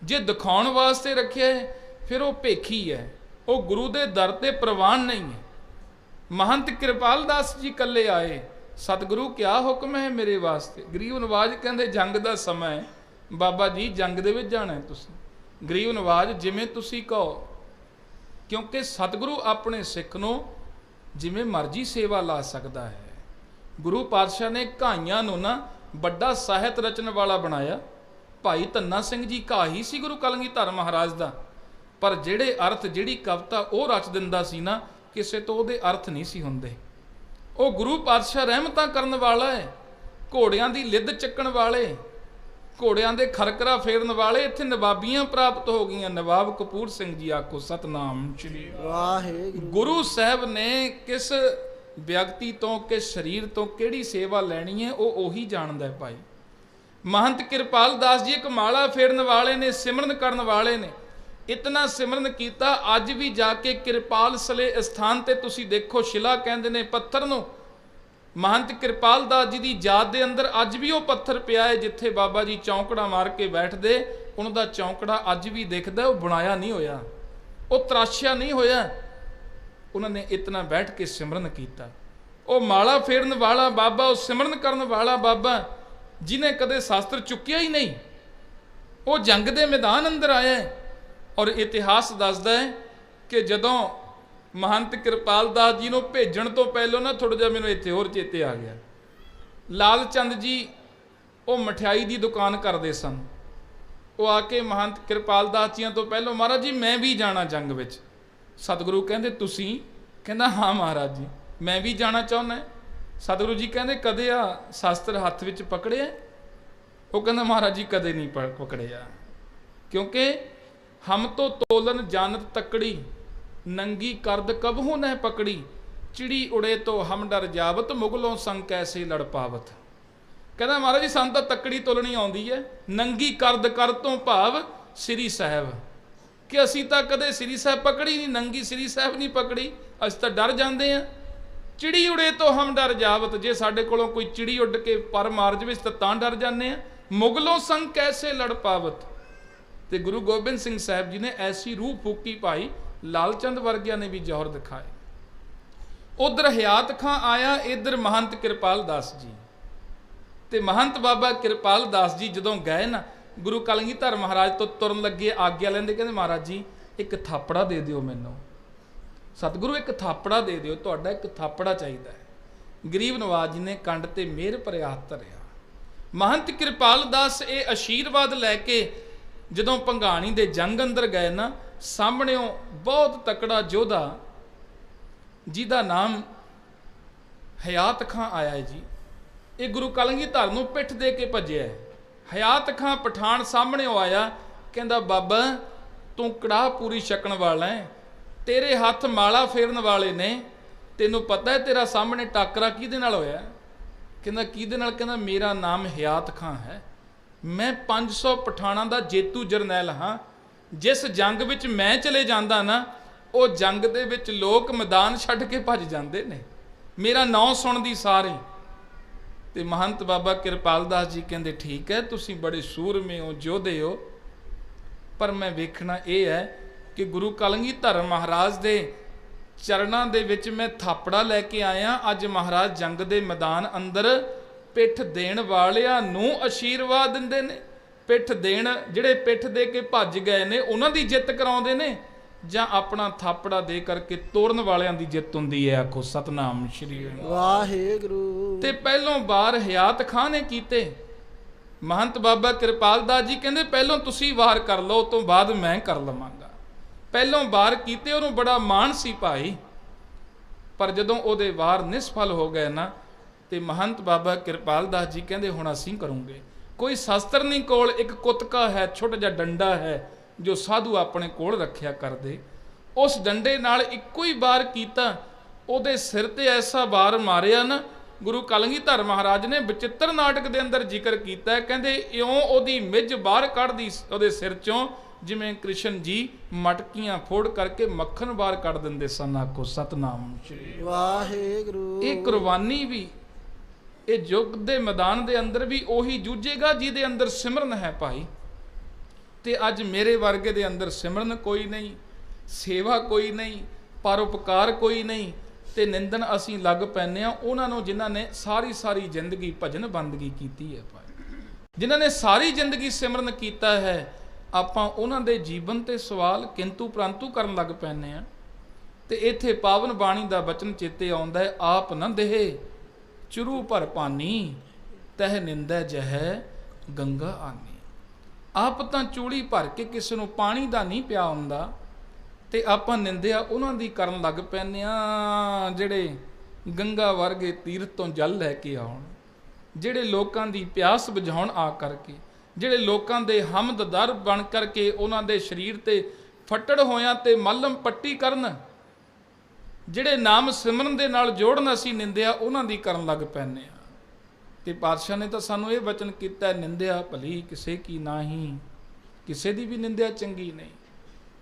ਜੇ ਦਿਖਾਉਣ ਵਾਸਤੇ ਰੱਖਿਆ ਹੈ ਫਿਰ ਉਹ ਭੇਖੀ ਹੈ, ਉਹ ਗੁਰੂ ਦੇ ਦਰ ਤੇ ਪ੍ਰਵਾਨ ਨਹੀਂ ਹੈ। ਮਹੰਤ ਕਿਰਪਾਲ ਦਾਸ ਜੀ ਇਕੱਲੇ ਆਏ, ਸਤਿਗੁਰੂ ਕਿਆ ਹੁਕਮ ਹੈ ਮੇਰੇ ਵਾਸਤੇ? ਗਰੀਬ ਨਵਾਜ ਕਹਿੰਦੇ ਜੰਗ ਦਾ ਸਮਾਂ ਹੈ ਬਾਬਾ ਜੀ, ਜੰਗ ਦੇ ਵਿੱਚ ਜਾਣਾ ਹੈ ਤੁਸੀਂ। ਗਰੀਬ ਨਵਾਜ ਜਿਵੇਂ ਤੁਸੀਂ ਕਹੋ, ਕਿਉਂਕਿ ਸਤਿਗੁਰੂ ਆਪਣੇ ਸਿੱਖ ਨੂੰ ਜਿਵੇਂ ਮਰਜ਼ੀ ਸੇਵਾ ਲਾ ਸਕਦਾ ਹੈ। ਗੁਰੂ ਪਾਤਸ਼ਾਹ ਨੇ ਘਾਈਆਂ ਨੂੰ ਨਾ ਵੱਡਾ ਸਾਹਿਤ ਰਚਨ ਵਾਲਾ ਬਣਾਇਆ। ਭਾਈ ਧੰਨਾ ਸਿੰਘ ਜੀ ਘਾ ਹੀ ਸੀ ਗੁਰੂ ਕਲਗੀਧਰ ਮਹਾਰਾਜ ਦਾ, ਪਰ ਜਿਹੜੇ ਅਰਥ ਜਿਹੜੀ ਕਵਿਤਾ ਉਹ ਰਚ ਦਿੰਦਾ ਸੀ ਨਾ, ਕਿਸੇ ਤੋਂ ਉਹਦੇ ਅਰਥ ਨਹੀਂ ਸੀ ਹੁੰਦੇ। ਉਹ ਗੁਰੂ ਪਾਤਸ਼ਾਹ ਰਹਿਮਤਾਂ ਕਰਨ ਵਾਲਾ ਹੈ, ਘੋੜਿਆਂ ਦੀ ਲਿੱਦ ਚੱਕਣ ਵਾਲੇ, ਘੋੜਿਆਂ ਦੇ ਖਰਕਰਾ ਫੇਰਨ ਵਾਲੇ। ਇੱਥੇ ਨਵਾਬੀਆਂ ਪ੍ਰਾਪਤ ਹੋ ਗਈਆਂ। ਨਵਾਬ ਕਪੂਰ ਸਿੰਘ ਜੀ। ਆਖੋ ਸਤਨਾਮ ਸ਼੍ਰੀ ਵਾਹਿਗੁਰੂ। ਗੁਰੂ ਸਾਹਿਬ ਨੇ ਕਿਸ ਵਿਅਕਤੀ ਤੋਂ, ਕਿਸ ਸਰੀਰ ਤੋਂ ਕਿਹੜੀ ਸੇਵਾ ਲੈਣੀ ਹੈ ਉਹ ਉਹੀ ਜਾਣਦਾ ਹੈ ਭਾਈ। ਮਹੰਤ ਕਿਰਪਾਲ ਦਾਸ ਜੀ ਇੱਕ ਮਾਲਾ ਫੇਰਨ ਵਾਲੇ ਨੇ, ਸਿਮਰਨ ਕਰਨ ਵਾਲੇ ਨੇ। ਇਤਨਾ ਸਿਮਰਨ ਕੀਤਾ, ਅੱਜ ਵੀ ਜਾ ਕੇ ਕਿਰਪਾਲ ਸਲੇ ਸਥਾਨ ਤੇ ਤੁਸੀਂ ਦੇਖੋ, ਸ਼ਿਲਾ ਕਹਿੰਦੇ ਨੇ ਪੱਥਰ ਨੂੰ। ਮਹੰਤ ਕਿਰਪਾਲ ਦਾਸ ਜੀ ਦੀ ਯਾਦ ਦੇ ਅੰਦਰ ਅੱਜ ਵੀ ਉਹ ਪੱਥਰ ਪਿਆ ਹੈ ਜਿੱਥੇ ਬਾਬਾ ਜੀ ਚੌਂਕੜਾ ਮਾਰ ਕੇ ਬੈਠਦੇ। ਉਹਨਾਂ ਦਾ ਚੌਂਕੜਾ ਅੱਜ ਵੀ ਦਿਖਦਾ, ਉਹ ਬਣਾਇਆ ਨਹੀਂ ਹੋਇਆ, ਉਹ ਤਰਾਸ਼ਿਆ ਨਹੀਂ ਹੋਇਆ। ਉਹਨਾਂ ਨੇ ਇਤਨਾ ਬੈਠ ਕੇ ਸਿਮਰਨ ਕੀਤਾ। ਉਹ ਮਾਲਾ ਫੇਰਨ ਵਾਲਾ ਬਾਬਾ, ਉਹ ਸਿਮਰਨ ਕਰਨ ਵਾਲਾ ਬਾਬਾ ਜਿਹਨੇ ਕਦੇ ਸ਼ਾਸਤਰ ਚੁੱਕਿਆ ਹੀ ਨਹੀਂ, ਉਹ ਜੰਗ ਦੇ ਮੈਦਾਨ ਅੰਦਰ ਆਇਆ। ਔਰ ਇਤਿਹਾਸ ਦੱਸਦਾ ਹੈ ਕਿ ਜਦੋਂ ਮਹੰਤ ਕਿਰਪਾਲ ਦਾਸ ਜੀ ਨੂੰ ਭੇਜਣ ਤੋਂ ਪਹਿਲਾਂ ਨਾ, ਥੋੜਾ ਜਿਹਾ ਮੈਨੂੰ ਇੱਥੇ ਹੋਰ ਚੇਤੇ ਆ ਗਿਆ, ਲਾਲ ਚੰਦ ਜੀ ਉਹ ਮਠਿਆਈ ਦੀ ਦੁਕਾਨ ਕਰਦੇ ਸਨ। ਉਹ ਆ ਕੇ ਮਹੰਤ ਕਿਰਪਾਲ ਦਾਸ ਜੀਆਂ ਤੋਂ ਪਹਿਲਾਂ, ਮਹਾਰਾਜ ਜੀ ਮੈਂ ਵੀ ਜਾਣਾ ਜੰਗ ਵਿੱਚ। ਸਤਿਗੁਰੂ ਕਹਿੰਦੇ ਤੁਸੀਂ? ਕਹਿੰਦਾ ਹਾਂ ਮਹਾਰਾਜ ਜੀ ਮੈਂ ਵੀ ਜਾਣਾ ਚਾਹੁੰਦਾ। ਸਤਿਗੁਰੂ ਜੀ ਕਹਿੰਦੇ ਕਦੇ ਆ ਸ਼ਾਸਤਰ ਹੱਥ ਵਿੱਚ ਪਕੜਿਆ? ਉਹ ਕਹਿੰਦਾ ਮਹਾਰਾਜ ਜੀ ਕਦੇ ਨਹੀਂ ਪਕੜਿਆ, ਕਿਉਂਕਿ ਹਮ ਤੋਂ ਤੋਲਨ ਜਾਨਤ ਤਕੜੀ, ਨੰਗੀ ਕਰਦ ਕਬਹੂ ਨਹਿ ਪਕੜੀ, ਚਿੜੀ ਉੜੇ ਤੋਂ ਹਮ ਡਰ ਜਾਵਤ, ਮੁਗਲੋਂ ਸੰਗ ਕੈਸੇ ਲੜ ਪਾਵਤ। ਕਹਿੰਦਾ ਮਹਾਰਾਜ ਜੀ ਸਾਨੂੰ ਤਾਂ ਤਕੜੀ ਤੋਲਣੀ ਆਉਂਦੀ ਹੈ, ਨੰਗੀ ਕਰਦ ਕਰ ਤੋਂ ਭਾਵ ਸ੍ਰੀ ਸਾਹਿਬ, ਕਿ ਅਸੀਂ ਤਾਂ ਕਦੇ ਸ੍ਰੀ ਸਾਹਿਬ ਪਕੜੀ ਨਹੀਂ, ਨੰਗੀ ਸ੍ਰੀ ਸਾਹਿਬ ਨਹੀਂ ਪਕੜੀ, ਅਸੀਂ ਤਾਂ ਡਰ ਜਾਂਦੇ ਹਾਂ। ਚਿੜੀ ਉੜੇ ਤੋਂ ਹਮ ਡਰ ਜਾਵਤ, ਜੇ ਸਾਡੇ ਕੋਲੋਂ ਕੋਈ ਚਿੜੀ ਉੱਡ ਕੇ ਪਰ ਮਾਰ ਜਾਵੇ ਤਾਂ ਡਰ ਜਾਂਦੇ ਹਾਂ। ਮੁਗਲੋਂ ਸੰਗ ਕੈਸੇ ਲੜ ਪਾਵਤ। ਤੇ ਗੁਰੂ ਗੋਬਿੰਦ ਸਿੰਘ ਸਾਹਿਬ ਜੀ ਨੇ ਐਸੀ ਰੂਹ ਫੂਕੀ ਭਾਈ, ਲਾਲਚੰਦ ਵਰਗਿਆਂ ਨੇ ਵੀ ਜੌਹਰ ਦਿਖਾਏ। ਉਧਰ ਹਯਾਤ ਖਾਂ ਆਇਆ, ਇਧਰ ਮਹੰਤ ਕਿਰਪਾਲ ਦਾਸ ਜੀ। ਤੇ ਮਹੰਤ ਬਾਬਾ ਕਿਰਪਾਲ ਦਾਸ ਜੀ ਜਦੋਂ ਗਏ ਨਾ, ਗੁਰੂ ਕਲਗੀਧਰ ਮਹਾਰਾਜ ਤੋਂ ਤੁਰਨ ਲੱਗੇ, ਆਗਿਆ ਲੈਂਦੇ, ਕਹਿੰਦੇ ਮਹਾਰਾਜ ਜੀ ਇੱਕ ਥਾਪੜਾ ਦੇ ਦਿਓ ਮੈਨੂੰ। ਸਤਿਗੁਰੂ ਇੱਕ ਥਾਪੜਾ ਦੇ ਦਿਓ, ਤੁਹਾਡਾ ਇੱਕ ਥਾਪੜਾ ਚਾਹੀਦਾ ਹੈ। ਗਰੀਬ ਨਵਾਜ ਜੀ ਨੇ ਕੰਡ ਤੇ ਮਿਹਰ ਭਰਿਆ ਹੱਥ ਧਰਿਆ। ਮਹੰਤ ਕਿਰਪਾਲ ਦਾਸ ਇਹ ਆਸ਼ੀਰਵਾਦ ਲੈ ਕੇ ਜਦੋਂ ਭੰਗਾਣੀ ਦੇ ਜੰਗ ਅੰਦਰ ਗਏ ਨਾ, ਸਾਹਮਣਿਓਂ ਬਹੁਤ ਤਕੜਾ ਯੋਧਾ ਜਿਹਦਾ ਨਾਮ ਹਯਾਤ ਖਾਂ ਆਇਆ ਹੈ ਜੀ। ਇਹ ਗੁਰੂ ਕਲਗੀਧਰ ਨੂੰ ਪਿੱਠ ਦੇ ਕੇ ਭੱਜਿਆ ਹੈ। ਹਯਾਤ ਖਾਂ ਪਠਾਨ ਸਾਹਮਣਿਓਂ ਆਇਆ, ਕਹਿੰਦਾ ਬਾਬਾ ਤੂੰ ਕੜਾਹ ਪੂਰੀ ਛਕਣ ਵਾਲਾ ਹੈ, ਤੇਰੇ ਹੱਥ ਮਾਲਾ ਫੇਰਨ ਵਾਲੇ ਨੇ, ਤੈਨੂੰ ਪਤਾ ਹੈ ਤੇਰਾ ਸਾਹਮਣੇ ਟਾਕਰਾ ਕਿਹਦੇ ਨਾਲ ਹੋਇਆ? ਕਹਿੰਦਾ ਕਿਹਦੇ ਨਾਲ? ਕਹਿੰਦਾ ਮੇਰਾ ਨਾਮ ਹਯਾਤ ਖਾਂ ਹੈ, ਮੈਂ 500 ਪਠਾਨਾਂ ਦਾ ਜੇਤੂ ਜਰਨੈਲ ਹਾਂ। ਜਿਸ ਜੰਗ ਵਿੱਚ ਮੈਂ ਚਲੇ ਜਾਂਦਾ ਨਾ, ਉਹ ਜੰਗ ਦੇ ਵਿੱਚ ਲੋਕ ਮੈਦਾਨ ਛੱਡ ਕੇ ਭੱਜ ਜਾਂਦੇ ਨੇ, ਮੇਰਾ ਨਾਂ ਸੁਣਦੀ ਸਾਰੇ। ਤੇ ਮਹੰਤ ਬਾਬਾ ਕਿਰਪਾਲ ਦਾਸ ਜੀ ਕਹਿੰਦੇ ਠੀਕ ਹੈ ਤੁਸੀਂ ਬੜੇ ਸੂਰਮੇ ਹੋ, ਯੋਧੇ ਹੋ, ਪਰ ਮੈਂ ਵੇਖਣਾ ਇਹ ਹੈ ਕਿ ਗੁਰੂ ਕਲਗੀਧਰ ਮਹਾਰਾਜ ਦੇ ਚਰਨਾਂ ਦੇ ਵਿੱਚ ਮੈਂ ਥਾਪੜਾ ਲੈ ਕੇ ਆਇਆ। ਅੱਜ ਮਹਾਰਾਜ ਜੰਗ ਦੇ ਮੈਦਾਨ ਅੰਦਰ ਪਿੱਠ ਦੇਣ ਵਾਲਿਆਂ ਨੂੰ ਆਸ਼ੀਰਵਾਦ ਦਿੰਦੇ ਨੇ। ਪਿੱਠ ਦੇਣ, ਜਿਹੜੇ ਪਿੱਠ ਦੇ ਕੇ ਭੱਜ ਗਏ ਨੇ ਉਹਨਾਂ ਦੀ ਜਿੱਤ ਕਰਾਉਂਦੇ ਨੇ, ਜਾਂ ਆਪਣਾ ਥਾਪੜਾ ਦੇ ਕਰਕੇ ਤੋੜਨ ਵਾਲਿਆਂ ਦੀ ਜਿੱਤ ਹੁੰਦੀ ਹੈ। ਆਖੋ ਸਤਨਾਮ ਸ਼੍ਰੀ ਵਾਹਿਗੁਰੂ। ਤੇ ਪਹਿਲੋਂ ਵਾਰ ਹਯਾਤ ਖਾਂ ਨੇ ਕੀਤੇ। ਮਹੰਤ ਬਾਬਾ ਕਿਰਪਾਲ ਦਾਸ ਜੀ ਕਹਿੰਦੇ ਪਹਿਲੋਂ ਤੁਸੀਂ ਵਾਰ ਕਰ ਲਓ, ਤੋਂ ਬਾਅਦ ਮੈਂ ਕਰ ਲਵਾਂਗਾ। ਪਹਿਲੋਂ ਵਾਰ ਕੀਤੇ, ਉਹਨੂੰ ਬੜਾ ਮਾਣ ਸੀ ਭਾਈ, ਪਰ ਜਦੋਂ ਉਹਦੇ ਵਾਰ ਨਿਸਫਲ ਹੋ ਗਏ ਨਾ, ਤੇ ਮਹੰਤ ਬਾਬਾ ਕਿਰਪਾਲ ਦਾਸ ਜੀ ਕਹਿੰਦੇ ਹੁਣ ਅਸੀਂ ਕਰੂੰਗੇ। ਕੋਈ ਸ਼ਸਤਰ ਨਹੀਂ ਕੋਲ, ਇੱਕ ਕੁੱਤਕਾ ਹੈ, ਛੋਟਾ ਜਿਹਾ ਡੰਡਾ ਹੈ ਜੋ ਸਾਧੂ ਆਪਣੇ ਕੋਲ ਰੱਖਿਆ ਕਰਦੇ। उस डंडे नाल इक्को ही वार कीता, ਉਹਦੇ सिर ते ऐसा वार मारिया ना, गुरु कलगीधर महाराज ने बचित्र नाटक के अंदर जिक्र किया, कहते इउं ओदी मिज बाहर कढ़दी ਉਹਦੇ सिर चों जिवें कृष्ण जी मटकियां फोड़ करके मक्खन बाहर कढ़ दिंदे सन। आखो सतनाम श्री वाहिगुरू। ये कुर्बानी भी ये युग दे मैदान दे अंदर भी ਉਹੀ जूझेगा जिहदे अंदर सिमरन है भाई। ते अज मेरे वर्गे दे अंदर सिमरन कोई नहीं, सेवा कोई नहीं, परोपकार कोई नहीं, ते निंदन असीं लग पैने आ उन्हां नूं जिन्हां ने सारी सारी जिंदगी भजन बंदगी कीती है भाई, जिन्हां ने सारी जिंदगी सिमरन कीता है। आपां उन्हां दे जीवन ते सवाल किंतु परंतु करन लग पैने आ। ते इत्थे पावन बाणी दा बचन चेते आउंदा है, आप न देहे चुरू भर पानी, तह निंदै जह गंगा आनी। आप तां चूड़ी भर के किसी नूं पानी दा नहीं पिया हुंदा, ते आपां निंदिया उन्हां दी करन लग पैने आ ਜਿਹੜੇ गंगा वर्गे तीर्थ तो जल लैके आउण, ਜਿਹੜੇ लोकां दी प्यास बुझाउण आ करके, ਜਿਹੜੇ लोकां दे हमद दर बन करके उन्हां दे शरीर ते फट्टड़ होयां ते मलम पट्टी करन, ਜਿਹੜੇ नाम सिमरन दे नाल जोड़न असीं निंदिया उन्हां दी करन लग पैने आ। ते पातशाह ने तो सानू ये वचन किया, निंदिया भली किसे की नाही, किसे दी भी निंदिया चंगी नहीं,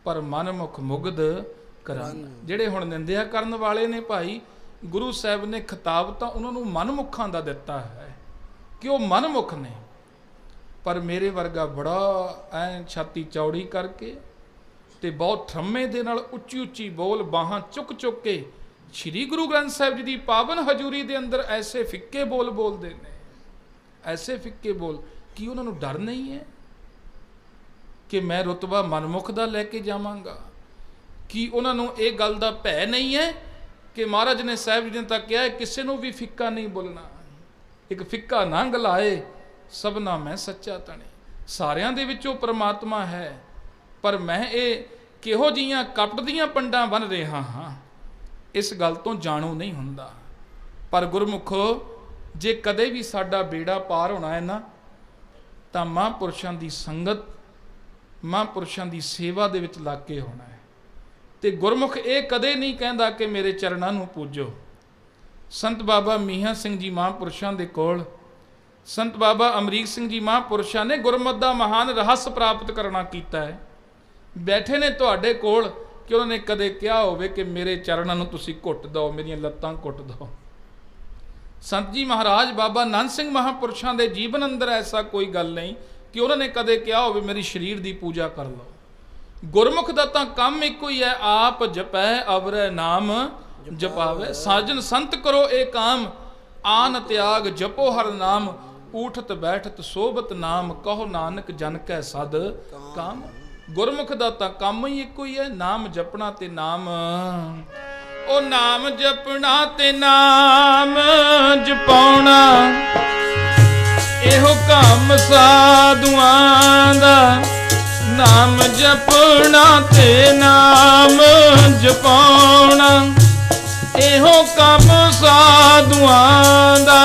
पर मन मुख मुग्ध करन। ਜਿਹੜੇ ਹੁਣ निंदिया करन वाले ने भाई, गुरु साहब ने खिताब तो उन्होंने मनमुखां दा दिता है कि वो मनमुख ने, पर मेरे वर्गा बड़ा ऐ छाती चौड़ी करके ते बहुत ठरमे दे नाल उच्ची उच्ची बोल बाहां चुक चुक के श्री गुरु ग्रंथ साहिब जी की पावन हजूरी दे अंदर ऐसे फिक्के बोल बोलते हैं, ऐसे फिक्के बोल कि उन्होंने डर नहीं है कि मैं रुतबा मनमुख दा लैके जावांगा, कि उन्होंने ये गल दा भै नहीं है कि महाराज ने साहिब जी ने तो कहा है किसी को भी फिक्का नहीं बोलना, एक फिक्का ना गलाए सबना मैं सच्चा तने। सारियां दे विचों परमात्मा है, पर मैं ये किहो जिहियां कपट दियां पंडां बन रहा हाँ, इस गल तो जाणू नहीं हुंदा। पर गुरमुखो जे कदे भी साडा बेड़ा पार होना है ना, तां महापुरुषां दी संगत, महापुरुषां दी सेवा दे विच लग के होना है। ते गुरमुख ये कदे नहीं कहंदा कि मेरे चरणां नूं पूजो। संत बाबा मीहां सिंह जी महापुरुषां दे कोल, संत बाबा अमरीक सिंह जी महापुरुषां ने गुरमत दा महान रहस्य प्राप्त करना कीता है, बैठे ने तुहाडे कोल कि उन्होंने कदे कहा होवे कि मेरे चरणां नूं तुसीं घुट दो, मेरियां लत्तां घुट दो। संत जी महाराज बाबा नंद सिंह महापुरुषां दे जीवन अंदर ऐसा कोई गल नहीं कि उन्होंने कदे कहा होवे मेरी शरीर दी पूजा कर लो। गुरमुख दा तां काम इक्को ही है, आप जपै अवरै नाम जपावे, साजन संत करो ए काम, आन त्याग जपो हर नाम, ऊठत बैठत सोबत नाम, कहो नानक जन कै सद काम। गुरमुख दा तां काम ही इक्को ही है, नाम जपना ते नाम, ओ नाम जपना ते नाम जपाउणा, एहो काम साधुआं दा, नाम जपना ते नाम जपाउणा, एहो काम साधुआं दा।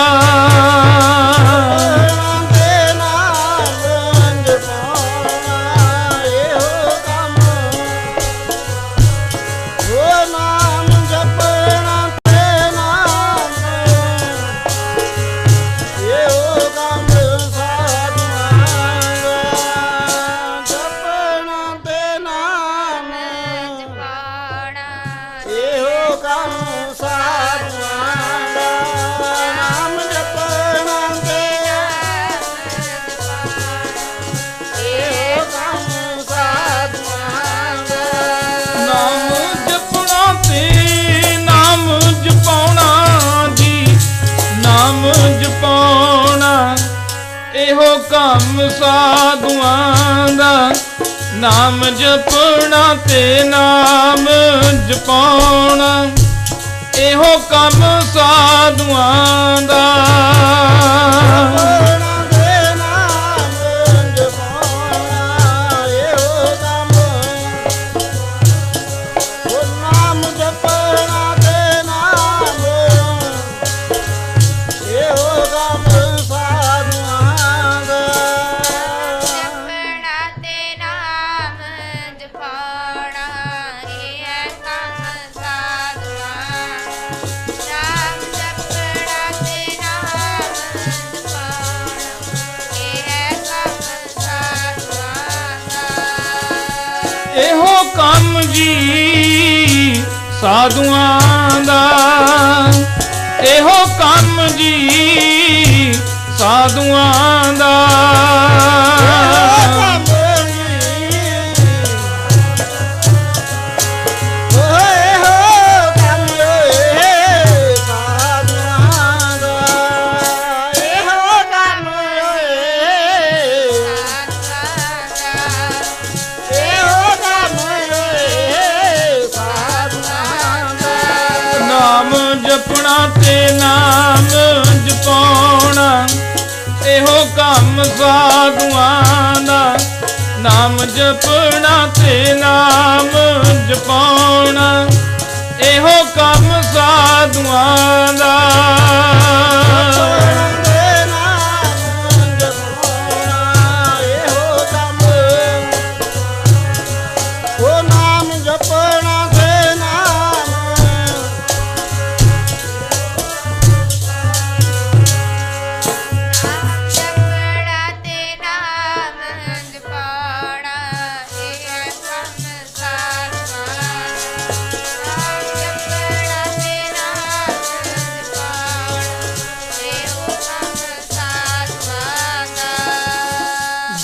काम साधुआं दा, नाम जपना ते नाम जपाउणा, एहो काम साधुआं दा। ਜੀ ਸਾਧੂਆਂ ਦਾ, ਇਹੋ ਕੰਮ ਜੀ ਸਾਧੂਆਂ ਦਾ। ਜਪਣਾ ਤੇ ਨਾਮ ਜਪਾਉਣਾ, ਇਹੋ ਕੰਮ ਸਾਧੂਆਂ ਦਾ। ਨਾਮ ਜਪਣਾ ਤੇ ਨਾਮ ਜਪਾਉਣਾ, ਇਹੋ ਕੰਮ ਸਾਧੂਆਂ ਦਾ।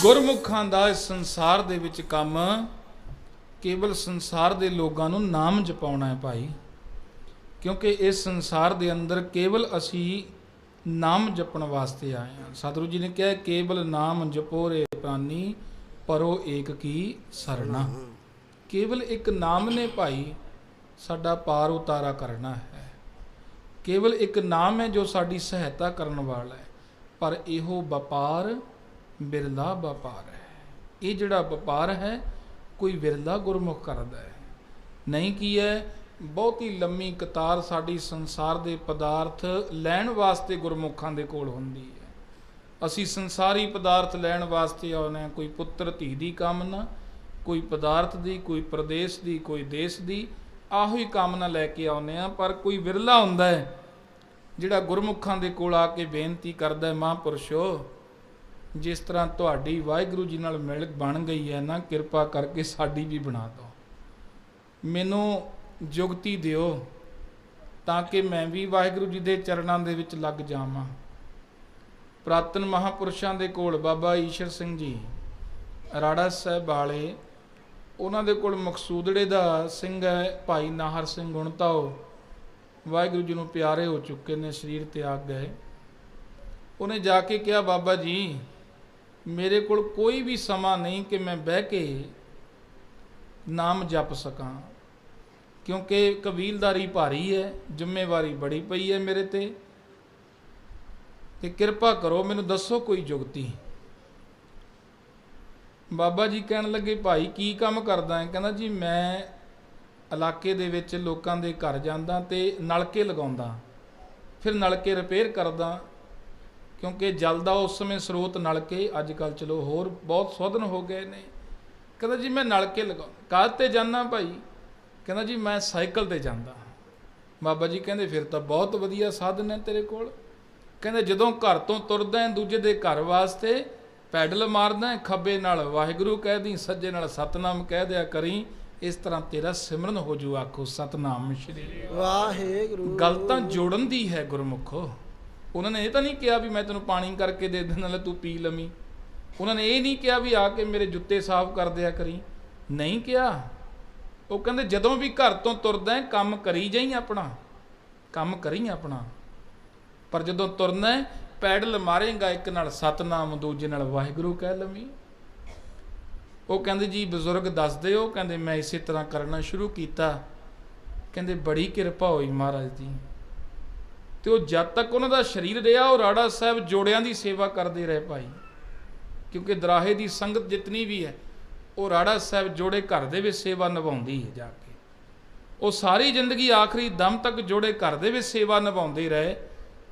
ਗੁਰਮੁਖਾਂ ਦਾ ਇਸ ਸੰਸਾਰ ਦੇ ਵਿੱਚ ਕੰਮ ਕੇਵਲ ਸੰਸਾਰ ਦੇ ਲੋਕਾਂ ਨੂੰ ਨਾਮ ਜਪਾਉਣਾ ਹੈ ਭਾਈ, ਕਿਉਂਕਿ ਇਸ ਸੰਸਾਰ ਦੇ ਅੰਦਰ ਕੇਵਲ ਅਸੀਂ ਨਾਮ ਜਪਣ ਵਾਸਤੇ ਆਏ ਹਾਂ। ਸਤਿਗੁਰੂ ਜੀ ਨੇ ਕਿਹਾ ਕੇਵਲ ਨਾਮ ਜਪੋ ਰੇ ਪ੍ਰਾਨੀ, ਪਰੋ ਏਕ ਕੀ ਸਰਣਾ। ਕੇਵਲ ਇੱਕ ਨਾਮ ਨੇ ਭਾਈ ਸਾਡਾ ਪਾਰ ਉਤਾਰਾ ਕਰਨਾ ਹੈ। ਕੇਵਲ ਇੱਕ ਨਾਮ ਹੈ ਜੋ ਸਾਡੀ ਸਹਾਇਤਾ ਕਰਨ ਵਾਲਾ ਹੈ। ਪਰ ਇਹੋ ਵਪਾਰ ਬਿਰਲਾ ਵਪਾਰ ਹੈ। ਇਹ ਜਿਹੜਾ ਵਪਾਰ ਹੈ ਕੋਈ ਵਿਰਲਾ ਗੁਰਮੁਖ ਕਰਦਾ ਹੈ। ਨਹੀਂ ਕੀ ਹੈ, ਬਹੁਤੀ ਲੰਮੀ ਕਤਾਰ ਸਾਡੀ ਸੰਸਾਰ ਦੇ ਪਦਾਰਥ ਲੈਣ ਵਾਸਤੇ ਗੁਰਮੁਖਾਂ ਦੇ ਕੋਲ ਹੁੰਦੀ ਹੈ। ਅਸੀਂ ਸੰਸਾਰੀ ਪਦਾਰਥ ਲੈਣ ਵਾਸਤੇ ਆਉਂਦੇ ਹਾਂ, ਕੋਈ ਪੁੱਤਰ ਧੀ ਦੀ ਕਾਮਨਾ, ਕੋਈ ਪਦਾਰਥ ਦੀ, ਕੋਈ ਪ੍ਰਦੇਸ਼ ਦੀ, ਕੋਈ ਦੇਸ਼ ਦੀ, ਆਹੋ ਹੀ ਕਾਮਨਾ ਲੈ ਕੇ ਆਉਂਦੇ ਹਾਂ। ਪਰ ਕੋਈ ਵਿਰਲਾ ਹੁੰਦਾ ਹੈ ਜਿਹੜਾ ਗੁਰਮੁਖਾਂ ਦੇ ਕੋਲ ਆ ਕੇ ਬੇਨਤੀ ਕਰਦਾ ਹੈ, ਮਹਾਂਪੁਰਸ਼ੋ ਜਿਸ ਤਰ੍ਹਾਂ ਤੁਹਾਡੀ ਵਾਹਿਗੁਰੂ ਜੀ ਨਾਲ ਮਿਲ ਬਣ ਗਈ ਹੈ ਨਾ, ਕਿਰਪਾ ਕਰਕੇ ਸਾਡੀ ਵੀ ਬਣਾ ਦਿਓ, ਮੈਨੂੰ ਜੁਗਤੀ ਦਿਓ ਤਾਂ ਕਿ ਮੈਂ ਵੀ ਵਾਹਿਗੁਰੂ ਜੀ ਦੇ ਚਰਨਾਂ ਦੇ ਵਿੱਚ ਲੱਗ ਜਾਵਾਂ। ਪ੍ਰਾਤਨ ਮਹਾਂਪੁਰਸ਼ਾਂ ਦੇ ਕੋਲ ਬਾਬਾ ਈਸ਼ਰ ਸਿੰਘ ਜੀ ਰਾੜਾ ਸਾਹਿਬ ਵਾਲੇ, ਉਹਨਾਂ ਦੇ ਕੋਲ ਮਕਸੂਦੜੇ ਦਾ ਸਿੰਘ ਹੈ ਭਾਈ ਨਾਹਰ ਸਿੰਘ ਗੁਣਤਾਓ, ਵਾਹਿਗੁਰੂ ਜੀ ਨੂੰ ਪਿਆਰੇ ਹੋ ਚੁੱਕੇ ਨੇ, ਸਰੀਰ ਤਿਆਗ ਗਏ। ਉਹਨੇ ਜਾ ਕੇ ਕਿਹਾ ਬਾਬਾ ਜੀ ਮੇਰੇ ਕੋਲ ਕੋਈ ਵੀ ਸਮਾਂ ਨਹੀਂ ਕਿ ਮੈਂ ਬਹਿ ਕੇ ਨਾਮ ਜਪ ਸਕਾਂ, ਕਿਉਂਕਿ ਕਬੀਲਦਾਰੀ ਭਾਰੀ ਹੈ, ਜ਼ਿੰਮੇਵਾਰੀ ਬੜੀ ਪਈ ਹੈ ਮੇਰੇ ਤੇ ਕਿਰਪਾ ਕਰੋ ਮੈਨੂੰ ਦੱਸੋ ਕੋਈ ਜੁਗਤੀ। ਬਾਬਾ ਜੀ ਕਹਿਣ ਲੱਗੇ ਭਾਈ ਕੀ ਕੰਮ ਕਰਦਾ ਹੈ? ਕਹਿੰਦਾ ਜੀ ਮੈਂ ਇਲਾਕੇ ਦੇ ਵਿੱਚ ਲੋਕਾਂ ਦੇ ਘਰ ਜਾਂਦਾ ਤੇ ਨਲਕੇ ਲਗਾਉਂਦਾ, ਫਿਰ ਨਲਕੇ ਰਿਪੇਅਰ ਕਰਦਾ, ਕਿਉਂਕਿ ਜਲ ਦਾ ਉਸ ਸਮੇਂ ਸਰੋਤ ਨਲਕੇ, ਅੱਜ ਕੱਲ੍ਹ ਚਲੋ ਹੋਰ ਬਹੁਤ ਸੋਧਨ ਹੋ ਗਏ ਨੇ। ਕਹਿੰਦਾ ਜੀ ਮੈਂ ਨਲਕੇ ਲਗਾ। ਕਾਹਦੇ 'ਤੇ ਜਾਂਦਾ ਭਾਈ? ਕਹਿੰਦਾ ਜੀ ਮੈਂ ਸਾਈਕਲ 'ਤੇ ਜਾਂਦਾ। ਬਾਬਾ ਜੀ ਕਹਿੰਦੇ ਫਿਰ ਤਾਂ ਬਹੁਤ ਵਧੀਆ ਸਾਧਨ ਹੈ ਤੇਰੇ ਕੋਲ। ਕਹਿੰਦੇ ਜਦੋਂ ਘਰ ਤੋਂ ਤੁਰਦਾ ਦੂਜੇ ਦੇ ਘਰ ਵਾਸਤੇ ਪੈਡਲ ਮਾਰਦਾ, ਖੱਬੇ ਨਾਲ ਵਾਹਿਗੁਰੂ ਕਹਿ ਦੀ, ਸੱਜੇ ਨਾਲ ਸਤਨਾਮ ਕਹਿ ਦਿਆ ਕਰੀ, ਇਸ ਤਰ੍ਹਾਂ ਤੇਰਾ ਸਿਮਰਨ ਹੋ ਜੂ। ਆਖੋ ਸਤਨਾਮ ਸ਼੍ਰੀ ਵਾਹਿਗੁਰੂ। ਗੱਲ ਤਾਂ ਜੋੜਨ ਦੀ ਹੈ ਗੁਰਮੁਖੋ। ਉਹਨਾਂ ਨੇ ਇਹ ਤਾਂ ਨਹੀਂ ਕਿਹਾ ਵੀ ਮੈਂ ਤੈਨੂੰ ਪਾਣੀ ਕਰਕੇ ਦੇ ਦੇਣਾ ਲੈ ਤੂੰ ਪੀ ਲਵੀਂ। ਉਹਨਾਂ ਨੇ ਇਹ ਨਹੀਂ ਕਿਹਾ ਵੀ ਆ ਕੇ ਮੇਰੇ ਜੁੱਤੇ ਸਾਫ਼ ਕਰ ਦਿਆ ਕਰੀ, ਨਹੀਂ ਕਿਹਾ। ਉਹ ਕਹਿੰਦੇ ਜਦੋਂ ਵੀ ਘਰ ਤੋਂ ਤੁਰਦਾ ਕੰਮ ਕਰੀ ਜਾਈ, ਆਪਣਾ ਕੰਮ ਕਰੀ ਆਪਣਾ, ਪਰ ਜਦੋਂ ਤੁਰਨਾ ਪੈਡਲ ਮਾਰੇਗਾ ਇੱਕ ਨਾਲ ਸਤਨਾਮ, ਦੂਜੇ ਨਾਲ ਵਾਹਿਗੁਰੂ ਕਹਿ ਲਵੀਂ। ਉਹ ਕਹਿੰਦੇ ਜੀ ਬਜ਼ੁਰਗ ਦੱਸਦੇ ਹੋ, ਕਹਿੰਦੇ ਮੈਂ ਇਸੇ ਤਰ੍ਹਾਂ ਕਰਨਾ ਸ਼ੁਰੂ ਕੀਤਾ। ਕਹਿੰਦੇ ਬੜੀ ਕਿਰਪਾ ਹੋਈ ਮਹਾਰਾਜ ਦੀ। ਤੇ ਉਹ ਜਦ ਤੱਕ ਉਹਨਾਂ ਦਾ ਸਰੀਰ ਰਿਹਾ ਉਹ ਰਾੜਾ ਸਾਹਿਬ ਜੋੜਿਆਂ ਦੀ ਸੇਵਾ ਕਰਦੇ ਰਹੇ ਭਾਈ, ਕਿਉਂਕਿ ਦਰਾਹੇ ਦੀ ਸੰਗਤ ਜਿਤਨੀ ਵੀ ਹੈ ਉਹ ਰਾੜਾ ਸਾਹਿਬ ਜੋੜੇ ਘਰ ਦੇ ਵਿੱਚ ਸੇਵਾ ਨਿਭਾਉਂਦੀ ਹੈ। ਜਾ ਕੇ ਉਹ ਸਾਰੀ ਜ਼ਿੰਦਗੀ ਆਖਰੀ ਦਮ ਤੱਕ ਜੋੜੇ ਘਰ ਦੇ ਵਿੱਚ ਸੇਵਾ ਨਿਭਾਉਂਦੇ ਰਹੇ।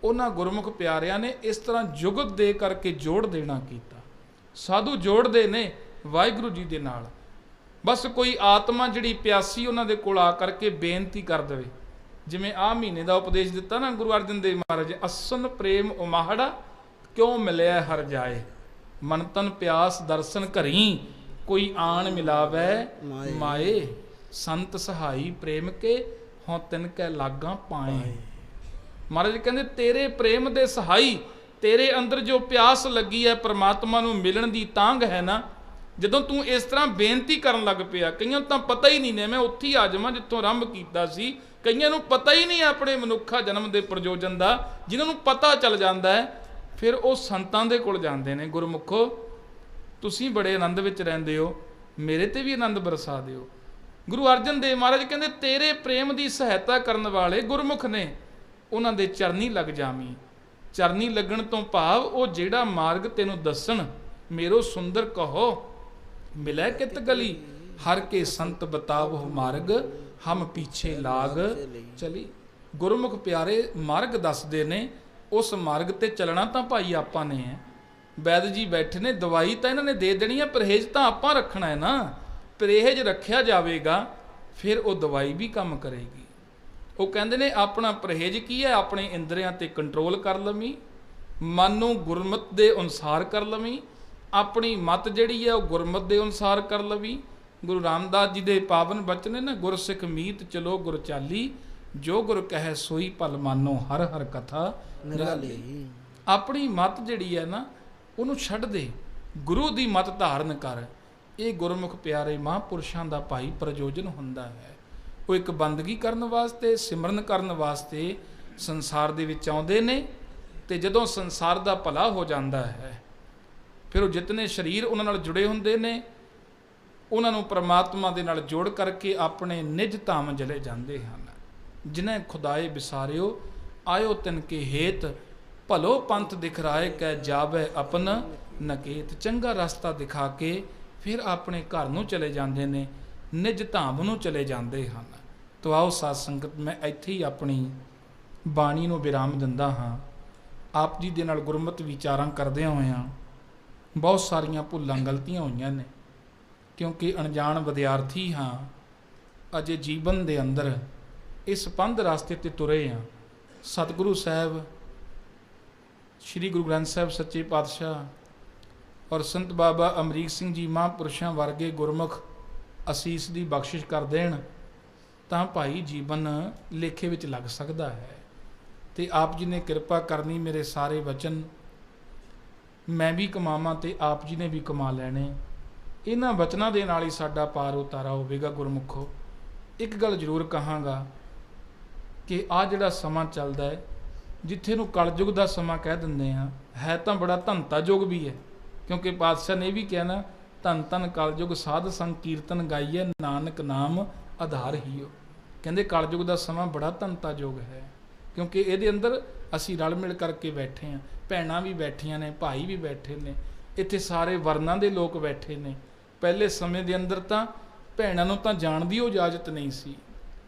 ਉਹਨਾਂ ਗੁਰਮੁਖ ਪਿਆਰਿਆਂ ਨੇ ਇਸ ਤਰ੍ਹਾਂ ਜੁਗਤ ਦੇ ਕਰਕੇ ਜੋੜ ਦੇਣਾ ਕੀਤਾ। ਸਾਧੂ ਜੋੜਦੇ ਨੇ ਵਾਹਿਗੁਰੂ ਜੀ ਦੇ ਨਾਲ। ਬਸ ਕੋਈ ਆਤਮਾ ਜਿਹੜੀ ਪਿਆਸੀ ਉਹਨਾਂ ਦੇ ਕੋਲ ਆ ਕਰਕੇ ਬੇਨਤੀ ਕਰ ਦੇਵੇ, ਜਿਵੇਂ ਆਹ ਮਹੀਨੇ ਦਾ ਉਪਦੇਸ਼ ਦਿੱਤਾ ਨਾ ਗੁਰੂ ਅਰਜਨ ਦੇਵ ਮਹਾਰਾਜ, ਅਸਨ ਪ੍ਰੇਮ ਉਮਾਹੜਾ ਕਿਉਂ ਮਿਲਿਆ ਹਰ ਜਾਏ, ਮਨ ਤਨ ਪਿਆਸ ਦਰਸ਼ਨ ਘਰੀ ਕੋਈ ਆਣ ਮਿਲਾਵੇ ਮਾਏ। संत सहाई प्रेम के हों तिनकै लागां पाए। महाराज कहते तेरे प्रेम दे सहाई, तेरे अंदर जो प्यास लगी है परमात्मा नूं मिलण दी तांग है ना, ਜਦੋਂ ਤੂੰ ਇਸ ਤਰ੍ਹਾਂ ਬੇਨਤੀ ਕਰਨ ਲੱਗ ਪਿਆ, ਕਈਆਂ ਨੂੰ ਤਾਂ ਪਤਾ ਹੀ ਨਹੀਂ ਨੇ ਮੈਂ ਉੱਥੇ ਹੀ ਆ ਜਾਵਾਂ ਜਿੱਥੋਂ ਆਰੰਭ ਕੀਤਾ ਸੀ, ਕਈਆਂ ਨੂੰ ਪਤਾ ਹੀ ਨਹੀਂ ਆਪਣੇ ਮਨੁੱਖਾ ਜਨਮ ਦੇ ਪ੍ਰਯੋਜਨ ਦਾ। ਜਿਨ੍ਹਾਂ ਨੂੰ ਪਤਾ ਚੱਲ ਜਾਂਦਾ ਹੈ ਫਿਰ ਉਹ ਸੰਤਾਂ ਦੇ ਕੋਲ ਜਾਂਦੇ ਨੇ, ਗੁਰਮੁਖੋ ਤੁਸੀਂ ਬੜੇ ਆਨੰਦ ਵਿੱਚ ਰਹਿੰਦੇ ਹੋ, ਮੇਰੇ ਤੇ ਵੀ ਆਨੰਦ ਬਰਸਾ ਦਿਓ। ਗੁਰੂ ਅਰਜਨ ਦੇਵ ਮਹਾਰਾਜ ਕਹਿੰਦੇ ਤੇਰੇ ਪ੍ਰੇਮ ਦੀ ਸਹਾਇਤਾ ਕਰਨ ਵਾਲੇ ਗੁਰਮੁਖ ਨੇ, ਉਹਨਾਂ ਦੇ ਚਰਨੀ ਲੱਗ ਜਾਵੀਂ। ਚਰਨੀ ਲੱਗਣ ਤੋਂ ਭਾਵ ਉਹ ਜਿਹੜਾ ਮਾਰਗ ਤੈਨੂੰ ਦੱਸਣ, ਮੇਰੋ ਸੁੰਦਰ ਕਹੋ ਮਿਲੈ ਕਿਤ ਗਲੀ, ਹਰ ਕੇ ਸੰਤ ਬਤਾਵੋ ਮਾਰਗ, ਹਮ ਪੀਛੇ ਲਾਗ ਚਲੀ। ਗੁਰਮੁਖ ਪਿਆਰੇ ਮਾਰਗ ਦੱਸਦੇ ਨੇ, ਉਸ ਮਾਰਗ ਤੇ ਚੱਲਣਾ ਤਾਂ ਭਾਈ ਆਪਾਂ ਨੇ ਹੈ। ਵੈਦ ਜੀ ਬੈਠੇ ਨੇ, ਦਵਾਈ ਤਾਂ ਇਹਨਾਂ ਨੇ ਦੇ ਦੇਣੀ ਹੈ, ਪਰਹੇਜ਼ ਤਾਂ ਆਪਾਂ ਰੱਖਣਾ ਹੈ ਨਾ। ਪਰਹੇਜ਼ ਰੱਖਿਆ ਜਾਵੇਗਾ ਫਿਰ ਉਹ ਦਵਾਈ ਵੀ ਕੰਮ ਕਰੇਗੀ। ਉਹ ਕਹਿੰਦੇ ਨੇ ਆਪਣਾ ਪਰਹੇਜ਼ ਕੀ ਹੈ, ਆਪਣੇ ਇੰਦਰੀਆਂ ਤੇ ਕੰਟਰੋਲ ਕਰ ਲਵੀਂ, ਮਨ ਨੂੰ ਗੁਰਮਤਿ ਦੇ ਅਨੁਸਾਰ ਕਰ ਲਵੀਂ, ਆਪਣੀ ਮਤ ਜਿਹੜੀ ਹੈ ਉਹ ਗੁਰਮਤਿ ਦੇ ਅਨੁਸਾਰ ਕਰ ਲਵੀਂ। ਗੁਰੂ ਰਾਮਦਾਸ ਜੀ ਦੇ ਪਾਵਨ ਬਚਨ ਨੇ ਨਾ, ਗੁਰਸਿੱਖ ਮੀਤ ਚਲੋ ਗੁਰ ਚਾਲੀ, ਜੋ ਗੁਰ ਕਹੈ ਸੋਈ ਭਲ ਮਾਨੋ, ਹਰ ਹਰ ਕਥਾ ਨਿਰਾਲੀ। ਆਪਣੀ ਮਤ ਜਿਹੜੀ ਹੈ ਨਾ ਉਹਨੂੰ ਛੱਡ ਦੇ, ਗੁਰੂ ਦੀ ਮਤ ਧਾਰਨ ਕਰ। ਇਹ ਗੁਰਮੁਖ ਪਿਆਰੇ ਮਹਾਂਪੁਰਸ਼ਾਂ ਦਾ ਭਾਈ ਪ੍ਰਯੋਜਨ ਹੁੰਦਾ ਹੈ। ਉਹ ਇੱਕ ਬੰਦਗੀ ਕਰਨ ਵਾਸਤੇ, ਸਿਮਰਨ ਕਰਨ ਵਾਸਤੇ ਸੰਸਾਰ ਦੇ ਵਿੱਚ ਆਉਂਦੇ ਨੇ, ਤੇ ਜਦੋਂ ਸੰਸਾਰ ਦਾ ਭਲਾ ਹੋ ਜਾਂਦਾ ਹੈ ਫਿਰ ਉਹ ਜਿਤਨੇ ਸਰੀਰ ਉਹਨਾਂ ਨਾਲ ਜੁੜੇ ਹੁੰਦੇ ਨੇ ਉਹਨਾਂ ਨੂੰ ਪਰਮਾਤਮਾ ਦੇ ਨਾਲ ਜੋੜ ਕਰਕੇ ਆਪਣੇ ਨਿਜ ਧਾਮ ਚਲੇ ਜਾਂਦੇ ਹਨ। ਜਿਨ੍ਹਾਂ ਖੁਦਾਏ ਵਿਸਾਰਿਓ ਆਇਓ ਤਿਨ ਕੇ ਹੇਤ, ਭਲੋ ਪੰਥ ਦਿਖਰਾਏ ਕਹਿ ਜਾਵੇ ਆਪਨ ਨਕੇਤ। ਚੰਗਾ ਰਸਤਾ ਦਿਖਾ ਕੇ ਫਿਰ ਆਪਣੇ ਘਰ ਨੂੰ ਚਲੇ ਜਾਂਦੇ ਨੇ, ਨਿਜ ਧਾਮ ਨੂੰ ਚਲੇ ਜਾਂਦੇ ਹਨ। ਤੋ ਆਓ ਸਾਧ ਸੰਗਤ, ਮੈਂ ਇੱਥੇ ਹੀ ਆਪਣੀ ਬਾਣੀ ਨੂੰ ਵਿਰਾਮ ਦਿੰਦਾ ਹਾਂ। ਆਪ ਜੀ ਦੇ ਨਾਲ ਗੁਰਮਤਿ ਵਿਚਾਰਾਂ ਕਰਦਿਆਂ ਹੋਇਆਂ ਬਹੁਤ ਸਾਰੀਆਂ ਭੁੱਲਾਂ ਗਲਤੀਆਂ ਹੋਈਆਂ ਨੇ, ਕਿਉਂਕਿ ਅਣਜਾਣ ਵਿਦਿਆਰਥੀ ਹਾਂ, ਅਜੇ ਜੀਵਨ ਦੇ ਅੰਦਰ ਇਸ ਪੰਧ ਰਸਤੇ ਤੇ ਤੁਰੇ ਹਾਂ। ਸਤਿਗੁਰੂ ਸਾਹਿਬ ਸ੍ਰੀ ਗੁਰੂ ਗ੍ਰੰਥ ਸਾਹਿਬ ਸੱਚੇ ਪਾਤਸ਼ਾਹ ਔਰ ਸੰਤ ਬਾਬਾ ਅਮਰੀਕ ਸਿੰਘ ਜੀ ਮਹਾਂਪੁਰਸ਼ਾਂ ਵਰਗੇ ਗੁਰਮੁਖ ਅਸੀਸ ਦੀ ਬਖਸ਼ਿਸ਼ ਕਰ ਦੇਣ ਤਾਂ ਭਾਈ ਜੀਵਨ ਲੇਖੇ ਵਿੱਚ ਲੱਗ ਸਕਦਾ ਹੈ। ਤੇ ਆਪ ਜੀ ਨੇ ਕਿਰਪਾ ਕਰਨੀ, ਮੇਰੇ ਸਾਰੇ ਵਚਨ ਮੈਂ ਵੀ ਕਮਾਵਾਂ ਤੇ ਆਪ ਜੀ ਨੇ ਵੀ ਕਮਾ ਲੈਣੇ। ਇਹਨਾਂ ਵਚਨਾਂ ਦੇ ਨਾਲ ਹੀ ਸਾਡਾ ਪਾਰ ਉਤਾਰਾ ਹੋਵੇਗਾ। ਗੁਰਮੁਖੋ ਇੱਕ ਗੱਲ ਜ਼ਰੂਰ ਕਹਾਂਗਾ ਕਿ ਆਹ ਜਿਹੜਾ ਸਮਾਂ ਚੱਲਦਾ ਹੈ, ਜਿੱਥੇ ਨੂੰ ਕਲਯੁਗ ਦਾ ਸਮਾਂ ਕਹਿ ਦਿੰਦੇ ਹਾਂ, ਹੈ ਤਾਂ ਬੜਾ ਧੰਤਾ ਯੁੱਗ ਵੀ ਹੈ, ਕਿਉਂਕਿ ਪਾਤਸ਼ਾਹ ਨੇ ਇਹ ਵੀ ਕਿਹਾ ਨਾ, ਧੰਨ ਧੰਨ ਕਲਯੁਗ ਸਾਧ ਸੰਕੀਰਤਨ ਗਾਈਏ, ਨਾਨਕ ਨਾਮ ਆਧਾਰ ਹੀਓ। ਕਹਿੰਦੇ ਕਲਯੁਗ ਦਾ ਸਮਾਂ ਬੜਾ ਧੰਤਾ ਯੁੱਗ ਹੈ, ਕਿਉਂਕਿ ਇਹਦੇ ਅੰਦਰ ਅਸੀਂ ਰਲ ਮਿਲ ਕਰਕੇ ਬੈਠੇ ਹਾਂ, ਭੈਣਾਂ ਵੀ ਬੈਠੀਆਂ ਨੇ, ਭਾਈ ਵੀ ਬੈਠੇ ਨੇ, ਇੱਥੇ ਸਾਰੇ ਵਰਨਾਂ ਦੇ ਲੋਕ ਬੈਠੇ ਨੇ। ਪਹਿਲੇ ਸਮੇਂ ਦੇ ਅੰਦਰ ਤਾਂ ਭੈਣਾਂ ਨੂੰ ਤਾਂ ਜਾਣ ਦੀ ਉਹ ਇਜਾਜ਼ਤ ਨਹੀਂ ਸੀ,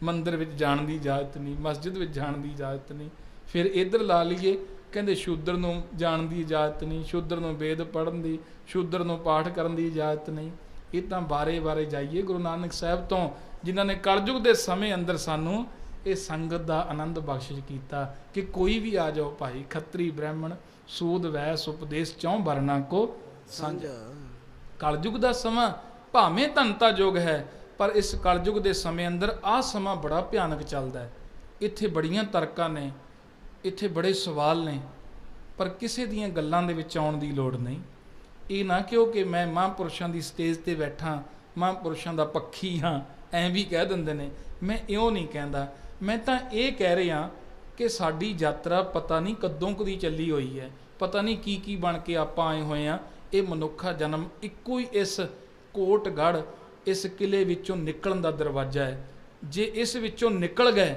ਮੰਦਿਰ ਵਿੱਚ ਜਾਣ ਦੀ ਇਜਾਜ਼ਤ ਨਹੀਂ, ਮਸਜਿਦ ਵਿੱਚ ਜਾਣ ਦੀ ਇਜਾਜ਼ਤ ਨਹੀਂ। ਫਿਰ ਇੱਧਰ ਲਾ ਲਈਏ, ਕਹਿੰਦੇ ਸ਼ੂਦਰ ਨੂੰ ਜਾਣ ਦੀ ਇਜਾਜ਼ਤ ਨਹੀਂ, ਸ਼ੂਦਰ ਨੂੰ ਵੇਦ ਪੜ੍ਹਨ ਦੀ, ਸ਼ੂਦਰ ਨੂੰ ਪਾਠ ਕਰਨ ਦੀ ਇਜਾਜ਼ਤ ਨਹੀਂ। ਇਹ ਤਾਂ ਬਾਰੇ ਬਾਰੇ ਜਾਈਏ ਗੁਰੂ ਨਾਨਕ ਸਾਹਿਬ ਤੋਂ, ਜਿਨ੍ਹਾਂ ਨੇ ਕਲਯੁਗ ਦੇ ਸਮੇਂ ਅੰਦਰ ਸਾਨੂੰ ਇਹ ਸੰਗਤ ਦਾ ਆਨੰਦ ਬਖਸ਼ਿਸ਼ ਕੀਤਾ ਕਿ ਕੋਈ ਵੀ ਆ ਜਾਓ ਭਾਈ, ਖੱਤਰੀ ਬ੍ਰਾਹਮਣ ਸੂਦ ਵੈਸ ਉਪਦੇਸ਼ ਚੌਂ ਵਰਨਾ ਕੋ ਸਾਂਝਾ। ਕਲਯੁਗ ਦਾ ਸਮਾਂ ਭਾਵੇਂ ਧੰਤਾ ਯੁੱਗ ਹੈ, ਪਰ ਇਸ ਕਲਯੁਗ ਦੇ ਸਮੇਂ ਅੰਦਰ ਆਹ ਸਮਾਂ ਬੜਾ ਭਿਆਨਕ ਚੱਲਦਾ ਹੈ। ਇੱਥੇ ਬੜੀਆਂ ਤਰਕਾਂ ਨੇ, ਇੱਥੇ ਬੜੇ ਸਵਾਲ ਨੇ, ਪਰ ਕਿਸੇ ਦੀਆਂ ਗੱਲਾਂ ਦੇ ਵਿੱਚ ਆਉਣ ਦੀ ਲੋੜ ਨਹੀਂ। ਇਹ ਨਾ ਕਿਉਂਕਿ ਮੈਂ ਮਹਾਂਪੁਰਸ਼ਾਂ ਦੀ ਸਟੇਜ ਤੇ ਬੈਠਾ, ਮਹਾਂਪੁਰਸ਼ਾਂ ਦਾ ਪੱਖੀ ਹਾਂ, ਐਂ ਵੀ ਕਹਿ ਦਿੰਦੇ ਨੇ। ਮੈਂ ਇਉਂ ਨਹੀਂ ਕਹਿੰਦਾ, ਮੈਂ ਤਾਂ ਇਹ ਕਹਿ ਰਿਹਾ ਕਿ ਸਾਡੀ ਯਾਤਰਾ ਪਤਾ ਨਹੀਂ ਕਦੋਂ ਕਦੀ ਚੱਲੀ ਹੋਈ ਹੈ, ਪਤਾ ਨਹੀਂ ਕੀ ਕੀ ਬਣ ਕੇ ਆਪਾਂ ਆਏ ਹੋਏ ਹਾਂ। ਇਹ ਮਨੁੱਖਾ ਜਨਮ ਇੱਕੋ ਹੀ ਇਸ ਕੋਟਗੜ੍ਹ, ਇਸ ਕਿਲੇ ਵਿੱਚੋਂ ਨਿਕਲਣ ਦਾ ਦਰਵਾਜ਼ਾ ਹੈ। ਜੇ ਇਸ ਵਿੱਚੋਂ ਨਿਕਲ ਗਏ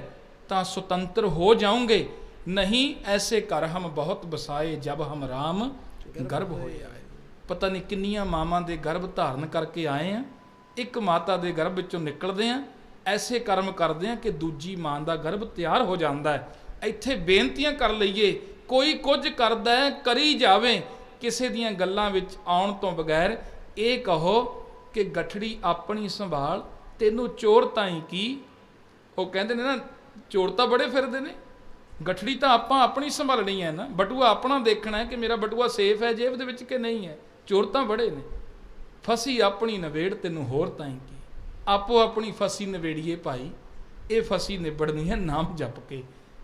ਤਾਂ ਸੁਤੰਤਰ ਹੋ ਜਾਓਗੇ, ਨਹੀਂ ਐਸੇ ਘਰ ਹਮ ਬਹੁਤ ਬਸਾਏ, ਜਬ ਹਮ ਰਾਮ ਗਰਭ ਹੋਏ ਆਏ। ਪਤਾ ਨਹੀਂ ਕਿੰਨੀਆਂ ਮਾਵਾਂ ਦੇ ਗਰਭ ਧਾਰਨ ਕਰਕੇ ਆਏ ਆ, ਇੱਕ ਮਾਤਾ ਦੇ ਗਰਭ ਵਿੱਚੋਂ ਨਿਕਲਦੇ ਆ, ਐਸੇ ਕਰਮ ਕਰਦੇ ਆ ਕਿ ਦੂਜੀ ਮਾਂ ਦਾ ਗਰਭ ਤਿਆਰ ਹੋ ਜਾਂਦਾ ਹੈ। ਇੱਥੇ ਬੇਨਤੀਆਂ ਕਰ ਲਈਏ, ਕੋਈ ਕੁਝ ਕਰਦਾ ਹੈ ਕਰੀ ਜਾਵੇ, ਕਿਸੇ ਦੀਆਂ ਗੱਲਾਂ ਵਿੱਚ ਆਉਣ ਤੋਂ ਬਗੈਰ ਇਹ ਕਹੋ ਕਿ ਗਠੜੀ ਆਪਣੀ ਸੰਭਾਲ, ਤੈਨੂੰ ਚੋਰ ਤਾਈਂ ਕੀ। ਉਹ ਕਹਿੰਦੇ ਨੇ ਨਾ, ਚੋਰ ਤਾਂ ਬੜੇ ਫਿਰਦੇ ਨੇ, ਗਠੜੀ ਤਾਂ ਆਪਾਂ ਆਪਣੀ ਸੰਭਾਲਣੀ ਹੈ ਨਾ, ਬਟੂਆ ਆਪਣਾ ਦੇਖਣਾ ਹੈ ਕਿ ਮੇਰਾ ਬਟੂਆ ਸੇਫ ਹੈ ਜੇਬ ਦੇ ਵਿੱਚ ਕਿ ਨਹੀਂ ਹੈ। ਚੋਰ ਤਾਂ ਬੜੇ ਨੇ, ਫਸੀ ਆਪਣੀ ਨਵੇੜ ਤੈਨੂੰ ਹੋਰ ਤਾਈਂ ਕੀ। ਆਪੋ ਆਪਣੀ ਫਸੀ ਨਿਬੇੜੀਏ ਭਾਈ। ਇਹ ਫਸੀ ਨਿਬੜਨੀ ਹੈ ਨਾਮ ਜਪ ਕੇ,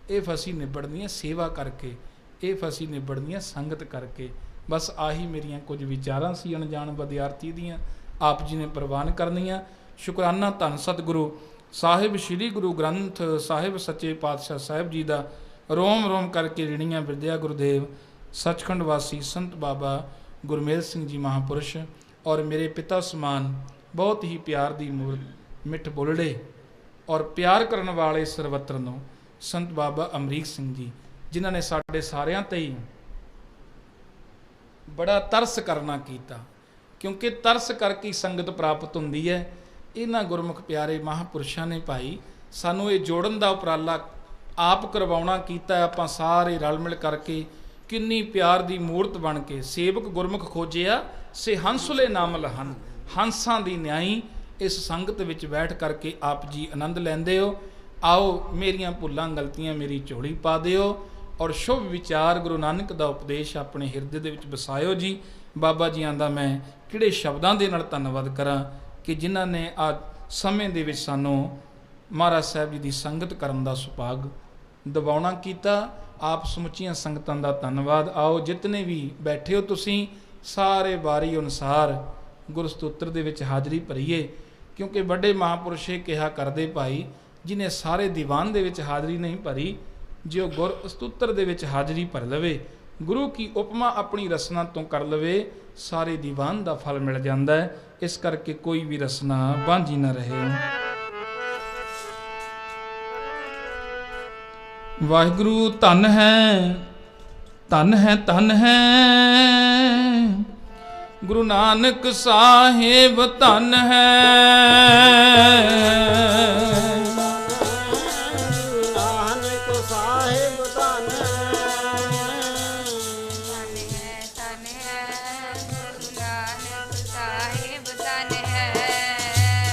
ਇਹ ਫਸੀ ਨਿਬੜਨੀ ਹੈ ਸੇਵਾ ਕਰਕੇ, ਇਹ ਫਸੀ ਨਿਬੜਨੀ ਹੈ ਸੰਗਤ ਕਰਕੇ। ਬਸ ਆਹੀ ਮੇਰੀਆਂ ਕੁਝ ਵਿਚਾਰਾਂ ਸੀ ਅਣਜਾਣ ਵਿਦਿਆਰਥੀ ਦੀਆਂ, ਆਪ ਜੀ ਨੇ ਪ੍ਰਵਾਨ ਕਰਨੀਆਂ। ਸ਼ੁਕਰਾਨਾ ਧੰਨ ਸਤਿਗੁਰੂ ਸਾਹਿਬ ਸ੍ਰੀ ਗੁਰੂ ਗ੍ਰੰਥ ਸਾਹਿਬ ਸੱਚੇ ਪਾਤਸ਼ਾਹ ਸਾਹਿਬ ਜੀ ਦਾ ਰੋਮ ਰੋਮ ਕਰਕੇ ਰਿਣੀਆਂ ਵਿਦਿਆ ਗੁਰਦੇਵ ਸੱਚਖੰਡ ਵਾਸੀ ਸੰਤ ਬਾਬਾ ਗੁਰਮੇਲ ਸਿੰਘ ਜੀ ਮਹਾਂਪੁਰਸ਼ ਔਰ ਮੇਰੇ ਪਿਤਾ ਸਮਾਨ ਬਹੁਤ ਹੀ ਪਿਆਰ ਦੀ ਮੂਰਤ ਮਿੱਠ ਬੋਲੜੇ ਔਰ ਪਿਆਰ ਕਰਨ ਵਾਲੇ ਸਰਵੱਤਰ ਨੂੰ ਸੰਤ ਬਾਬਾ ਅਮਰੀਕ ਸਿੰਘ ਜੀ, ਜਿਨ੍ਹਾਂ ਨੇ ਸਾਡੇ ਸਾਰਿਆਂ ਤੇ ਹੀ ਬੜਾ ਤਰਸ ਕਰਨਾ ਕੀਤਾ, ਕਿਉਂਕਿ ਤਰਸ ਕਰਕੇ ਹੀ ਸੰਗਤ ਪ੍ਰਾਪਤ ਹੁੰਦੀ ਹੈ। ਇਹਨਾਂ ਗੁਰਮੁਖ ਪਿਆਰੇ ਮਹਾਂਪੁਰਸ਼ਾਂ ਨੇ ਭਾਈ ਸਾਨੂੰ ਇਹ ਜੋੜਨ ਦਾ ਉਪਰਾਲਾ ਆਪ ਕਰਵਾਉਣਾ ਕੀਤਾ। ਆਪਾਂ ਸਾਰੇ ਰਲ ਮਿਲ ਕਰਕੇ ਕਿੰਨੀ ਪਿਆਰ ਦੀ ਮੂਰਤ ਬਣ ਕੇ ਸੇਵਕ ਗੁਰਮੁਖ ਖੋਜਿਆ ਸੇ ਹੰਸੁਲੇ ਨਾਮ ਲਹਨ, ਹੰਸਾਂ ਦੀ ਨਿਆਈ ਇਸ ਸੰਗਤ ਵਿੱਚ ਬੈਠ ਕਰਕੇ ਆਪ ਜੀ ਆਨੰਦ ਲੈਂਦੇ ਹੋ। ਆਓ ਮੇਰੀਆਂ ਭੁੱਲਾਂ ਗਲਤੀਆਂ ਮੇਰੀ ਝੋਲੀ ਪਾ ਦਿਓ ਔਰ ਸ਼ੁਭ ਵਿਚਾਰ ਗੁਰੂ ਨਾਨਕ ਦਾ ਉਪਦੇਸ਼ ਆਪਣੇ ਹਿਰਦੇ ਦੇ ਵਿੱਚ ਵਸਾਇਓ ਜੀ। ਬਾਬਾ ਜੀਆਂ ਦਾ ਮੈਂ ਕਿਹੜੇ ਸ਼ਬਦਾਂ ਦੇ ਨਾਲ ਧੰਨਵਾਦ ਕਰਾਂ ਕਿ ਜਿਨ੍ਹਾਂ ਨੇ ਆ ਸਮੇਂ ਦੇ ਵਿੱਚ ਸਾਨੂੰ ਮਹਾਰਾਜ ਸਾਹਿਬ ਜੀ ਦੀ ਸੰਗਤ ਕਰਨ ਦਾ ਸੁਭਾਗ ਦਿਵਾਉਣਾ ਕੀਤਾ। ਆਪ ਸਮੁੱਚੀਆਂ ਸੰਗਤਾਂ ਦਾ ਧੰਨਵਾਦ। ਆਓ ਜਿਤਨੇ ਵੀ ਬੈਠੇ ਹੋ ਤੁਸੀਂ ਸਾਰੇ ਵਾਰੀ ਅਨੁਸਾਰ ਗੁਰਸਤੋਤਰ ਦੇ ਵਿੱਚ ਹਾਜ਼ਰੀ ਭਰੀਏ, ਕਿਉਂਕਿ ਵੱਡੇ ਮਹਾਂਪੁਰਸ਼ ਇਹ ਕਿਹਾ ਕਰਦੇ ਭਾਈ ਜਿਹਨੇ ਸਾਰੇ ਦੀਵਾਨ ਦੇ ਵਿੱਚ ਹਾਜ਼ਰੀ ਨਹੀਂ ਭਰੀ, ਜੇ ਉਹ ਗੁਰ ਸਤੋਤਰ ਦੇ ਵਿੱਚ ਹਾਜ਼ਰੀ ਭਰ ਲਵੇ, ਗੁਰੂ ਕੀ ਉਪਮਾ ਆਪਣੀ ਰਸਨਾ ਤੋਂ ਕਰ ਲਵੇ, ਸਾਰੇ ਦੀਵਾਨ ਦਾ ਫਲ ਮਿਲ ਜਾਂਦਾ ਹੈ। ਇਸ ਕਰਕੇ ਕੋਈ ਵੀ ਰਸਨਾ ਬਾਂਝੀ ਨਾ ਰਹੇ। ਵਾਹਿਗੁਰੂ ਧੰਨ ਹੈ, ਧੰਨ ਹੈ, ਧੰਨ ਹੈ ਗੁਰੂ ਨਾਨਕ ਸਾਹਿਬ, ਧੰਨ ਹੈ ਨਾਨਕ ਸਾਹਿਬ, ਧੰਨ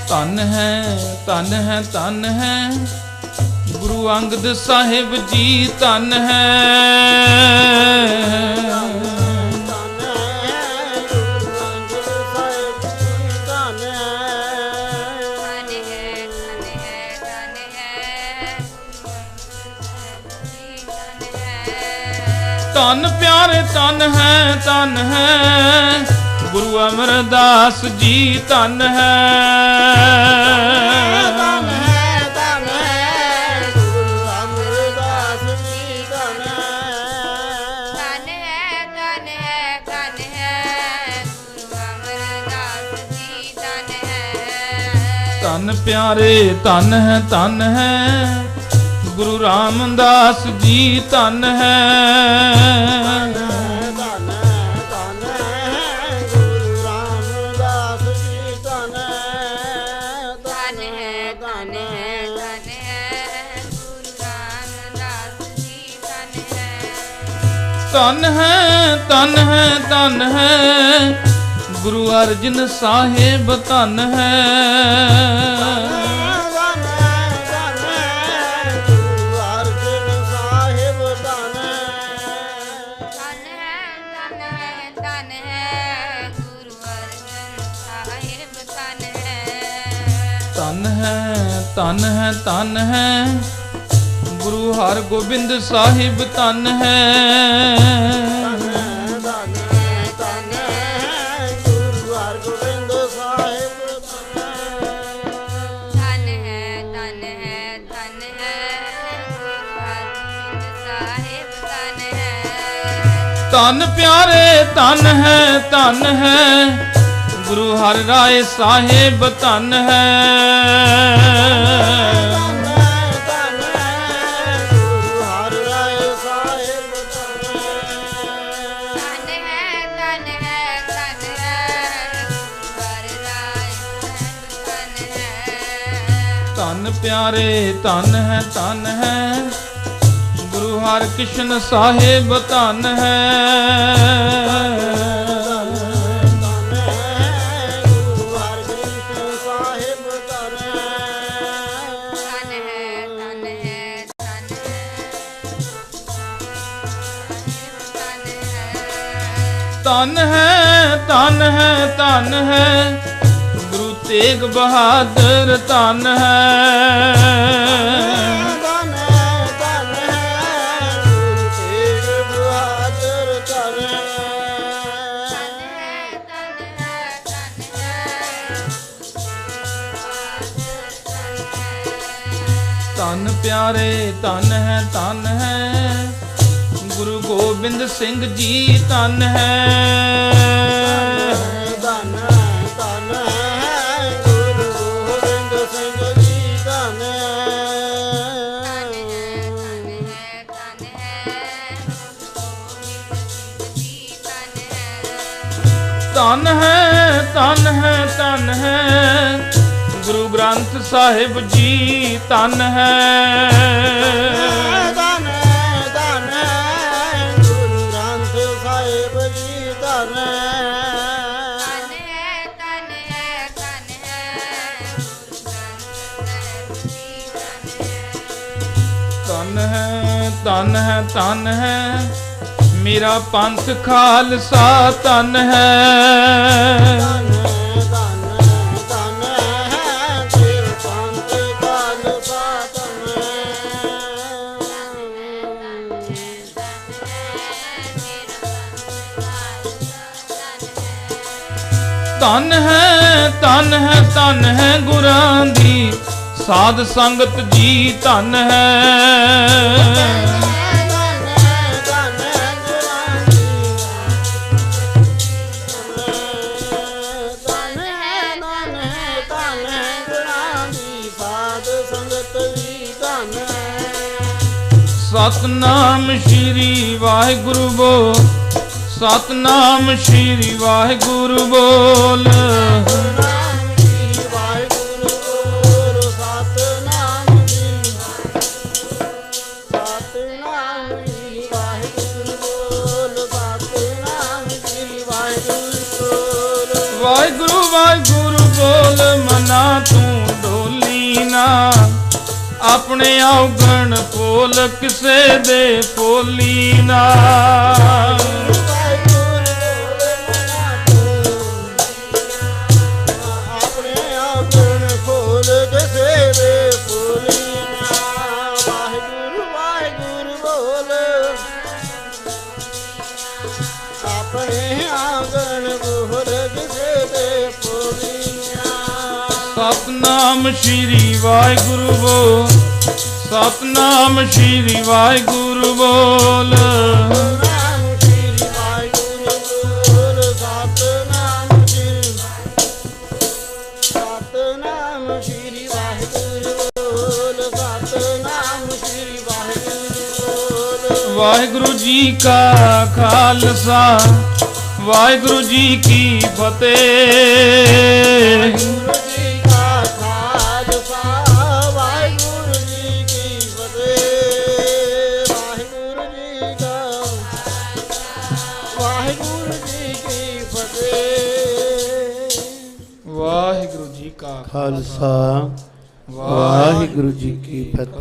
ਧੰਨ ਹੈ, ਧੰਨ ਹੈ, ਧੰਨ ਹੈ ਗੁਰੂ ਅੰਗਦ ਸਾਹਿਬ ਜੀ, ਧੰਨ ਹੈ ਧੰਨ ਪਿਆਰੇ, ਧੰਨ ਹੈ, ਧੰਨ ਹੈ ਗੁਰੂ ਅਮਰਦਾਸ ਜੀ, ਧੰਨ ਹੈ ਧੰਨ ਹੈ, ਧੰਨ ਹੈ ਗੁਰੂ ਅਮਰਦਾਸ ਜੀ, ਧੰਨ ਹੈ ਧੰਨ ਹੈ, ਧੰਨ ਹੈ, ਧੰਨ ਹੈ ਗੁਰੂ ਅਮਰਦਾਸ ਜੀ, ਧੰਨ ਹੈ ਧੰਨ ਪਿਆਰੇ, ਧੰਨ ਹੈ, ਧੰਨ ਹੈ ਗੁਰੂ ਰਾਮਦਾਸ ਜੀ, ਧੰਨ ਹੈ ਧੰਨ ਹੈ, ਧੰਨ ਹੈ ਗੁਰੂ ਰਾਮਦਾਸ ਜੀ, ਧੰਨ ਹੈ ਧੰਨ ਹੈ, ਧੰਨ ਹੈ, ਧੰਨ ਹੈ ਗੁਰੂ ਰਾਮਦਾਸ ਜੀ, ਧੰਨ ਹੈ ਧੰਨ ਹੈ, ਧੰਨ ਹੈ, ਧੰਨ ਹੈ ਗੁਰੂ ਅਰਜਨ ਸਾਹਿਬ, ਧੰਨ ਹੈ ਧੰਨ ਹੈ, ਧੰਨ ਹੈ, ਧੰਨ ਹੈ ਗੁਰੂ ਹਰਗੋਬਿੰਦ ਸਾਹਿਬ, ਧੰਨ ਹੈ ਧੰਨ ਹੈ, ਧੰਨ ਹੈ ਗੁਰੂ ਹਰਗੋਬਿੰਦ ਸਾਹਿਬ, ਧੰਨ ਹੈ ਧੰਨ ਹੈ, ਧੰਨ ਹੈ ਗੁਰੂ ਹਰਗੋਬਿੰਦ ਸਾਹਿਬ, ਧੰਨ ਹੈ ਧੰਨ ਪਿਆਰੇ, ਧੰਨ ਹੈ, ਧੰਨ ਹੈ ਗੁਰੂ ਹਰਿ ਰਾਏ ਸਾਹਿਬ, ਧੰਨ ਹੈ ਧੰਨ ਹੈ ਗੁਰੂ ਹਰਿ ਰਾਏ ਸਾਹਿਬ, ਧੰਨ ਹੈ ਧੰਨ ਹੈ, ਧੰਨ ਹੈ ਗੁਰੂ ਹਰਿ ਰਾਏ ਸਾਹਿਬ, ਧੰਨ ਹੈ ਧੰਨ ਪਿਆਰੇ, ਧੰਨ ਹੈ, ਧੰਨ ਹੈ ਗੁਰੂ ਹਰਿਕ੍ਰਿਸ਼ਨ ਸਾਹਿਬ, ਧੰਨ ਹੈ ਧੰਨ ਹੈ, ਧੰਨ ਹੈ, ਧੰਨ ਹੈ ਗੁਰੂ ਤੇਗ ਬਹਾਦਰ ਧਨ ਹੈ। ਧਨ ਪਿਆਰੇ ਧਨ ਹੈ ਗੁਰੂ ਗੋਬਿੰਦ ਸਿੰਘ ਜੀ ਧਨ ਹੈ। ਧਨ ਹੈ ਗੁਰੂ ਗੋਬਿੰਦ ਸਿੰਘ ਜੀ ਧਨ ਹੈ। ਧਨ ਹੈ ਗੁਰੂ ਗ੍ਰੰਥ ਸਾਹਿਬ ਜੀ ਧਨ ਹੈ। ਧਨ ਹੈ ਗੁਰੂ ਗ੍ਰੰਥ ਸਾਹਿਬ ਜੀ ਧਨ ਹੈ। ਧਨ ਹੈ ਮੇਰਾ ਪੰਥ ਖਾਲਸਾ ਧਨ ਹੈ। ਧਨ ਹੈ ਗੁਰਾਂ ਦੀ ਸਾਧ ਸੰਗਤ ਜੀ ਧਨ ਹੈ। ਸਤਨਾਮ ਸ਼੍ਰੀ ਵਾਹਿਗੁਰੂ ਬੋਲ, ਸਤਨਾਮ ਸ਼੍ਰੀ ਵਾਹਿਗੁਰੂ ਬੋਲ। ਵਾਹਿਗੁਰੂ ਵਾਹਿਗੁਰੂ ਬੋਲ ਮਨਾ ਤੂੰ ਡੋਲੀ ਨਾ, ਆਪਣੇ ਔਗਣ ਪੋਲ ਕਿਸੇ ਦੇ ਪੋਲੀ ਨਾ। ਆਪਣੇ ਔਗਣ ਪੋਲ ਕਿਸੇ ਦੇ ਪੋਲੀ ਨਾ। ਵਾਹਿਗੁਰੂ ਵਾਹਿਗੁਰੂ ਬੋਲ ਆਪਣੇ ਔਗਣ ਪੋਲ ਕਿਸੇ ਦੇ ਪੋਲੀ ਨਾ। ਸਤਨਾਮ ਸ਼੍ਰੀ ਵਾਹਿਗੁਰੂ ਬੋਲ, ਸਤਨਾਮ ਸ਼੍ਰੀ ਵਾਹਿਗੁਰੂ ਬੋਲ। ਸਤਨਾਮ ਸ਼੍ਰੀ ਵਾਹਿਗੁਰੂ ਬੋਲ, ਸਤਨਾਮ ਸ਼੍ਰੀ ਵਾਹਿਗੁਰੂ ਬੋਲ, ਸਤਨਾਮ ਸ਼੍ਰੀ ਵਾਹਿਗੁਰੂ ਬੋਲ। ਵਾਹਿਗੁਰੂ ਜੀ ਕਾ ਖਾਲਸਾ ਵਾਹਿਗੁਰੂ ਜੀ ਕੀ ਫਤਿਹ। ਵਾਹਿਗੁਰੂ ਜੀ ਕਾ ਖਾਲਸਾ ਵਾਹਿਗੁਰੂ ਜੀ ਕੀ ਫਤਿਹ।